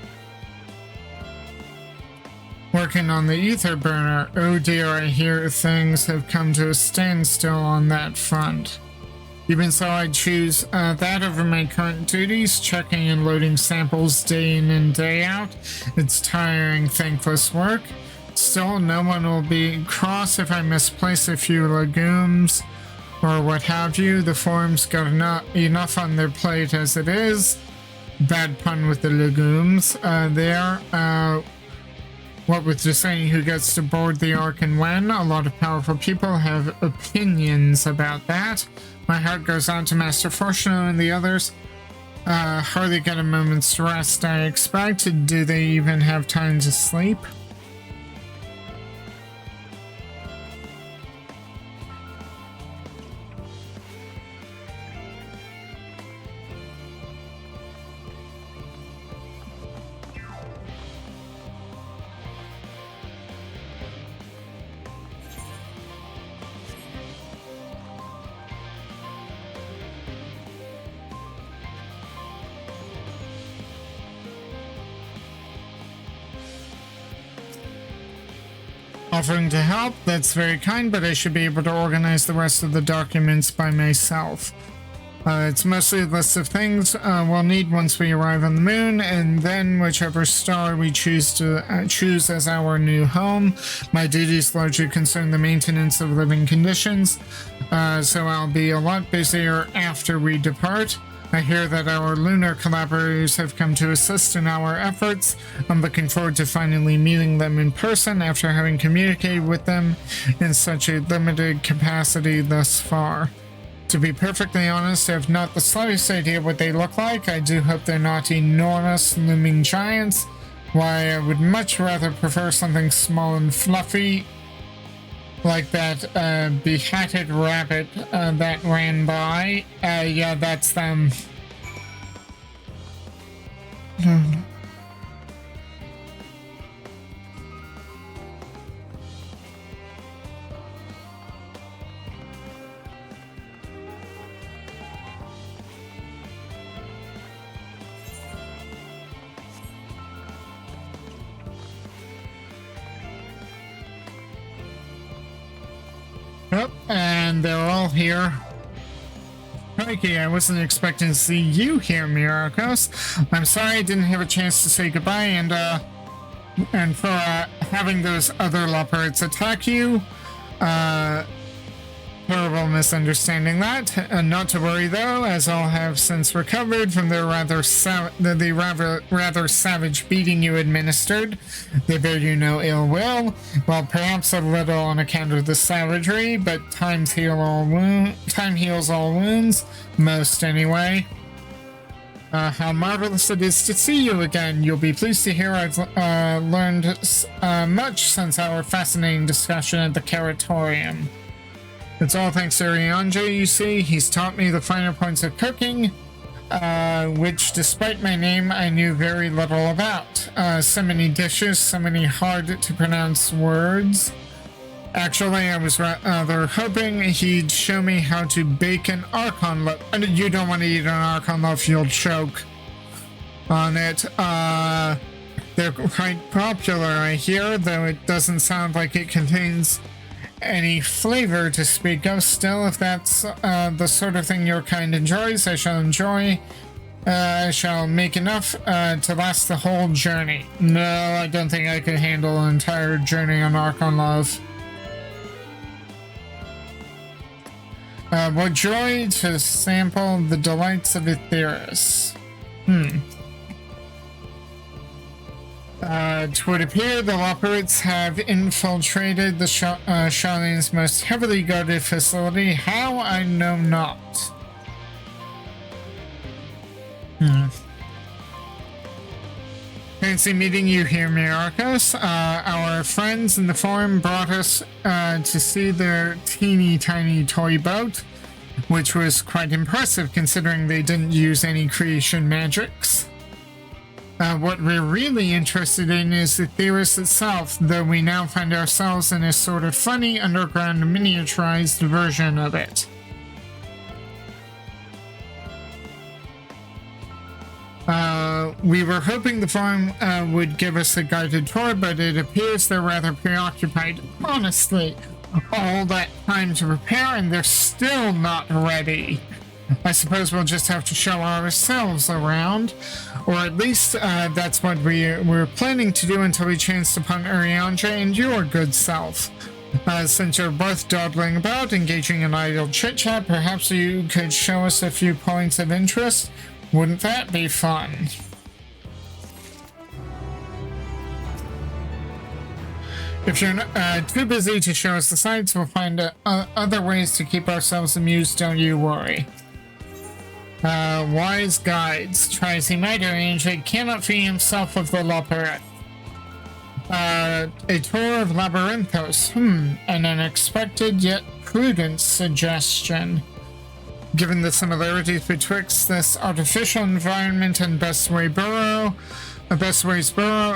Working on the ether burner. Oh dear, I hear things have come to a standstill on that front. Even so, I'd choose that over my current duties, checking and loading samples day in and day out. It's tiring, thankless work. Still, no one will be cross if I misplace a few legumes or what have you. The forum's got enough on their plate as it is. Bad pun with the legumes there. What with deciding who gets to board the Ark and when, a lot of powerful people have opinions about that. My heart goes out to Master Fortuno and the others. Hardly get a moment's rest, I expect. Do they even have time to sleep? Offering to help, that's very kind, but I should be able to organize the rest of the documents by myself. It's mostly a list of things we'll need once we arrive on the moon, and then whichever star we choose as our new home. My duties largely concern the maintenance of living conditions, so I'll be a lot busier after we depart. I hear that our lunar collaborators have come to assist in our efforts. I'm looking forward to finally meeting them in person after having communicated with them in such a limited capacity thus far. To be perfectly honest, I have not the slightest idea what they look like. I do hope they're not enormous looming giants. Why, I would much rather prefer something small and fluffy, like that behatted rabbit that ran by. Yeah, that's them. Yep, and they're all here. Crikey, I wasn't expecting to see you here, Myrokos. I'm sorry I didn't have a chance to say goodbye and for having those other leopards attack you. Terrible misunderstanding that. Not to worry though, as all have since recovered from their rather savage beating you administered. They bear you no ill will. Well, perhaps a little on account of the savagery, but time heals all wounds. Most anyway. How marvelous it is to see you again. You'll be pleased to hear I've learned much since our fascinating discussion at the Caratorium. It's all thanks to Ryanje, you see. He's taught me the finer points of cooking, which, despite my name, I knew very little about. So many dishes, so many hard-to-pronounce words. Actually, I was rather hoping he'd show me how to bake an Archon loaf. You don't want to eat an Archon loaf, you'll choke on it. They're quite popular, I hear, though it doesn't sound like it contains any flavor to speak of. Still, if that's the sort of thing your kind enjoys, I shall enjoy. I shall make enough to last the whole journey. No, I don't think I could handle an entire journey on Archon Love. What joy to sample the delights of Aetheris. It would appear the Loperites have infiltrated the Charlene's most heavily guarded facility. How, I know not. Fancy meeting you here, Myrokos. Our friends in the forum brought us to see their teeny tiny toy boat, which was quite impressive considering they didn't use any creation magics. What we're really interested in is Aetheris itself, though we now find ourselves in a sort of funny underground miniaturized version of it. We were hoping the farm would give us a guided tour, but it appears they're rather preoccupied. Honestly, all that time to prepare and they're still not ready. I suppose we'll just have to show ourselves around, or at least that's what we're planning to do until we chanced upon Urianger and your good self. Since you're both dawdling about, engaging in idle chit-chat, perhaps you could show us a few points of interest. Wouldn't that be fun? If you're too busy to show us the sights, we'll find other ways to keep ourselves amused, don't you worry. Wise guides. Tries he might arrange it, cannot free himself of the Loperette. A tour of Labyrinthos. An unexpected yet prudent suggestion. Given the similarities betwixt this artificial environment and Bestway's burrow,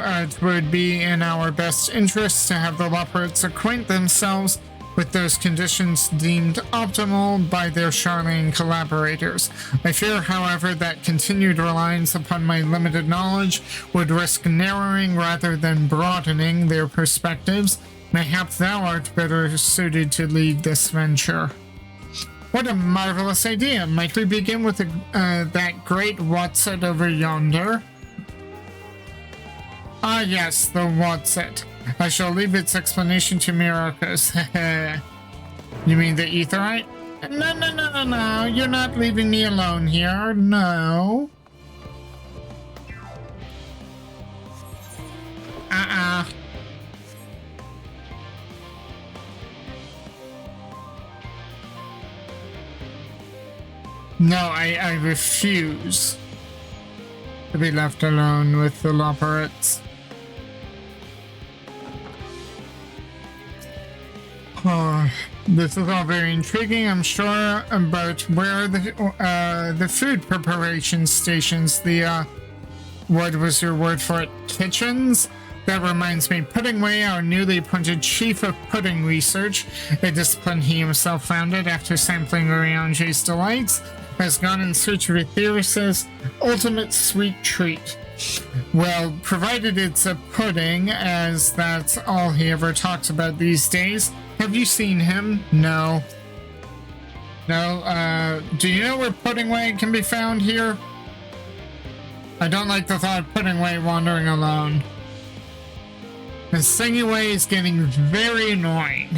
it would be in our best interest to have the Loperites acquaint themselves with those conditions deemed optimal by their Charlene collaborators. I fear, however, that continued reliance upon my limited knowledge would risk narrowing rather than broadening their perspectives. Mayhap thou art better suited to lead this venture. What a marvelous idea! Might we begin with that great what's-it over yonder? Ah yes, the what's-it. I shall leave its explanation to Myrokos. You mean the Aetheryte? No, you're not leaving me alone here, no. No, I refuse to be left alone with the Loperites. Oh, this is all very intriguing, I'm sure, but where are the food preparation stations? What was your word for it? Kitchens? That reminds me, Puddingway, our newly appointed Chief of Pudding Research, a discipline he himself founded after sampling Urianger's delights, has gone in search of Aetheris' ultimate sweet treat. Well, provided it's a pudding, as that's all he ever talks about these days. Have you seen him? No. No, do you know where Puddingway can be found here? I don't like the thought of Puddingway wandering alone. And Singingway is getting very annoying.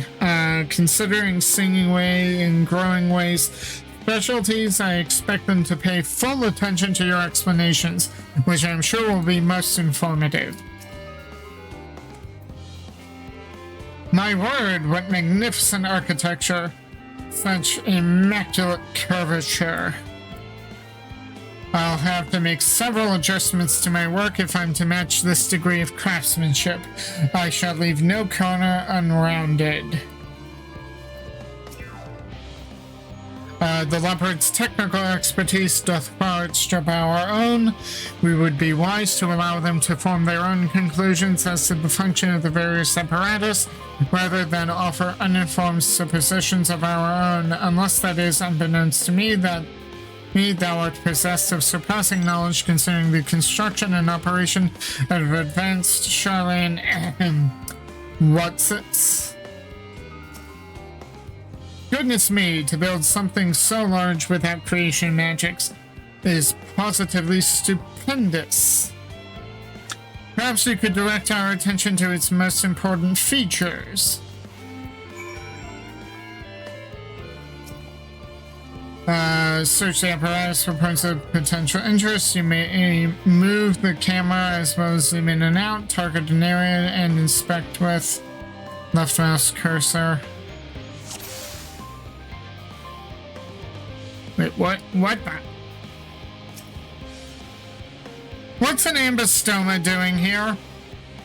Considering Singingway and Growingway's specialties, I expect them to pay full attention to your explanations, which I'm sure will be most informative. My word, what magnificent architecture! Such immaculate curvature. I'll have to make several adjustments to my work if I'm to match this degree of craftsmanship. I shall leave no corner unrounded. The leopard's technical expertise doth far outstrip our own. We would be wise to allow them to form their own conclusions as to the function of the various apparatus, rather than offer uninformed suppositions of our own, unless that is, unbeknownst to me, thou art possessed of surpassing knowledge concerning the construction and operation of advanced Charlene what's-its. Goodness me, to build something so large without creation magics is positively stupendous. Perhaps we could direct our attention to its most important features. Search the apparatus for points of potential interest. You may move the camera as well as zoom in and out, target an area, and inspect with left mouse cursor. Wait, what? What the? What's an ambystoma doing here?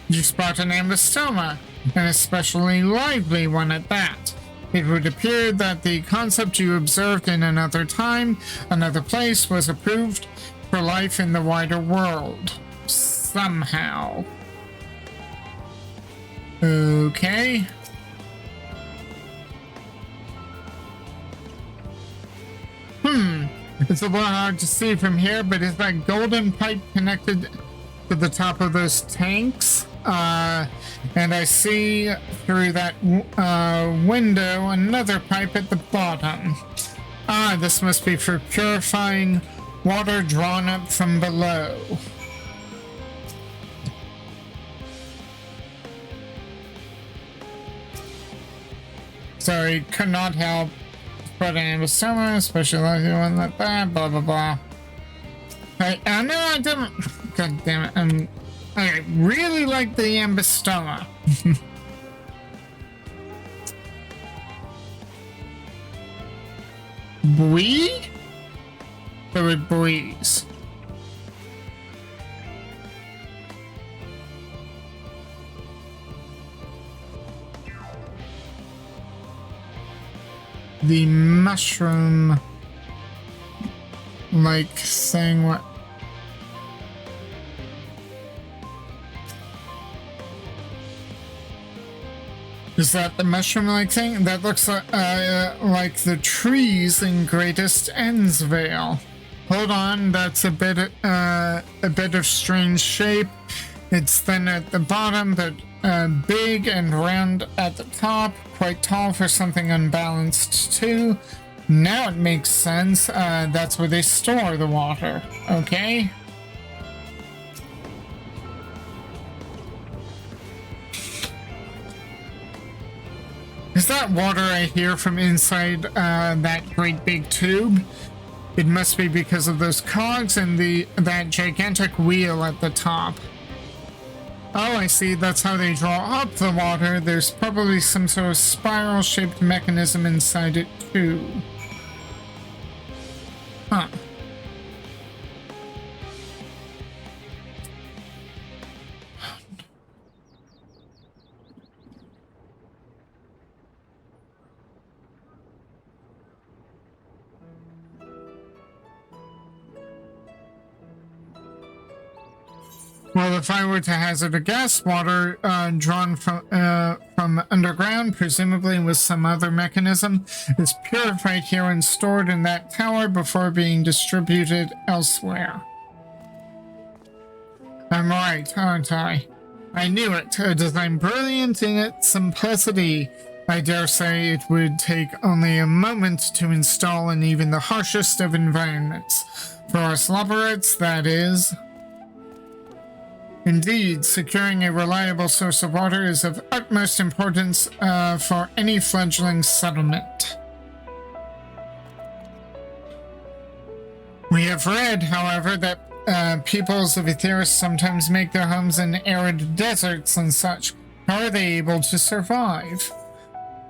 You spot an ambystoma, an especially lively one at that. It would appear that the concept you observed in another time, another place, was approved for life in the wider world. Somehow. Okay. It's a little hard to see from here, but is that golden pipe connected to the top of those tanks? And I see through that window another pipe at the bottom. This must be for purifying water drawn up from below. Sorry, could not help. But an ambystoma, especially like the one like that, blah blah blah. I know I didn't. God damn it! I really like the ambystoma. Bui? There were buoys. The mushroom like thing, what? Is that the mushroom like thing? That looks like the trees in Greatest Ensvale. Hold on, that's a bit of strange shape. It's thin at the bottom, but big and round at the top. Quite tall for something unbalanced too. Now it makes sense. That's where they store the water. Okay. Is that water I hear from inside that great big tube? It must be because of those cogs and that gigantic wheel at the top. Oh, I see. That's how they draw up the water. There's probably some sort of spiral-shaped mechanism inside it, too. Huh. Well, if I were to hazard a guess, water drawn from underground, presumably with some other mechanism, is purified here and stored in that tower before being distributed elsewhere. I'm right, aren't I? I knew it. A design brilliant in its simplicity. I dare say it would take only a moment to install in even the harshest of environments. For us leopards, that is. Indeed, securing a reliable source of water is of utmost importance for any fledgling settlement. We have read, however, that peoples of Aetheris sometimes make their homes in arid deserts and such. How are they able to survive?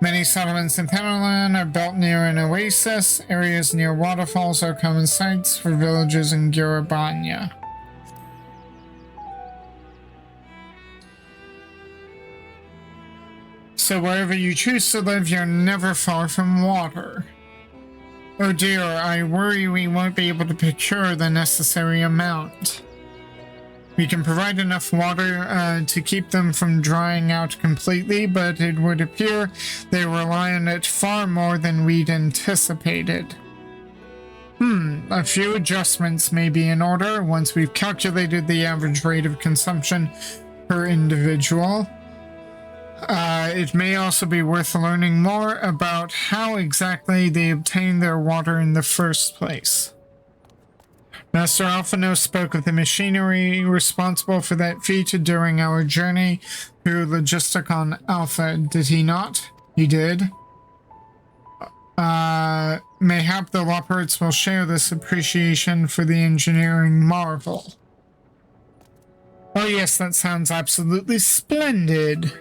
Many settlements in Thanalan are built near an oasis. Areas near waterfalls are common sites for villages in Girabanya. So wherever you choose to live, you're never far from water. Oh dear, I worry we won't be able to procure the necessary amount. We can provide enough water to keep them from drying out completely, but it would appear they rely on it far more than we'd anticipated. A few adjustments may be in order once we've calculated the average rate of consumption per individual. It may also be worth learning more about how exactly they obtain their water in the first place. Master Alphino spoke of the machinery responsible for that feat during our journey through Logisticon Alpha, did he not? He did. Mayhap the Loporits will share this appreciation for the engineering marvel. Oh yes, that sounds absolutely splendid.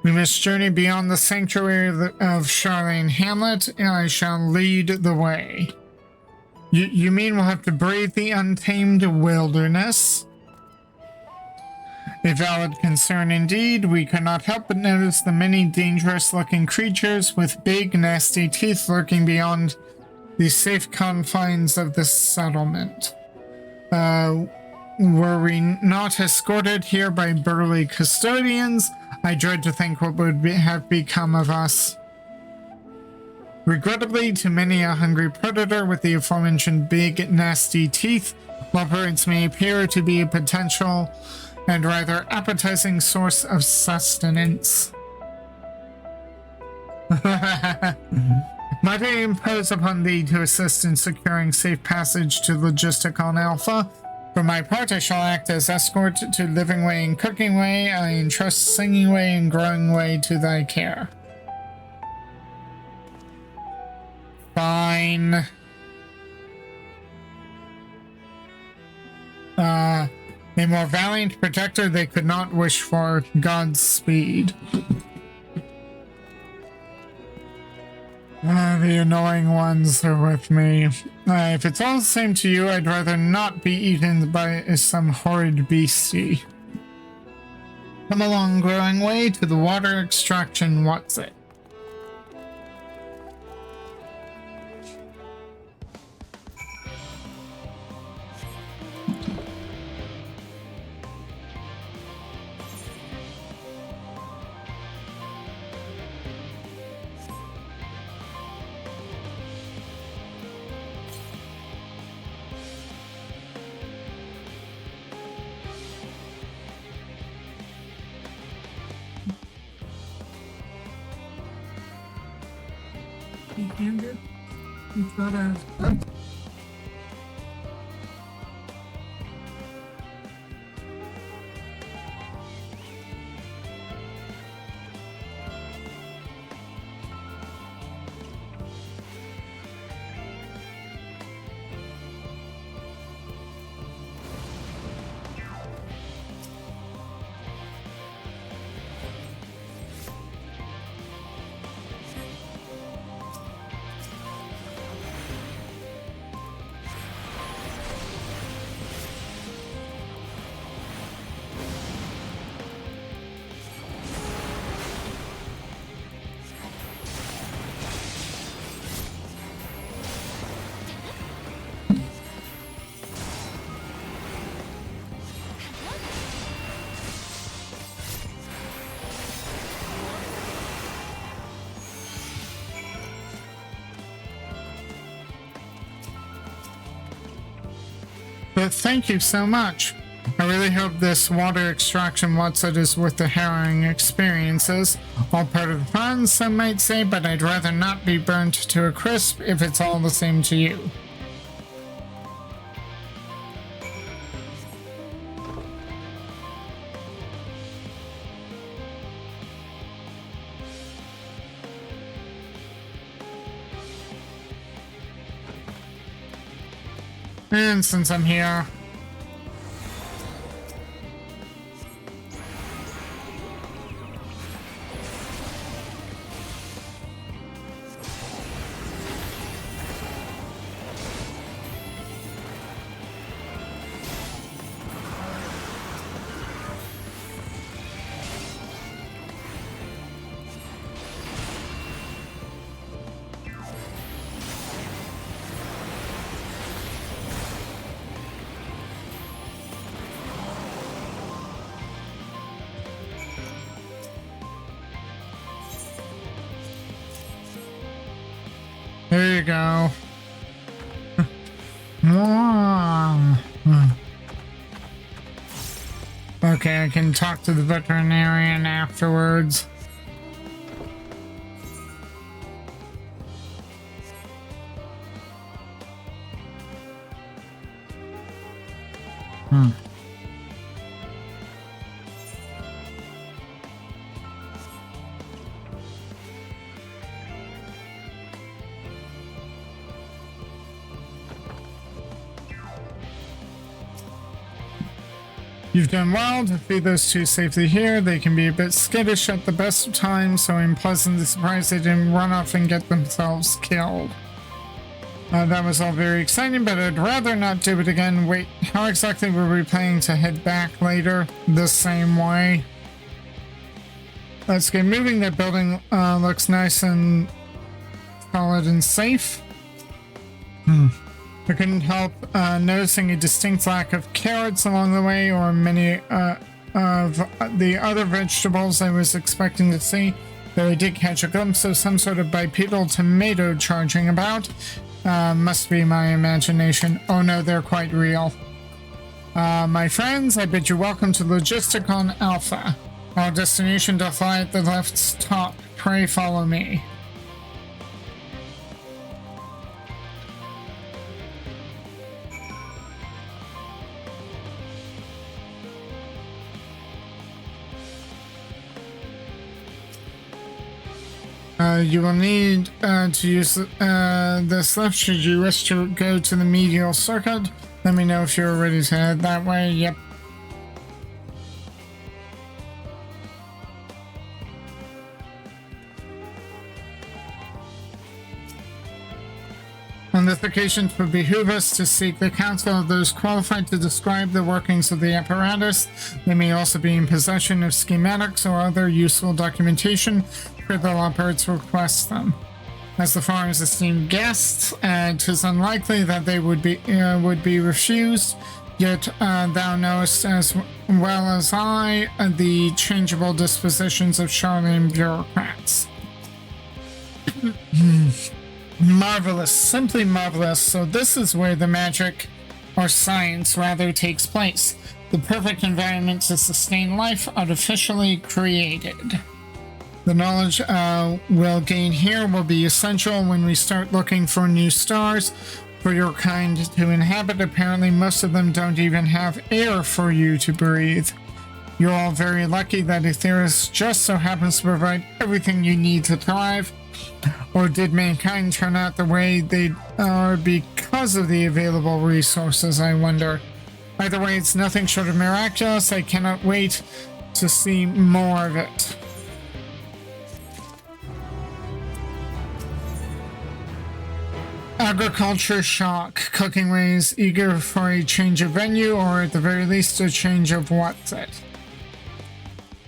We must journey beyond the sanctuary of Charlene Hamlet, and I shall lead the way. You mean we'll have to brave the untamed wilderness? A valid concern indeed. We could not help but notice the many dangerous-looking creatures with big, nasty teeth lurking beyond the safe confines of the settlement. Were we not escorted here by burly custodians, I dread to think what would have become of us. Regrettably, to many a hungry predator with the aforementioned big, nasty teeth, Loporits may appear to be a potential and rather appetizing source of sustenance. Might I impose upon thee to assist in securing safe passage to Logisticon Alpha? For my part, I shall act as escort to Living Way and Cooking Way. I entrust Singing Way and Growing Way to thy care. Fine. A more valiant protector they could not wish for. Godspeed. The annoying ones are with me. If it's all the same to you, I'd rather not be eaten by some horrid beastie. Come along, Growing Way, to the water extraction, what's it? You've got a... But thank you so much. I really hope this water extraction what's-it is worth the harrowing experiences. All part of the fun, some might say, but I'd rather not be burnt to a crisp if it's all the same to you. And since I'm here... you go. Okay, I can talk to the veterinarian afterwards. You've done well to feed those two safely here. They can be a bit skittish at the best of times, so I'm pleasantly surprised they didn't run off and get themselves killed. That was all very exciting, but I'd rather not do it again. Wait, how exactly were we planning to head back later? The same way? Let's get moving. That building looks nice and solid and safe. I couldn't help noticing a distinct lack of carrots along the way, or many of the other vegetables I was expecting to see, though I did catch a glimpse of some sort of bipedal tomato charging about. Must be my imagination. Oh no, they're quite real. My friends, I bid you welcome to Logisticon Alpha. Our destination doth lie at the left's top. Pray follow me. You will need to use this lift should you wish to go to the medial circuit. Let me know if you're ready to head that way. Yep. On this occasion, it would behoove us to seek the counsel of those qualified to describe the workings of the apparatus. They may also be in possession of schematics or other useful documentation should the Loppers request them. As the farm's esteemed guests, it is unlikely that they would be refused. Yet thou knowest as well as I the changeable dispositions of Charlian bureaucrats. Marvelous, simply marvelous. So this is where the magic, or science rather, takes place. The perfect environment to sustain life artificially created. The knowledge we'll gain here will be essential when we start looking for new stars for your kind to inhabit. Apparently most of them don't even have air for you to breathe. You're all very lucky that Aetheris just so happens to provide everything you need to thrive. Or did mankind turn out the way they are because of the available resources, I wonder? Either way, it's nothing short of miraculous. I cannot wait to see more of it. Agriculture shock. Cooking ways eager for a change of venue, or at the very least a change of what's it.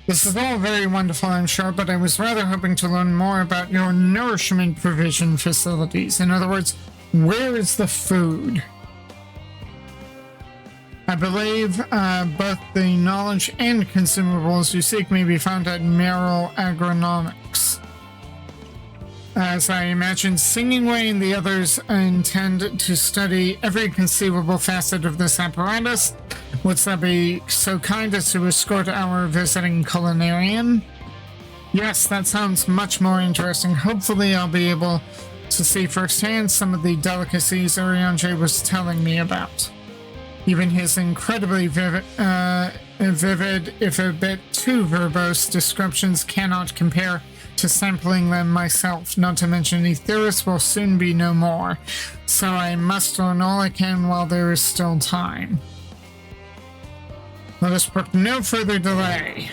This is all very wonderful, I'm sure, but I was rather hoping to learn more about your nourishment provision facilities. In other words, where is the food? I believe both the knowledge and consumables you seek may be found at Mero Agronomics. As I imagine Singingway and the others intend to study every conceivable facet of this apparatus. Would that be so kind as to escort our visiting culinarian? Yes, that sounds much more interesting. Hopefully I'll be able to see firsthand some of the delicacies Urianger was telling me about. Even his incredibly vivid, if a bit too verbose, descriptions cannot compare to sampling them myself, not to mention Aetheris will soon be no more, so I must learn all I can while there is still time. Let us put no further delay.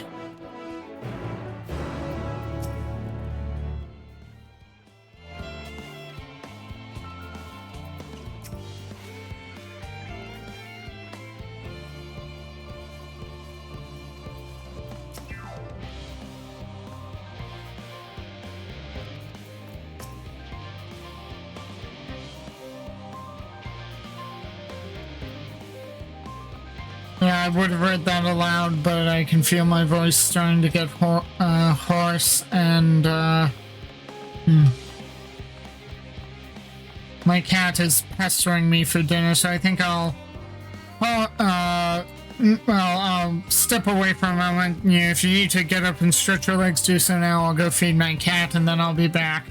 Yeah, I would have read that aloud, but I can feel my voice starting to get hoarse and, My cat is pestering me for dinner, so I think I'll step away for a moment. You know, if you need to get up and stretch your legs, do so now. I'll go feed my cat, and then I'll be back.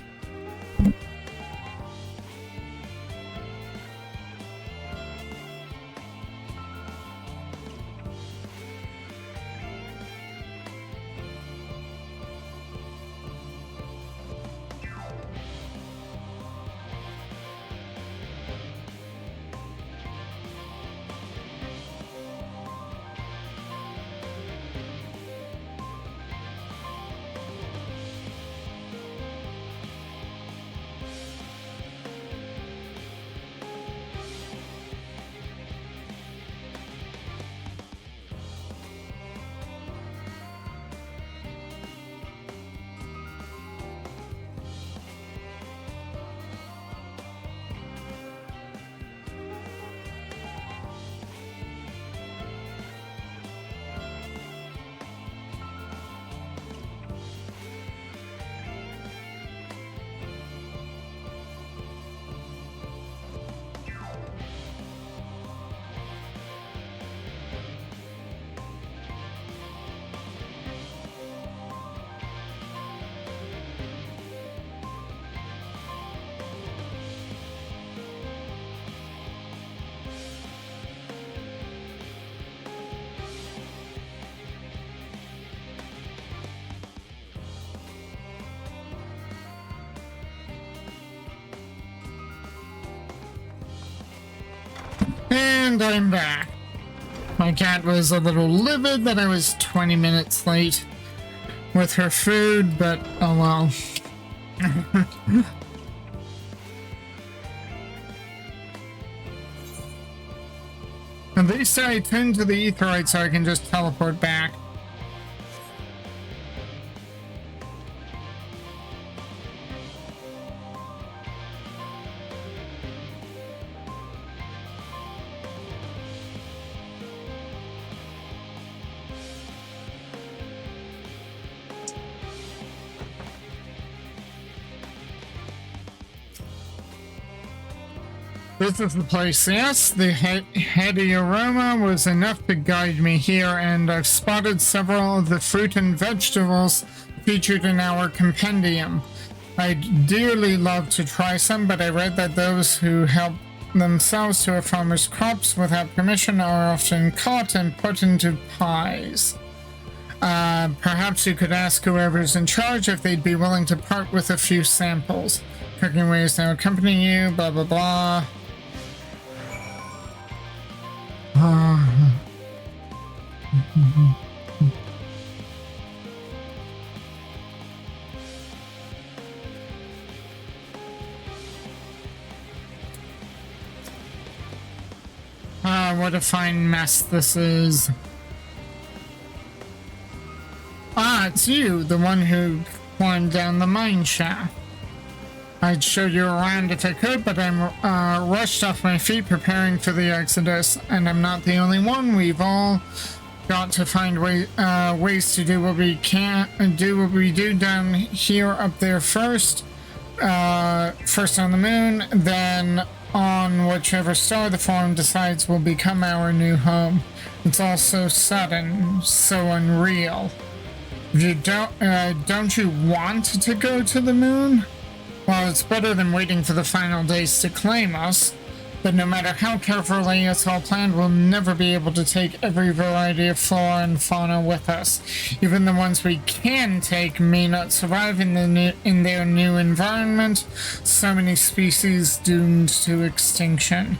And I'm back. My cat was a little livid that I was 20 minutes late with her food, but oh well. At least I turned to the aetheroid so I can just teleport back. This is the place, yes. The heady aroma was enough to guide me here, and I've spotted several of the fruit and vegetables featured in our compendium. I'd dearly love to try some, but I read that those who help themselves to a farmer's crops without permission are often caught and put into pies. Perhaps you could ask whoever's in charge if they'd be willing to part with a few samples. Cooking ways now accompany you, blah blah blah. What a fine mess this is. Ah, it's you, the one who climbed down the mine shaft. I'd show you around if I could, but I'm rushed off my feet preparing for the exodus, and I'm not the only one. We've all got to find ways to do what we can and do what we do down here up there first. First on the moon, then on whichever star the Forum decides will become our new home. It's all so sudden, so unreal. You don't you want to go to the moon? Well, it's better than waiting for the final days to claim us, but no matter how carefully it's all planned, we'll never be able to take every variety of flora and fauna with us. Even the ones we can take may not survive in their new environment. So many species doomed to extinction.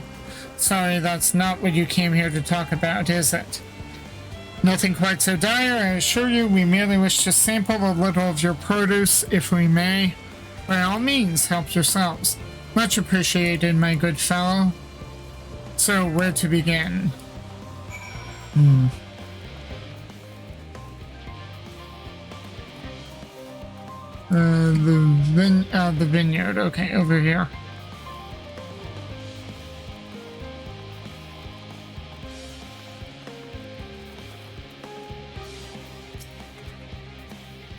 Sorry, that's not what you came here to talk about, is it? Nothing quite so dire, I assure you. We merely wish to sample a little of your produce, if we may. By all means, help yourselves. Much appreciated, my good fellow. So, where to begin? The vineyard. Okay, over here.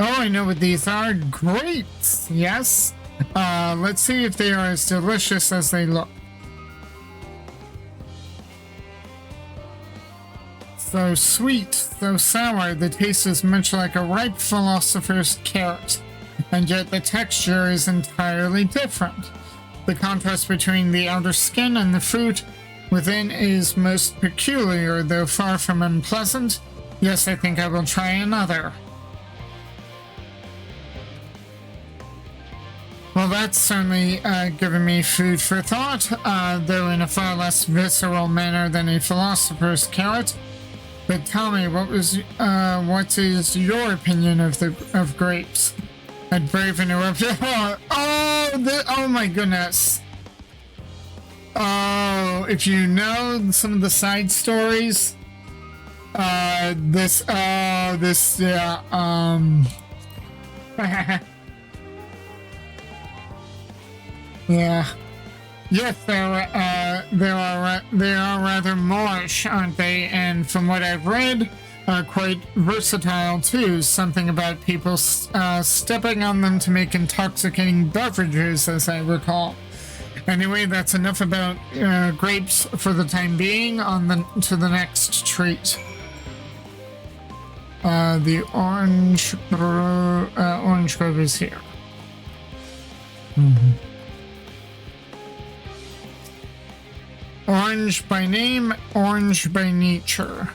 Oh, I know what these are. Grapes, yes. Let's see if they are as delicious as they look. So sweet, so sour, the taste is much like a ripe philosopher's carrot, and yet the texture is entirely different. The contrast between the outer skin and the fruit within is most peculiar, though far from unpleasant. Yes, I think I will try another. Well, that's certainly given me food for thought, though in a far less visceral manner than a philosopher's carrot. But tell me, what is your opinion of grapes? At Brave Interrupted. Oh my goodness. Oh, if you know some of the side stories, yeah, yeah. Yes, they are rather Moorish, aren't they? And from what I've read, quite versatile too. Something about people stepping on them to make intoxicating beverages, as I recall. Anyway, that's enough about grapes for the time being. To the next treat. The orange grove is here. Mm-hmm. Orange by name, orange by nature.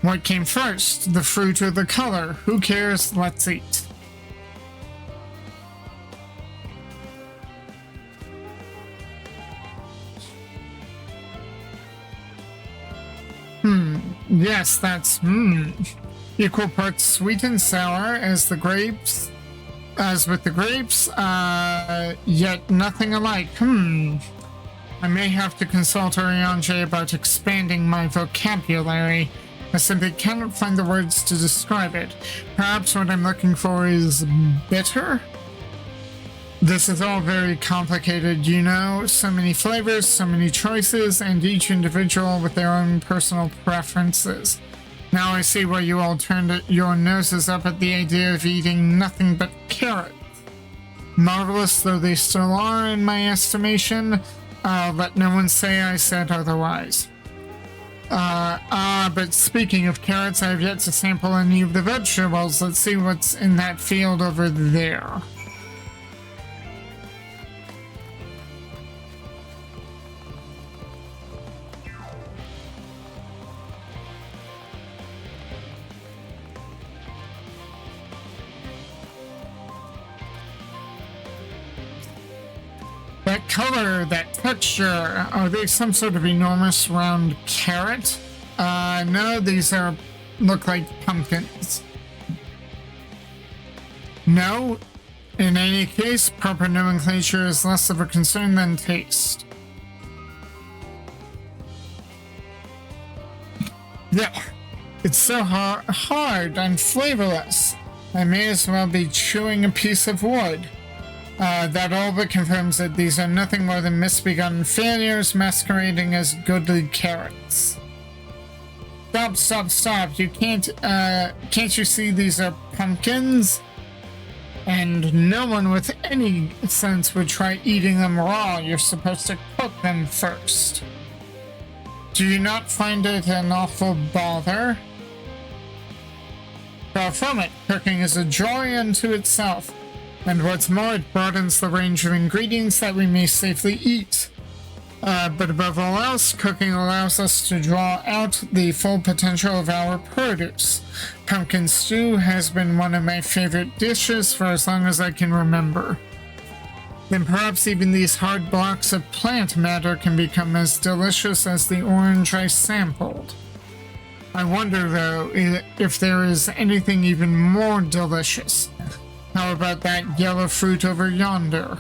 What came first, the fruit or the color? Who cares? Let's eat. Yes, that's equal parts sweet and sour as with the grapes, yet nothing alike. I may have to consult Oriange about expanding my vocabulary. I simply cannot find the words to describe it. Perhaps what I'm looking for is bitter? This is all very complicated, you know. So many flavors, so many choices, and each individual with their own personal preferences. Now I see why you all turned your noses up at the idea of eating nothing but carrots. Marvelous though they still are in my estimation, let no one say I said otherwise. But speaking of carrots, I have yet to sample any of the vegetables. Let's see what's in that field over there. That color, that texture, are they some sort of enormous round carrot? No, these look like pumpkins. No, in any case, proper nomenclature is less of a concern than taste. Yeah, it's so hard and flavorless. I may as well be chewing a piece of wood. That all but confirms that these are nothing more than misbegotten failures masquerading as goodly carrots. Stop. You can't you see these are pumpkins? And no one with any sense would try eating them raw. You're supposed to cook them first. Do you not find it an awful bother? Far from it. Cooking is a joy unto itself. And what's more, it broadens the range of ingredients that we may safely eat. But above all else, cooking allows us to draw out the full potential of our produce. Pumpkin stew has been one of my favorite dishes for as long as I can remember. Then perhaps even these hard blocks of plant matter can become as delicious as the orange I sampled. I wonder, though, if there is anything even more delicious. How about that yellow fruit over yonder?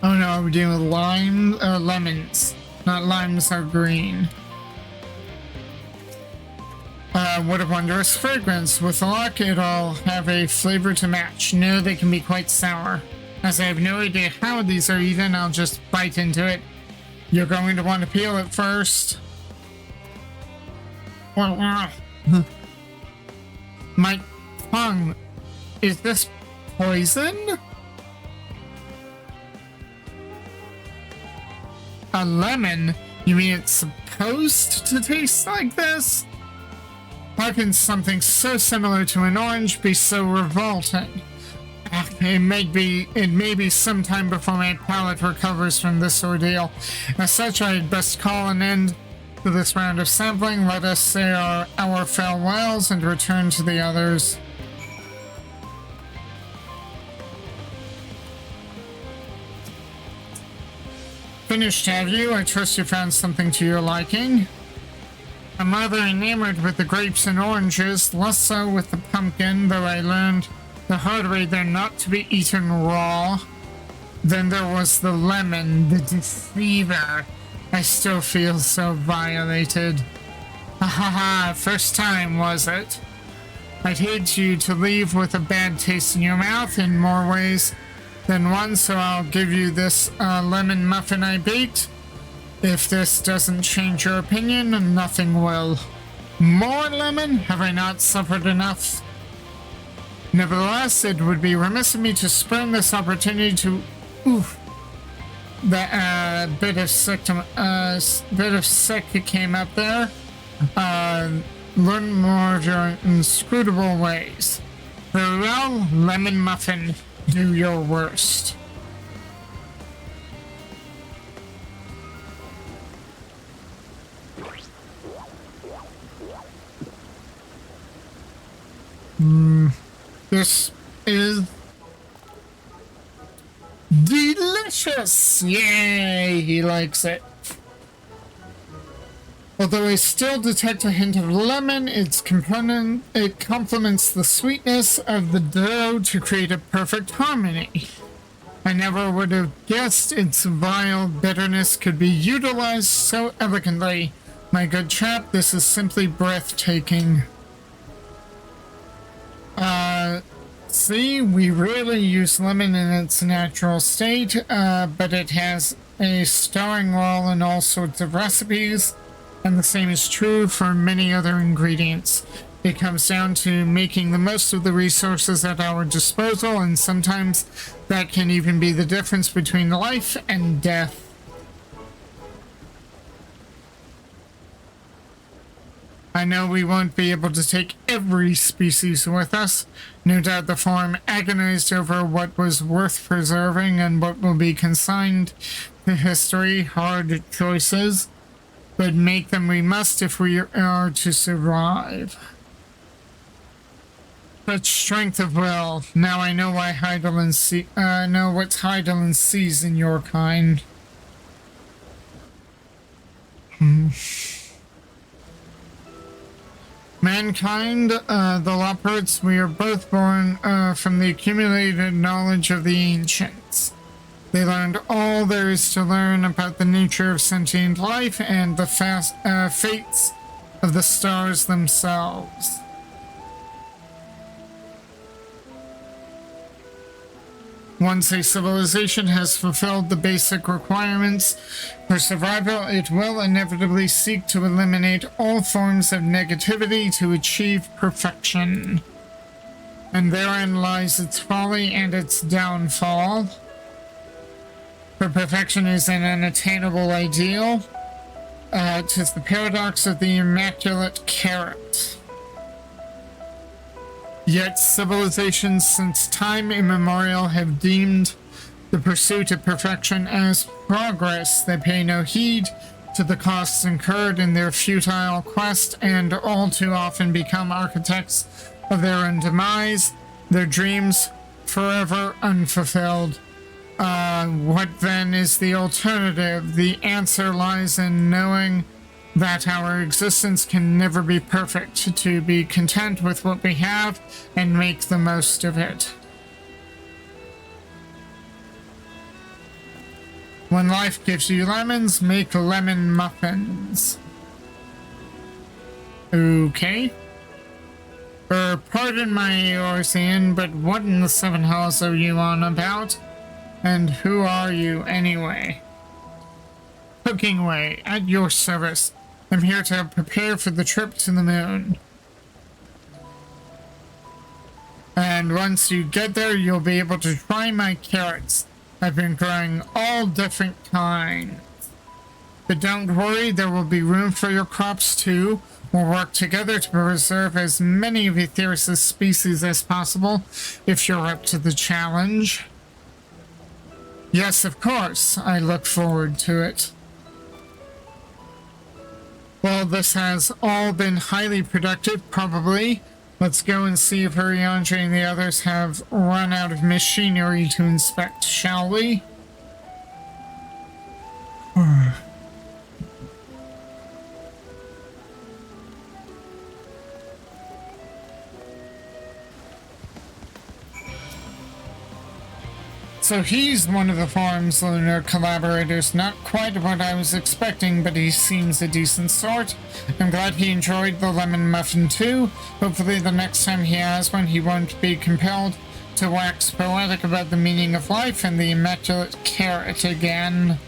Oh no, we're dealing with lemons. Not limes are green. What a wondrous fragrance. With luck, it'll have a flavor to match. No, they can be quite sour. As I have no idea how these are eaten, I'll just bite into it. You're going to want to peel it first. My tongue. Is this poison? A lemon? You mean it's supposed to taste like this? How can something so similar to an orange be so revolting? It may be some time before my palate recovers from this ordeal. As such, I had best call an end to this round of sampling. Let us say our farewells and return to the others. Finished, have you? I trust you found something to your liking. I'm rather enamored with the grapes and oranges, less so with the pumpkin, though I learned the hard way they're not to be eaten raw. Then there was the lemon, the deceiver. I still feel so violated. Ha ha ha, first time, was it? I'd hate you to leave with a bad taste in your mouth in more ways than one, so I'll give you this lemon muffin I baked. If this doesn't change your opinion, nothing will. More lemon? Have I not suffered enough? Nevertheless, it would be remiss of me to spurn this opportunity to... Oof. That bit of sick came up there. Learn more of your inscrutable ways. Very well, lemon muffin. Do your worst. This is delicious! Yay, he likes it. Although I still detect a hint of lemon, it complements the sweetness of the dough to create a perfect harmony. I never would have guessed its vile bitterness could be utilized so elegantly. My good chap, this is simply breathtaking. See, we rarely use lemon in its natural state, but it has a starring role in all sorts of recipes, and the same is true for many other ingredients. It comes down to making the most of the resources at our disposal, and sometimes that can even be the difference between life and death. I know we won't be able to take every species with us. No doubt the Forum agonized over what was worth preserving and what will be consigned to history. Hard choices, but make them we must if we are to survive. Such strength of will. Now I know why Heidelin know what Heidelin sees in your kind. Mankind, the leopards, we are both born from the accumulated knowledge of the ancients. They learned all there is to learn about the nature of sentient life and the fates of the stars themselves. Once a civilization has fulfilled the basic requirements for survival, it will inevitably seek to eliminate all forms of negativity to achieve perfection. And therein lies its folly and its downfall. For perfection is an unattainable ideal. 'Tis the paradox of the immaculate carrot. Yet civilizations since time immemorial have deemed the pursuit of perfection as progress. They pay no heed to the costs incurred in their futile quest and all too often become architects of their own demise, their dreams forever unfulfilled. What then is the alternative? The answer lies in knowing that our existence can never be perfect, to be content with what we have and make the most of it. When life gives you lemons, make lemon muffins. Okay. Pardon my Eorzean, but what in the Seven Halls are you on about? And who are you anyway? Cooking way, at your service. I'm here to prepare for the trip to the moon. And once you get there, you'll be able to try my carrots. I've been growing all different kinds. But don't worry, there will be room for your crops too. We'll work together to preserve as many of Aetheris' species as possible, if you're up to the challenge. Yes, of course. I look forward to it. Well, this has all been highly productive, probably. Let's go and see if Urianger and the others have run out of machinery to inspect, shall we? So he's one of the farm's lunar collaborators. Not quite what I was expecting, but he seems a decent sort. I'm glad he enjoyed the lemon muffin too. Hopefully the next time he has one, he won't be compelled to wax poetic about the meaning of life and the immaculate carrot again.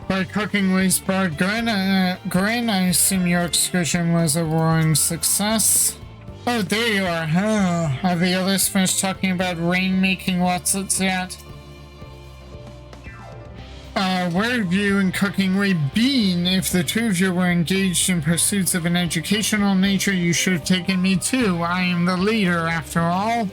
By cooking waste brought grain, I assume your excursion was a roaring success. Oh, there you are. Oh, have the others finished talking about rain-making Watsits yet? Where have you and Cooking Way been? If the two of you were engaged in pursuits of an educational nature, you should have taken me too. I am the leader, after all.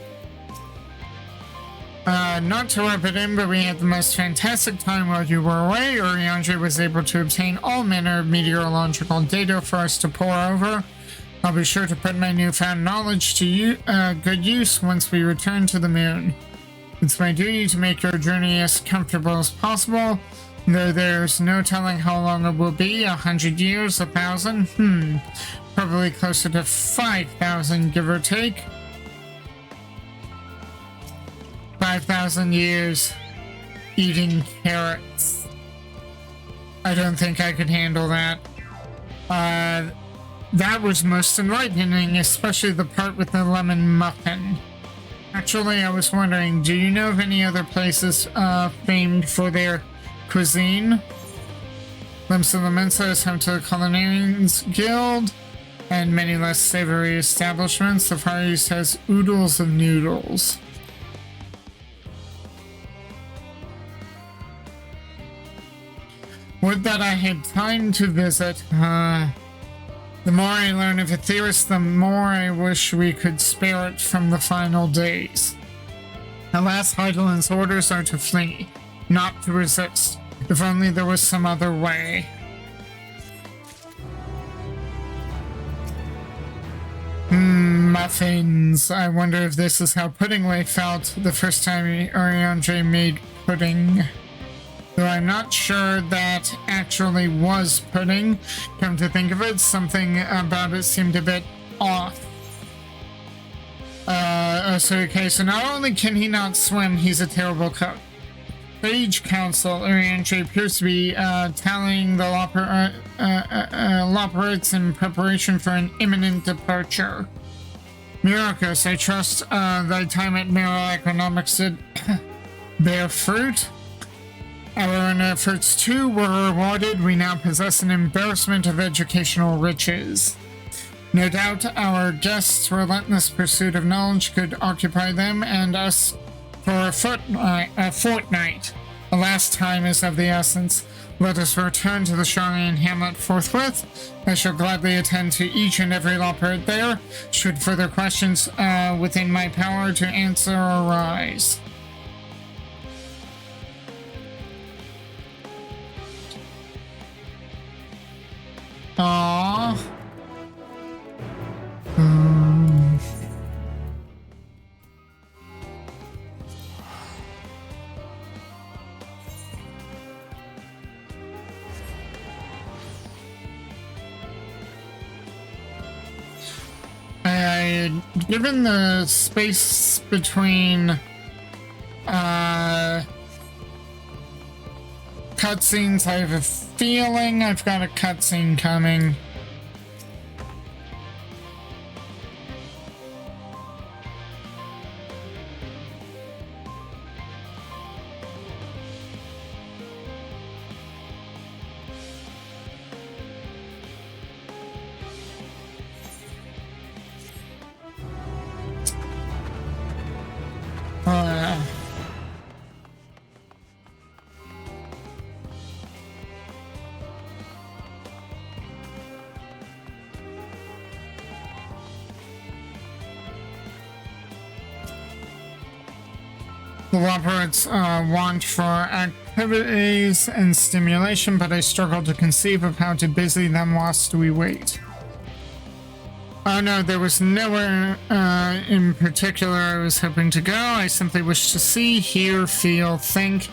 Not to rub it in, but we had the most fantastic time while you were away. Urianger was able to obtain all manner of meteorological data for us to pore over. I'll be sure to put my newfound knowledge to good use once we return to the moon. It's my duty to make your journey as comfortable as possible, though there's no telling how long it will be. 100 years, 1,000? Probably closer to 5,000, give or take. 5,000 years eating carrots. I don't think I could handle that. That was most enlightening, especially the part with the lemon muffin. Actually, I was wondering, do you know of any other places famed for their cuisine? Limsa Lamensa is home to the Culinarians Guild and many less savory establishments. The Far East has oodles of noodles. Would that I had time to visit. The more I learn of Aetheris, the more I wish we could spare it from the final days. Alas, Heidelin's orders are to flee, not to resist. If only there was some other way. Muffins. I wonder if this is how Puddingway felt the first time Urianger made pudding. Though I'm not sure that actually was pudding. Come to think of it, something about it seemed a bit off. Okay, so not only can he not swim, he's a terrible cook. Sage Council, Urianger appears to be tallying the Loperites in preparation for an imminent departure. Myrokos, I trust thy time at Myrokos did bear fruit. Our own efforts too were rewarded. We now possess an embarrassment of educational riches. No doubt our guests' relentless pursuit of knowledge could occupy them and us for a fortnight. The last time is of the essence. Let us return to the Sharian hamlet forthwith. I shall gladly attend to each and every loperate there, should further questions within my power to answer arise. Aww. Given the space between cutscenes, I have a feeling I've got a cutscene coming. The Loperats want for activities and stimulation, but I struggle to conceive of how to busy them whilst we wait. Oh no, there was nowhere in particular I was hoping to go. I simply wish to see, hear, feel, think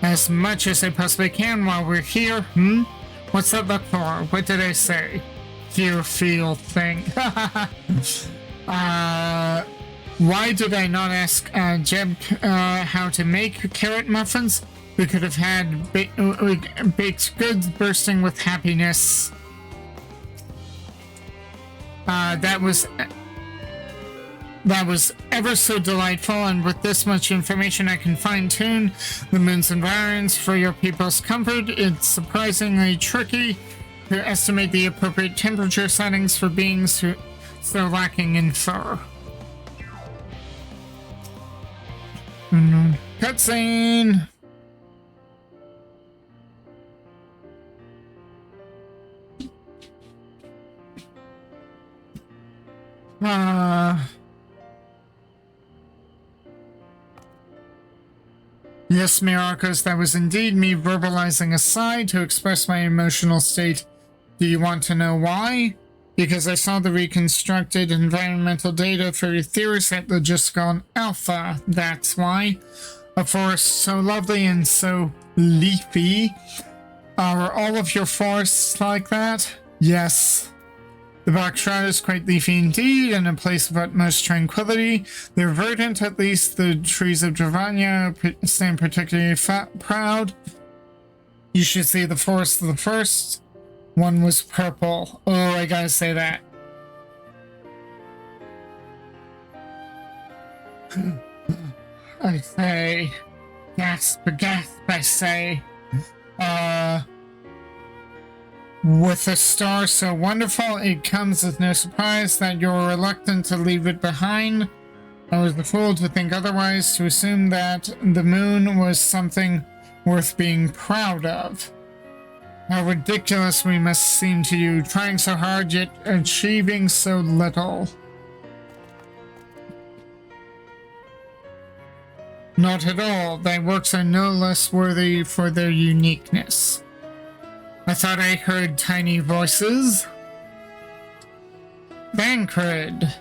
as much as I possibly can while we're here. What's that look for? What did I say? Hear, feel, think. Why did I not ask Jeb how to make carrot muffins? We could have had baked goods bursting with happiness. That was ever so delightful, and with this much information I can fine-tune the moon's environs for your people's comfort. It's surprisingly tricky to estimate the appropriate temperature settings for beings who so lacking in fur. Cutscene! Yes, Myrokos, that was indeed me verbalizing a sigh to express my emotional state. Do you want to know why? Because I saw the reconstructed environmental data for Aetheris at Logistical Alpha, that's why. A forest so lovely and so leafy. Are all of your forests like that? Yes. The Black Shroud is quite leafy indeed, and a place of utmost tranquility. They're verdant, at least the trees of Dravania stand particularly proud. You should see the forest of the first. One was purple. Oh, I gotta say that. I say, gasp, I say. With a star so wonderful, it comes as no surprise that you're reluctant to leave it behind. I was the fool to think otherwise, to assume that the moon was something worth being proud of. How ridiculous we must seem to you, trying so hard yet achieving so little. Not at all. Thy works are no less worthy for their uniqueness. I thought I heard tiny voices. Bancred.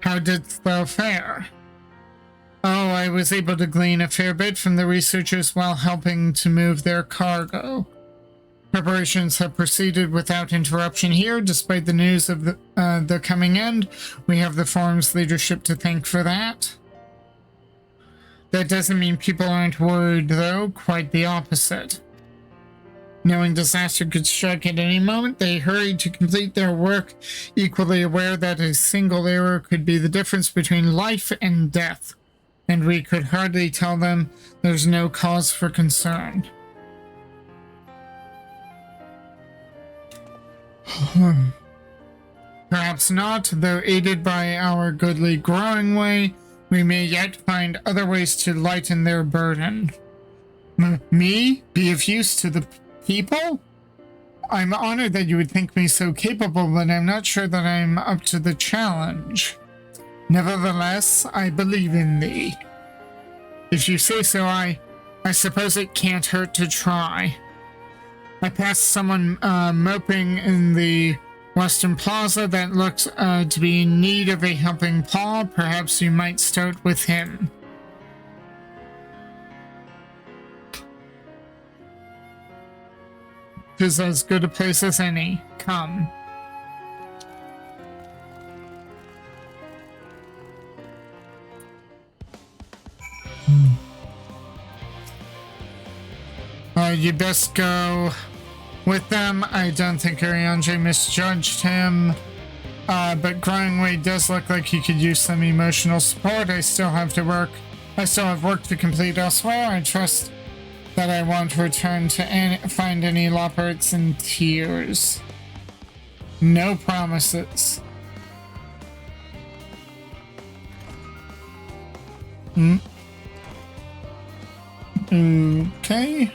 How didst thou fare? Oh, I was able to glean a fair bit from the researchers while helping to move their cargo. Preparations have proceeded without interruption here, despite the news of the coming end. We have the forum's leadership to thank for that. That doesn't mean people aren't worried, though. Quite the opposite. Knowing disaster could strike at any moment, they hurried to complete their work, equally aware that a single error could be the difference between life and death. And we could hardly tell them there's no cause for concern. Perhaps not, though aided by our goodly growing way, We may yet find other ways to lighten their burden. Me? Be of use to the people? I'm honored that you would think me so capable, but I'm not sure that I'm up to the challenge. Nevertheless, I believe in thee. If you say so, I suppose it can't hurt to try. I passed someone moping in the Western Plaza that looks to be in need of a helping paw. Perhaps you might start with him. Tis as good a place as any. Come. You best go with them. I don't think Ariane misjudged him. But Grindway does look like he could use some emotional support. I still have work to complete elsewhere. I trust that I won't return to find any Loppers in tears. No promises. Okay.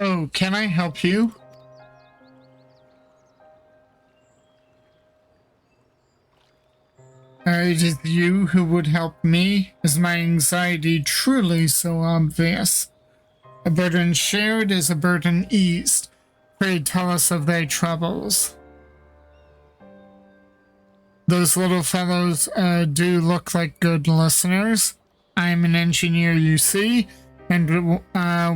Oh, can I help you? It is you who would help me? Is my anxiety truly so obvious? A burden shared is a burden eased. Pray tell us of thy troubles. Those little fellows do look like good listeners. I'm an engineer, you see. And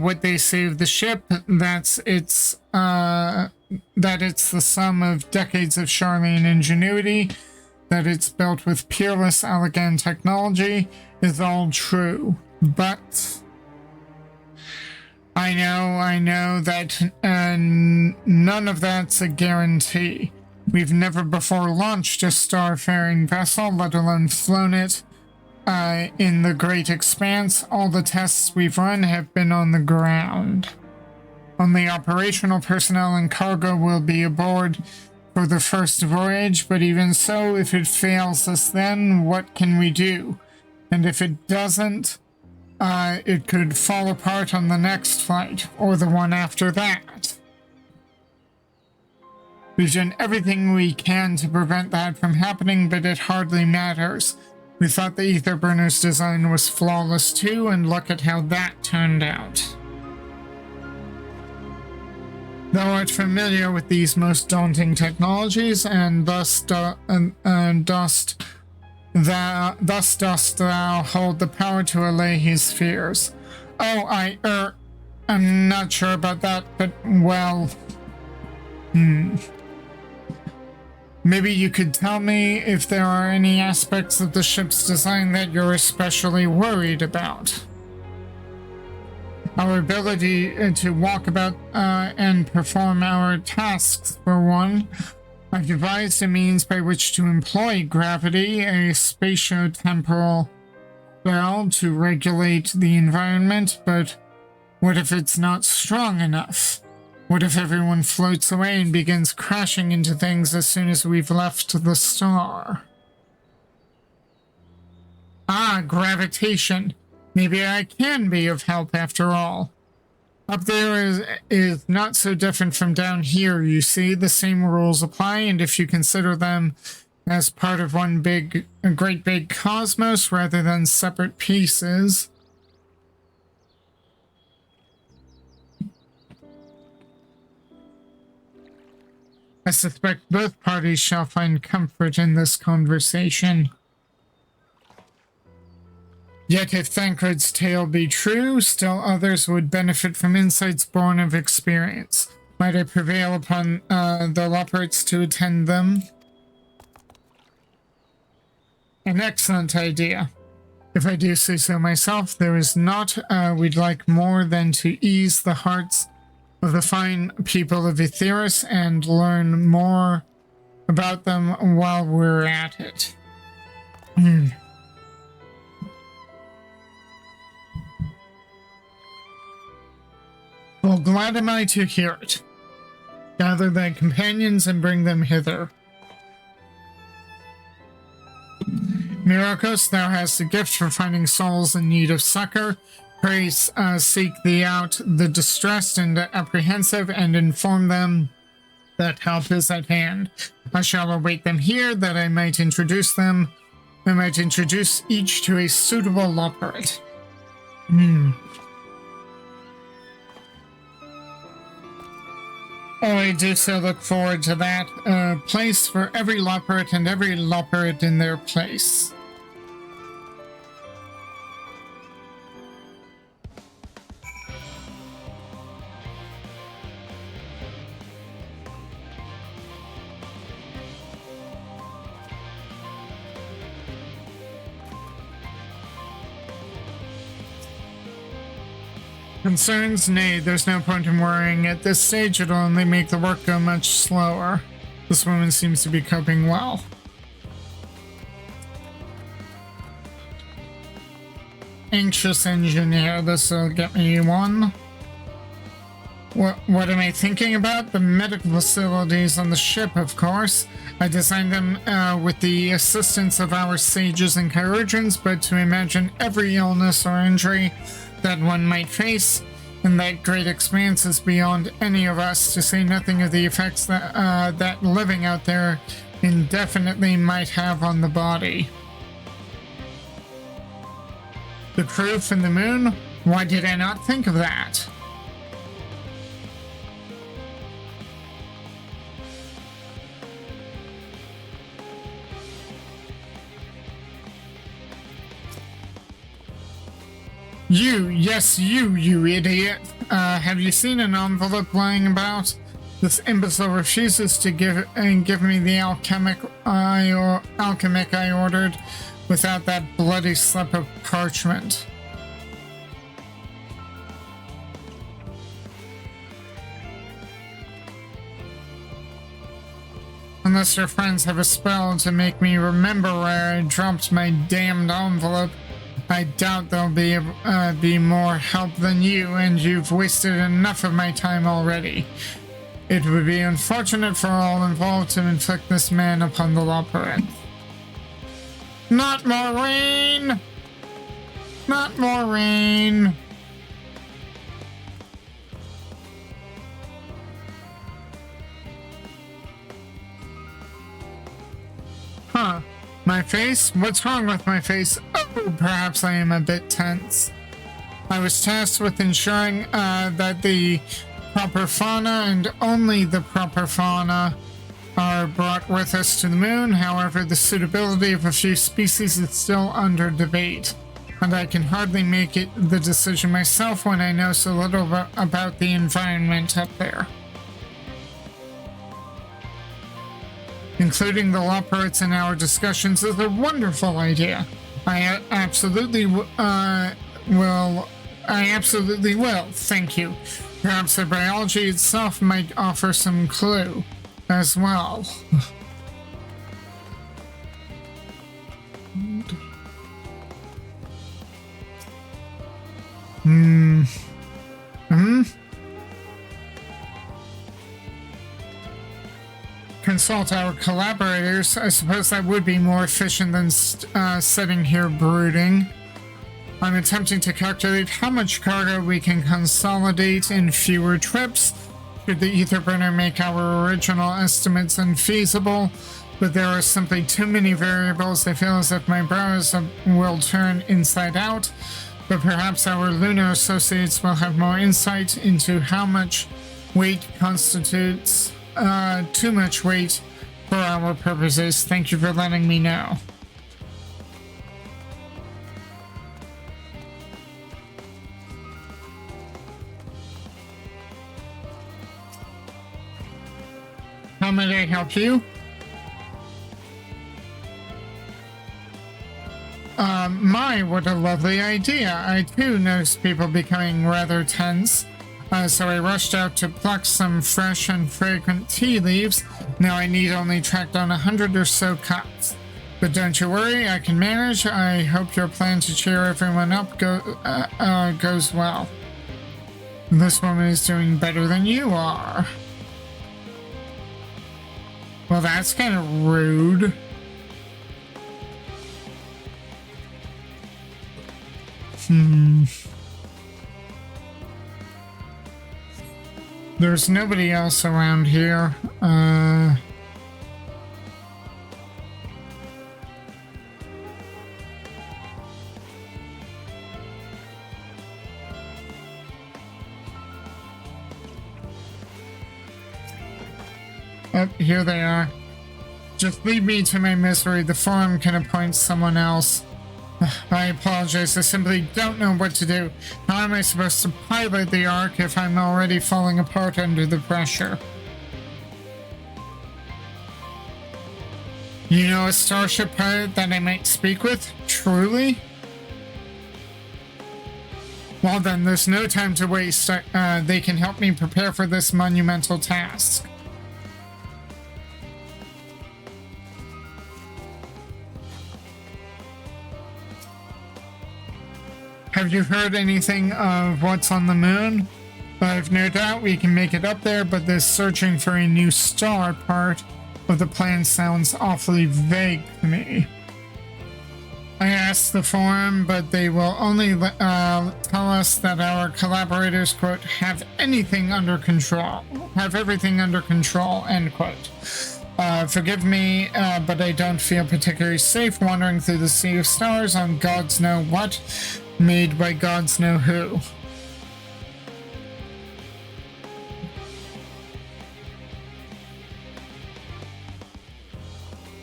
what they say of the ship, that it's the sum of decades of Charlene ingenuity, that it's built with peerless elegant technology, is all true. But I know that none of that's a guarantee. We've never before launched a starfaring vessel, let alone flown it. In the Great Expanse, all the tests we've run have been on the ground. Only operational personnel and cargo will be aboard for the first voyage, but even so, if it fails us then, what can we do? And if it doesn't, it could fall apart on the next flight, or the one after that. We've done everything we can to prevent that from happening, but it hardly matters. We thought the ether burner's design was flawless too, and look at how that turned out. Thou art familiar with these most daunting technologies, and thus dost thou hold the power to allay his fears. Oh, I'm not sure about that, but well, maybe you could tell me if there are any aspects of the ship's design that you're especially worried about. Our ability to walk about and perform our tasks, for one. I've devised a means by which to employ gravity, a spatio-temporal spell to regulate the environment, but what if it's not strong enough? What if everyone floats away and begins crashing into things as soon as we've left the star? Ah, gravitation. Maybe I can be of help after all. Up there is not so different from down here, you see. The same rules apply, and if you consider them as part of one great big cosmos rather than separate pieces, I suspect both parties shall find comfort in this conversation. Yet if Thancred's tale be true, still others would benefit from insights born of experience. Might I prevail upon the Loppers to attend them? An excellent idea. If I do say so myself, there is naught we'd like more than to ease the hearts of the fine people of Aetheris and learn more about them while we're at it. Well, glad am I to hear it. Gather thy companions and bring them hither. Myrokos, thou hast a gift for finding souls in need of succor. Pray seek thee out the distressed and apprehensive and inform them that help is at hand. I shall await them here that I might introduce them. I might introduce each to a suitable loperate. Oh, I do so look forward to that. A place for every loperate and every loperate in their place. Concerns? Nay, there's no point in worrying. At this stage, it'll only make the work go much slower. This woman seems to be coping well. Anxious engineer, this'll get me one. What am I thinking about? The medical facilities on the ship, of course. I designed them with the assistance of our sages and chirurgeons, but to imagine every illness or injury that one might face in that great expanse is beyond any of us, to say nothing of the effects that, that living out there indefinitely might have on the body. The proof in the moon? Why did I not think of that? Yes, you idiot. Have you seen an envelope lying about? This imbecile refuses to give me the alchemic I ordered without that bloody slip of parchment. Unless your friends have a spell to make me remember where I dropped my damned envelope, I doubt there'll be more help than you, and you've wasted enough of my time already. It would be unfortunate for all involved to inflict this man upon the Loperith. Not more rain! Not more rain! Huh. My face? What's wrong with my face? Oh, perhaps I am a bit tense. I was tasked with ensuring that the proper fauna and only the proper fauna are brought with us to the moon. However, the suitability of a few species is still under debate, and I can hardly make the decision myself when I know so little about the environment up there. Including the Loperiths in our discussions is a wonderful idea. I absolutely will. Thank you. Perhaps the biology itself might offer some clue as well. Consult our collaborators. I suppose that would be more efficient than sitting here brooding. I'm attempting to calculate how much cargo we can consolidate in fewer trips. Should the ether burner make our original estimates unfeasible, but there are simply too many variables. I feel as if my brows will turn inside out, but perhaps our lunar associates will have more insight into how much weight constitutes too much weight for our purposes. Thank you for letting me know. How may I help you? What a lovely idea. I too noticed people becoming rather tense. So I rushed out to pluck some fresh and fragrant tea leaves. Now I need only track down 100 or so cups. But don't you worry, I can manage. I hope your plan to cheer everyone up goes well. This woman is doing better than you are. Well, that's kind of rude. There's nobody else around here. Oh, here they are. Just leave me to my misery. The forum can appoint someone else. I apologize. I simply don't know what to do. How am I supposed to pilot the Ark if I'm already falling apart under the pressure? You know a starship pilot that I might speak with? Truly? Well then, there's no time to waste. They can help me prepare for this monumental task. Have you heard anything of what's on the moon? I've no doubt we can make it up there, but this searching for a new star part of the plan sounds awfully vague to me. I asked the forum, but they will only tell us that our collaborators, quote, have everything under control, end quote. Forgive me, but I don't feel particularly safe wandering through the sea of stars on gods know what, made by gods know who.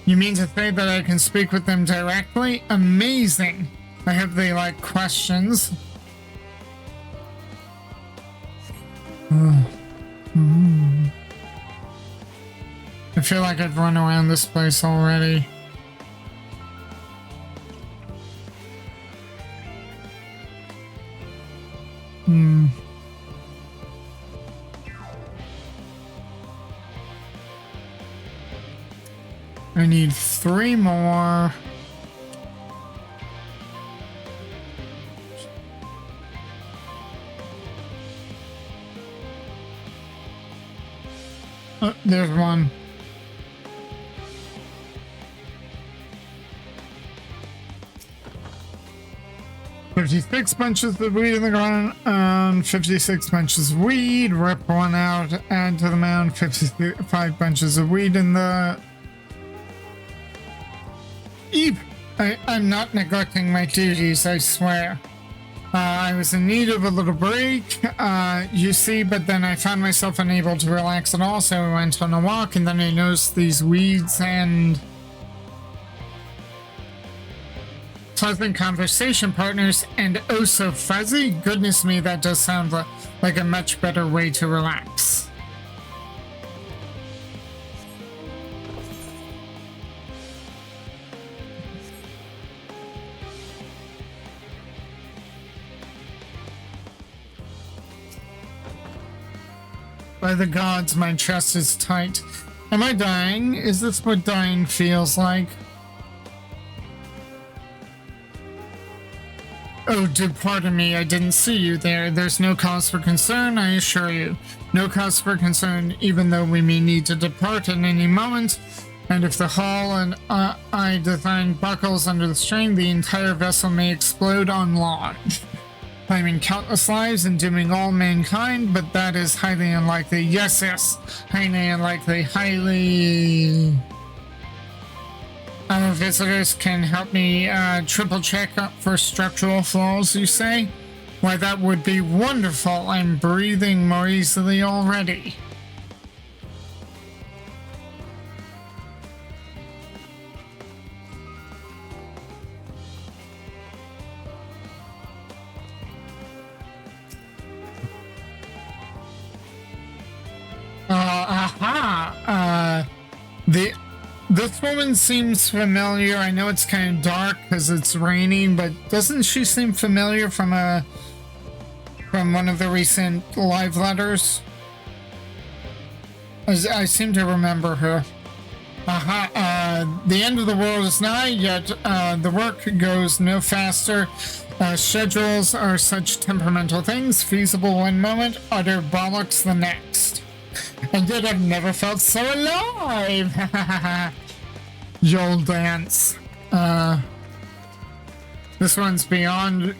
You mean to say that I can speak with them directly? Amazing! I hope they like questions. I feel like I've run around this place already. I need 3 more. Oh, there's one. $56 bunches of weed in the ground, 56 bunches of weed, rip one out, add to the mound, 55 bunches of weed in the... Eep! I'm not neglecting my duties, I swear. I was in need of a little break, you see, but then I found myself unable to relax at all, so I went on a walk, and then I noticed these weeds and... pleasant conversation partners, and oh so fuzzy. Goodness me, that does sound like a much better way to relax. By the gods, my chest is tight. Am I dying? Is this what dying feels like? Oh, do pardon me, I didn't see you there. There's no cause for concern, I assure you. No cause for concern, even though we may need to depart at any moment. And if the hull and I design buckles under the strain, the entire vessel may explode on launch, claiming countless lives and dooming all mankind, but that is highly unlikely. Yes, highly unlikely, highly... Our visitors can help me triple check up for structural flaws, you say? Why, that would be wonderful. I'm breathing more easily already. This woman seems familiar. I know it's kind of dark because it's raining, but doesn't she seem familiar from one of the recent live letters? I seem to remember her. The end of the world is nigh, yet the work goes no faster. Schedules are such temperamental things, feasible one moment, utter bollocks the next. And yet I've never felt so alive! You'll dance. This one's beyond...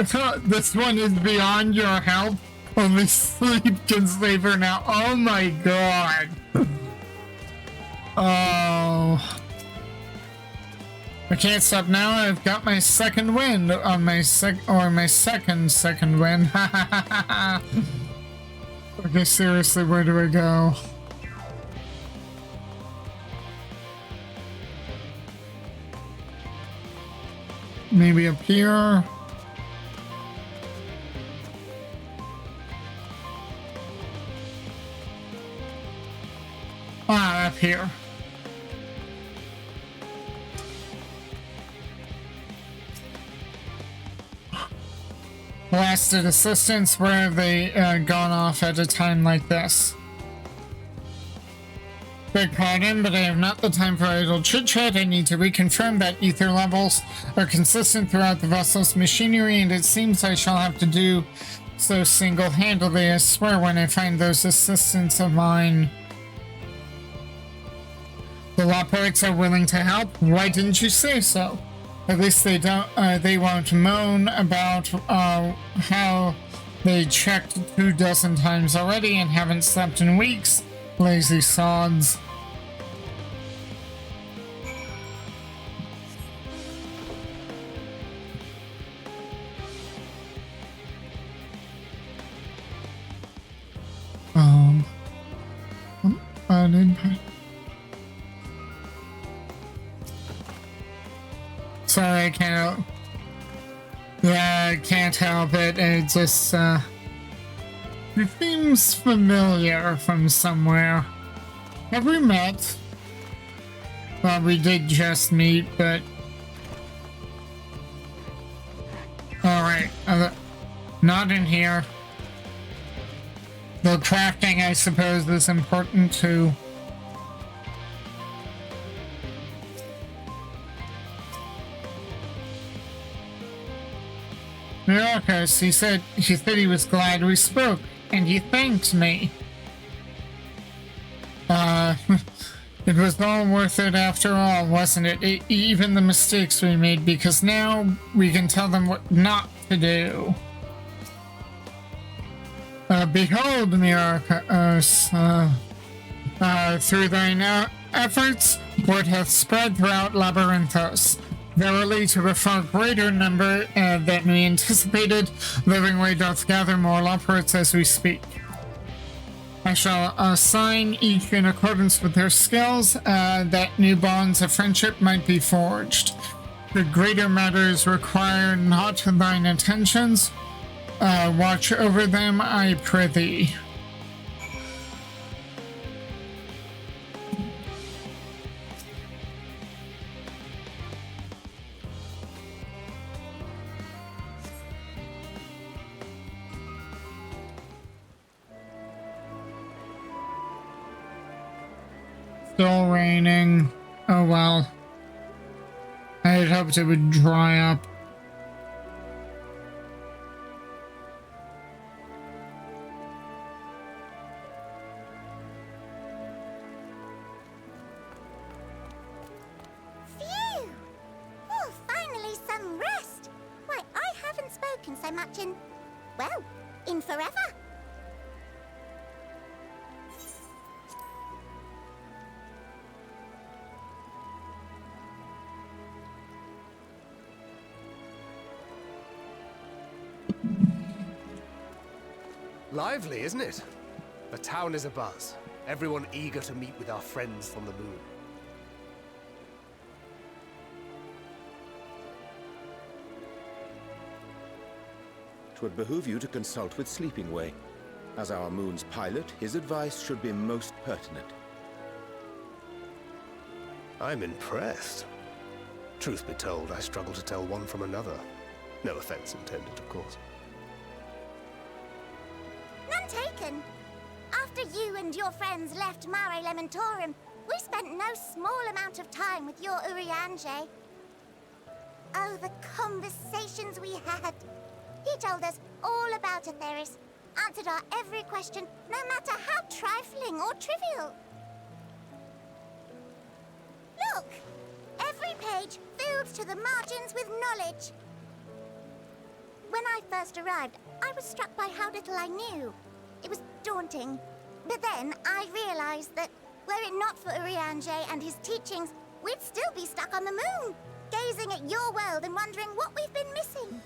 this one is beyond your help. Only sleep can save her now. Oh my god. Oh. I can't stop now. I've got my second wind on my second wind. Okay, seriously, where do I go? Maybe up here. Up here. Blasted assistants, where have they gone off at a time like this? Beg pardon, but I have not the time for idle chit-chat. I need to reconfirm that ether levels are consistent throughout the vessel's machinery, and it seems I shall have to do so single-handedly. I swear when I find those assistants of mine. The Lopoids are willing to help. Why didn't you say so? At least they won't moan about how they checked 24 times already and haven't slept in weeks. Lazy sods. Sorry, I can't. Yeah, I can't help it. It just, it seems familiar from somewhere. Have we met? Well, we did just meet, but... Alright, not in here. The crafting, I suppose, is important too. Myrokos, he said he was glad we spoke, and he thanked me. It was all worth it after all, wasn't it? Even the mistakes we made, because now we can tell them what not to do. Behold, Myrokos, through thine efforts, word hath spread throughout Labyrinthos. Verily, to a far greater number than we anticipated, living way doth gather more Lopoids as we speak. I shall assign each in accordance with their skills, that new bonds of friendship might be forged. The greater matters require not thine attentions. Watch over them, I prithee. Still raining. Oh well. I had hoped it would dry up. Phew! Oh, finally some rest. Why, I haven't spoken so much in, well, in forever. Lively, isn't it? The town is abuzz. Everyone eager to meet with our friends from the moon. Twould behoove you to consult with Sleeping Way. As our moon's pilot, his advice should be most pertinent. I'm impressed. Truth be told, I struggle to tell one from another. No offense intended, of course. None taken. After you and your friends left Mare Elementorum, we spent no small amount of time with your Urianger. Oh, the conversations we had. He told us all about Atheris, answered our every question, no matter how trifling or trivial. Look! Every page filled to the margins with knowledge. When I first arrived, I was struck by how little I knew. It was daunting. But then I realized that, were it not for Urianger and his teachings, we'd still be stuck on the moon, gazing at your world and wondering what we've been missing.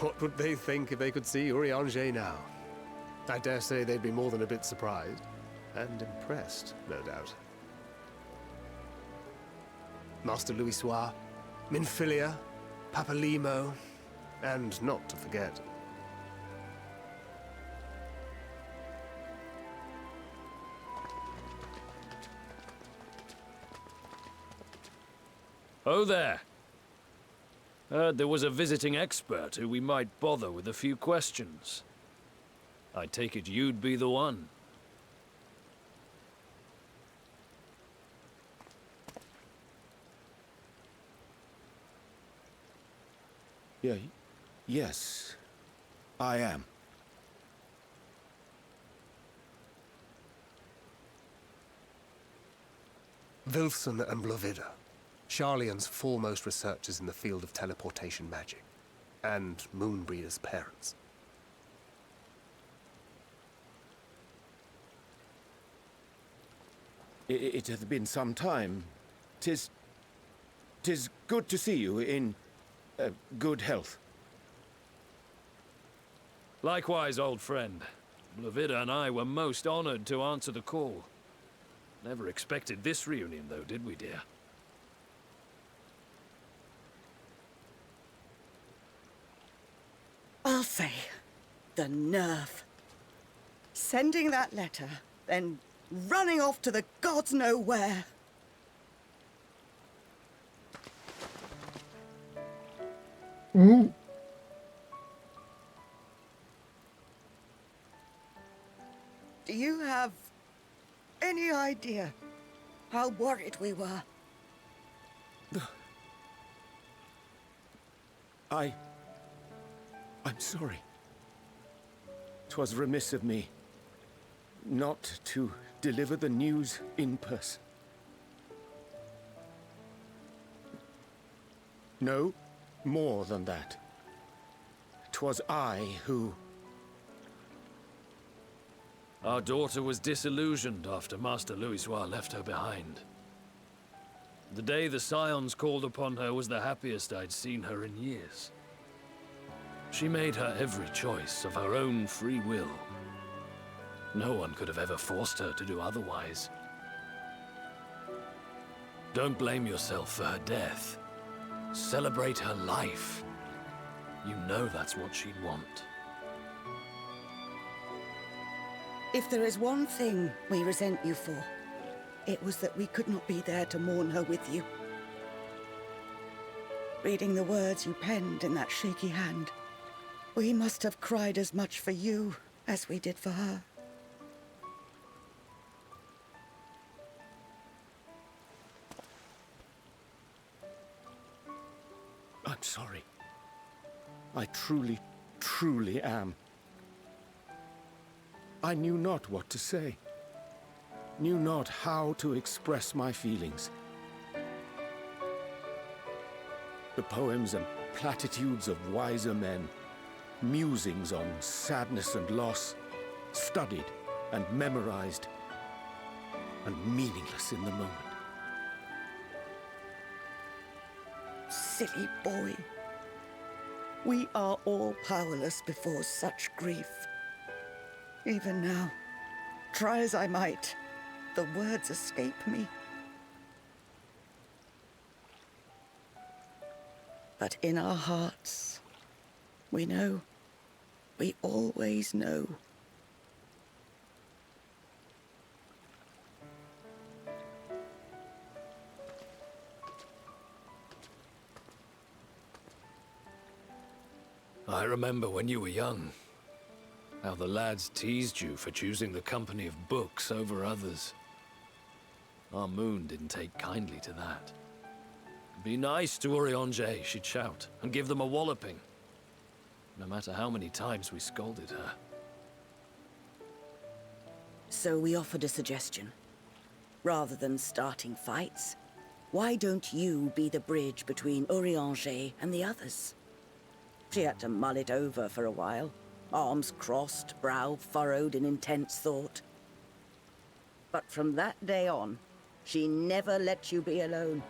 What would they think if they could see Urianger now? I dare say they'd be more than a bit surprised. And impressed, no doubt. Master Louisoix, Minfilia, Papalimo, and not to forget... Oh there. Heard there was a visiting expert who we might bother with a few questions. I take it you'd be the one. Yes, I am. Wilson and Blovida, Sharlayan's foremost researchers in the field of teleportation magic, and Moonbreeder's parents. It hath been some time. 'Tis good to see you in good health. Likewise, old friend. Blovida and I were most honored to answer the call. Never expected this reunion, though, did we, dear? I'll say, the nerve. Sending that letter, then running off to the gods know where. Ooh. Do you have any idea how worried we were? I'm sorry. 'Twas remiss of me not to deliver the news in person. No, more than that. 'Twas I who... Our daughter was disillusioned after Master Louisoix left her behind. The day the Scions called upon her was the happiest I'd seen her in years. She made her every choice of her own free will. No one could have ever forced her to do otherwise. Don't blame yourself for her death. Celebrate her life. You know that's what she'd want. If there is one thing we resent you for, it was that we could not be there to mourn her with you. Reading the words you penned in that shaky hand, we must have cried as much for you as we did for her. I'm sorry. I truly, truly am. I knew not what to say. Knew not how to express my feelings. The poems and platitudes of wiser men, musings on sadness and loss, studied and memorized, and meaningless in the moment. Silly boy. We are all powerless before such grief. Even now, try as I might, the words escape me. But in our hearts, we know. We always know. I remember when you were young, how the lads teased you for choosing the company of books over others. Our moon didn't take kindly to that. Be nice to Urianger, she'd shout, and give them a walloping. No matter how many times we scolded her. So we offered a suggestion. Rather than starting fights, why don't you be the bridge between Urianger and the others? She had to mull it over for a while, arms crossed, brow furrowed in intense thought. But from that day on, she never let you be alone.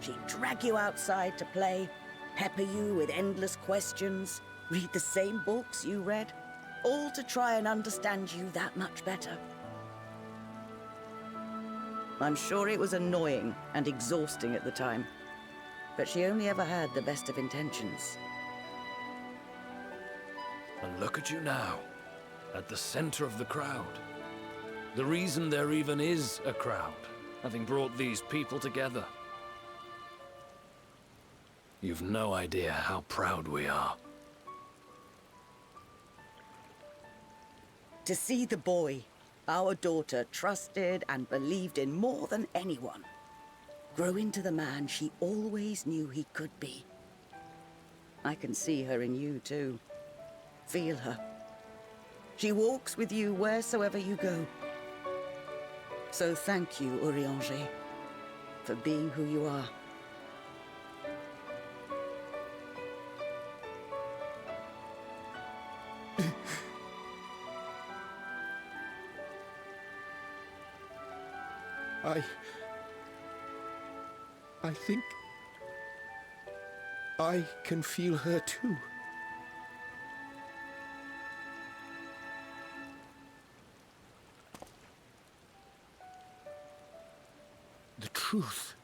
She'd drag you outside to play, pepper you with endless questions, read the same books you read, all to try and understand you that much better. I'm sure it was annoying and exhausting at the time, but she only ever had the best of intentions. And look at you now, at the center of the crowd. The reason there even is a crowd, having brought these people together. You've no idea how proud we are. To see the boy, our daughter, trusted and believed in more than anyone, grow into the man she always knew he could be. I can see her in you too. Feel her. She walks with you wheresoever you go. So thank you, Urianger, for being who you are. I think I can feel her too. The truth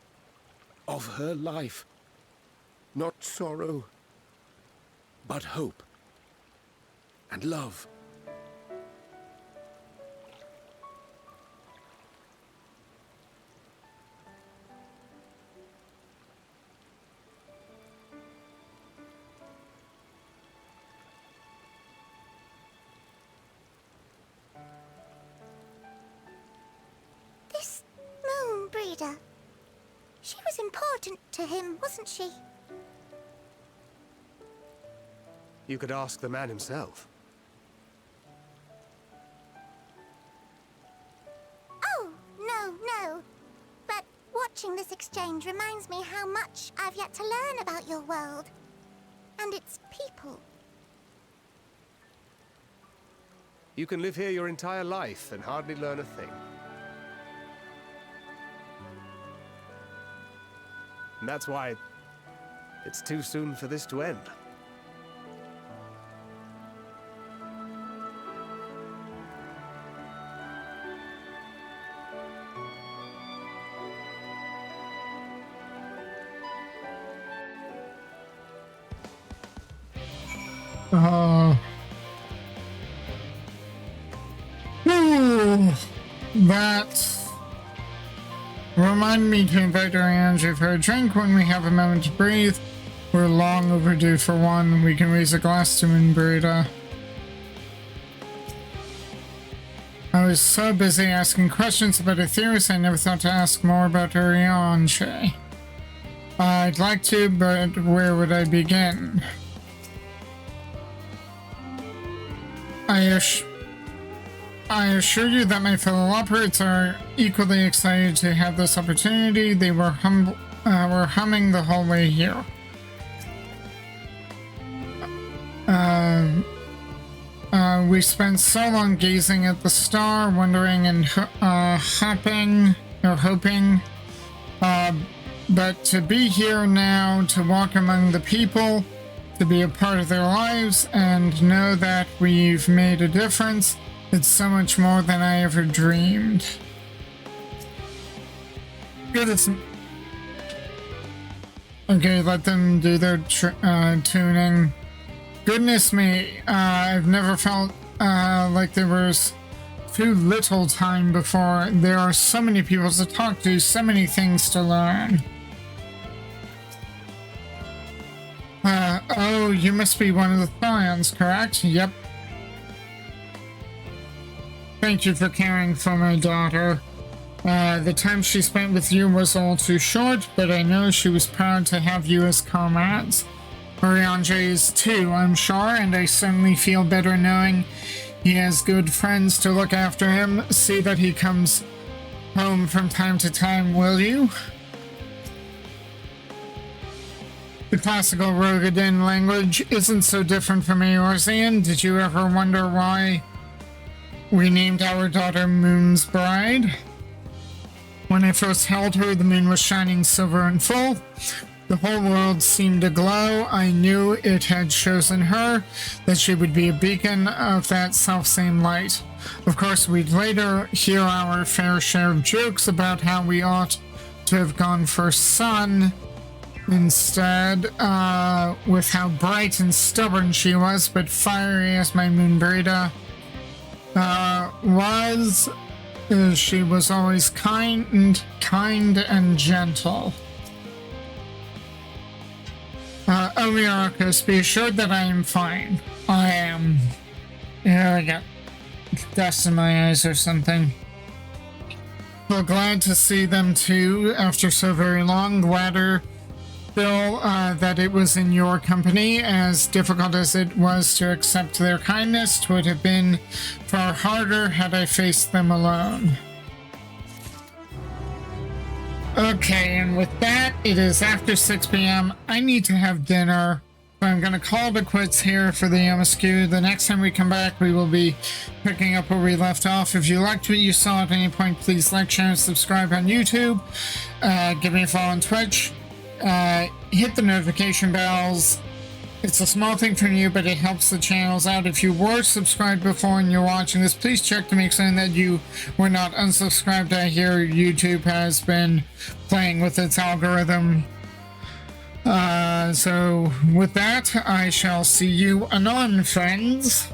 of her life. Not sorrow, but hope and love. This moon breeder. She was important to him, wasn't she? You could ask the man himself. Oh, no. But watching this exchange reminds me how much I've yet to learn about your world. And its people. You can live here your entire life and hardly learn a thing. And that's why it's too soon for this to end. That remind me to invite Urianger for a drink when we have a moment to breathe. We're long overdue for one. We can raise a glass to Myrokos. I was so busy asking questions about Aetherius, I never thought to ask more about Urianger. I'd like to, but where would I begin? I assure you that my fellow operates are equally excited to have this opportunity. They were humming the whole way here. We spent so long gazing at the star, wondering and hoping. But to be here now, to walk among the people, to be a part of their lives, and know that we've made a difference, it's so much more than I ever dreamed. Okay, let them do their tuning. Goodness me, I've never felt like there was too little time before. There are so many people to talk to, so many things to learn. Oh, you must be one of the Thorians, correct? Yep. Thank you for caring for my daughter. The time she spent with you was all too short, but I know she was proud to have you as comrades. Urianger is too, I'm sure, and I certainly feel better knowing he has good friends to look after him. See that he comes home from time to time, will you? The classical Rogadin language isn't so different from Eorzean. Did you ever wonder why we named our daughter Moon's Bride? When I first held her, the moon was shining silver and full. The whole world seemed to glow. I knew it had chosen her, that she would be a beacon of that selfsame light. Of course, we'd later hear our fair share of jokes about how we ought to have gone for sun instead, with how bright and stubborn she was, but fiery as my Moonbrida was. She was always kind and gentle. Oh, Myrokos, be assured that I am fine. I am. Here we go. Dust in my eyes or something. Well, glad to see them too after so very long. Gladder still that it was in your company. As difficult as it was to accept their kindness, 'twould have been far harder had I faced them alone. Okay, and with that, it is after 6 p.m. I need to have dinner, so I'm going to call it quits here for the MSQ. The next time we come back, we will be picking up where we left off. If you liked what you saw at any point, please like, share, and subscribe on YouTube. Give me a follow on Twitch. Hit the notification bells. It's a small thing from you, but it helps the channels out. If you were subscribed before and you're watching this, please check to make certain that you were not unsubscribed. I hear YouTube has been playing with its algorithm. So with that, I shall see you anon, friends.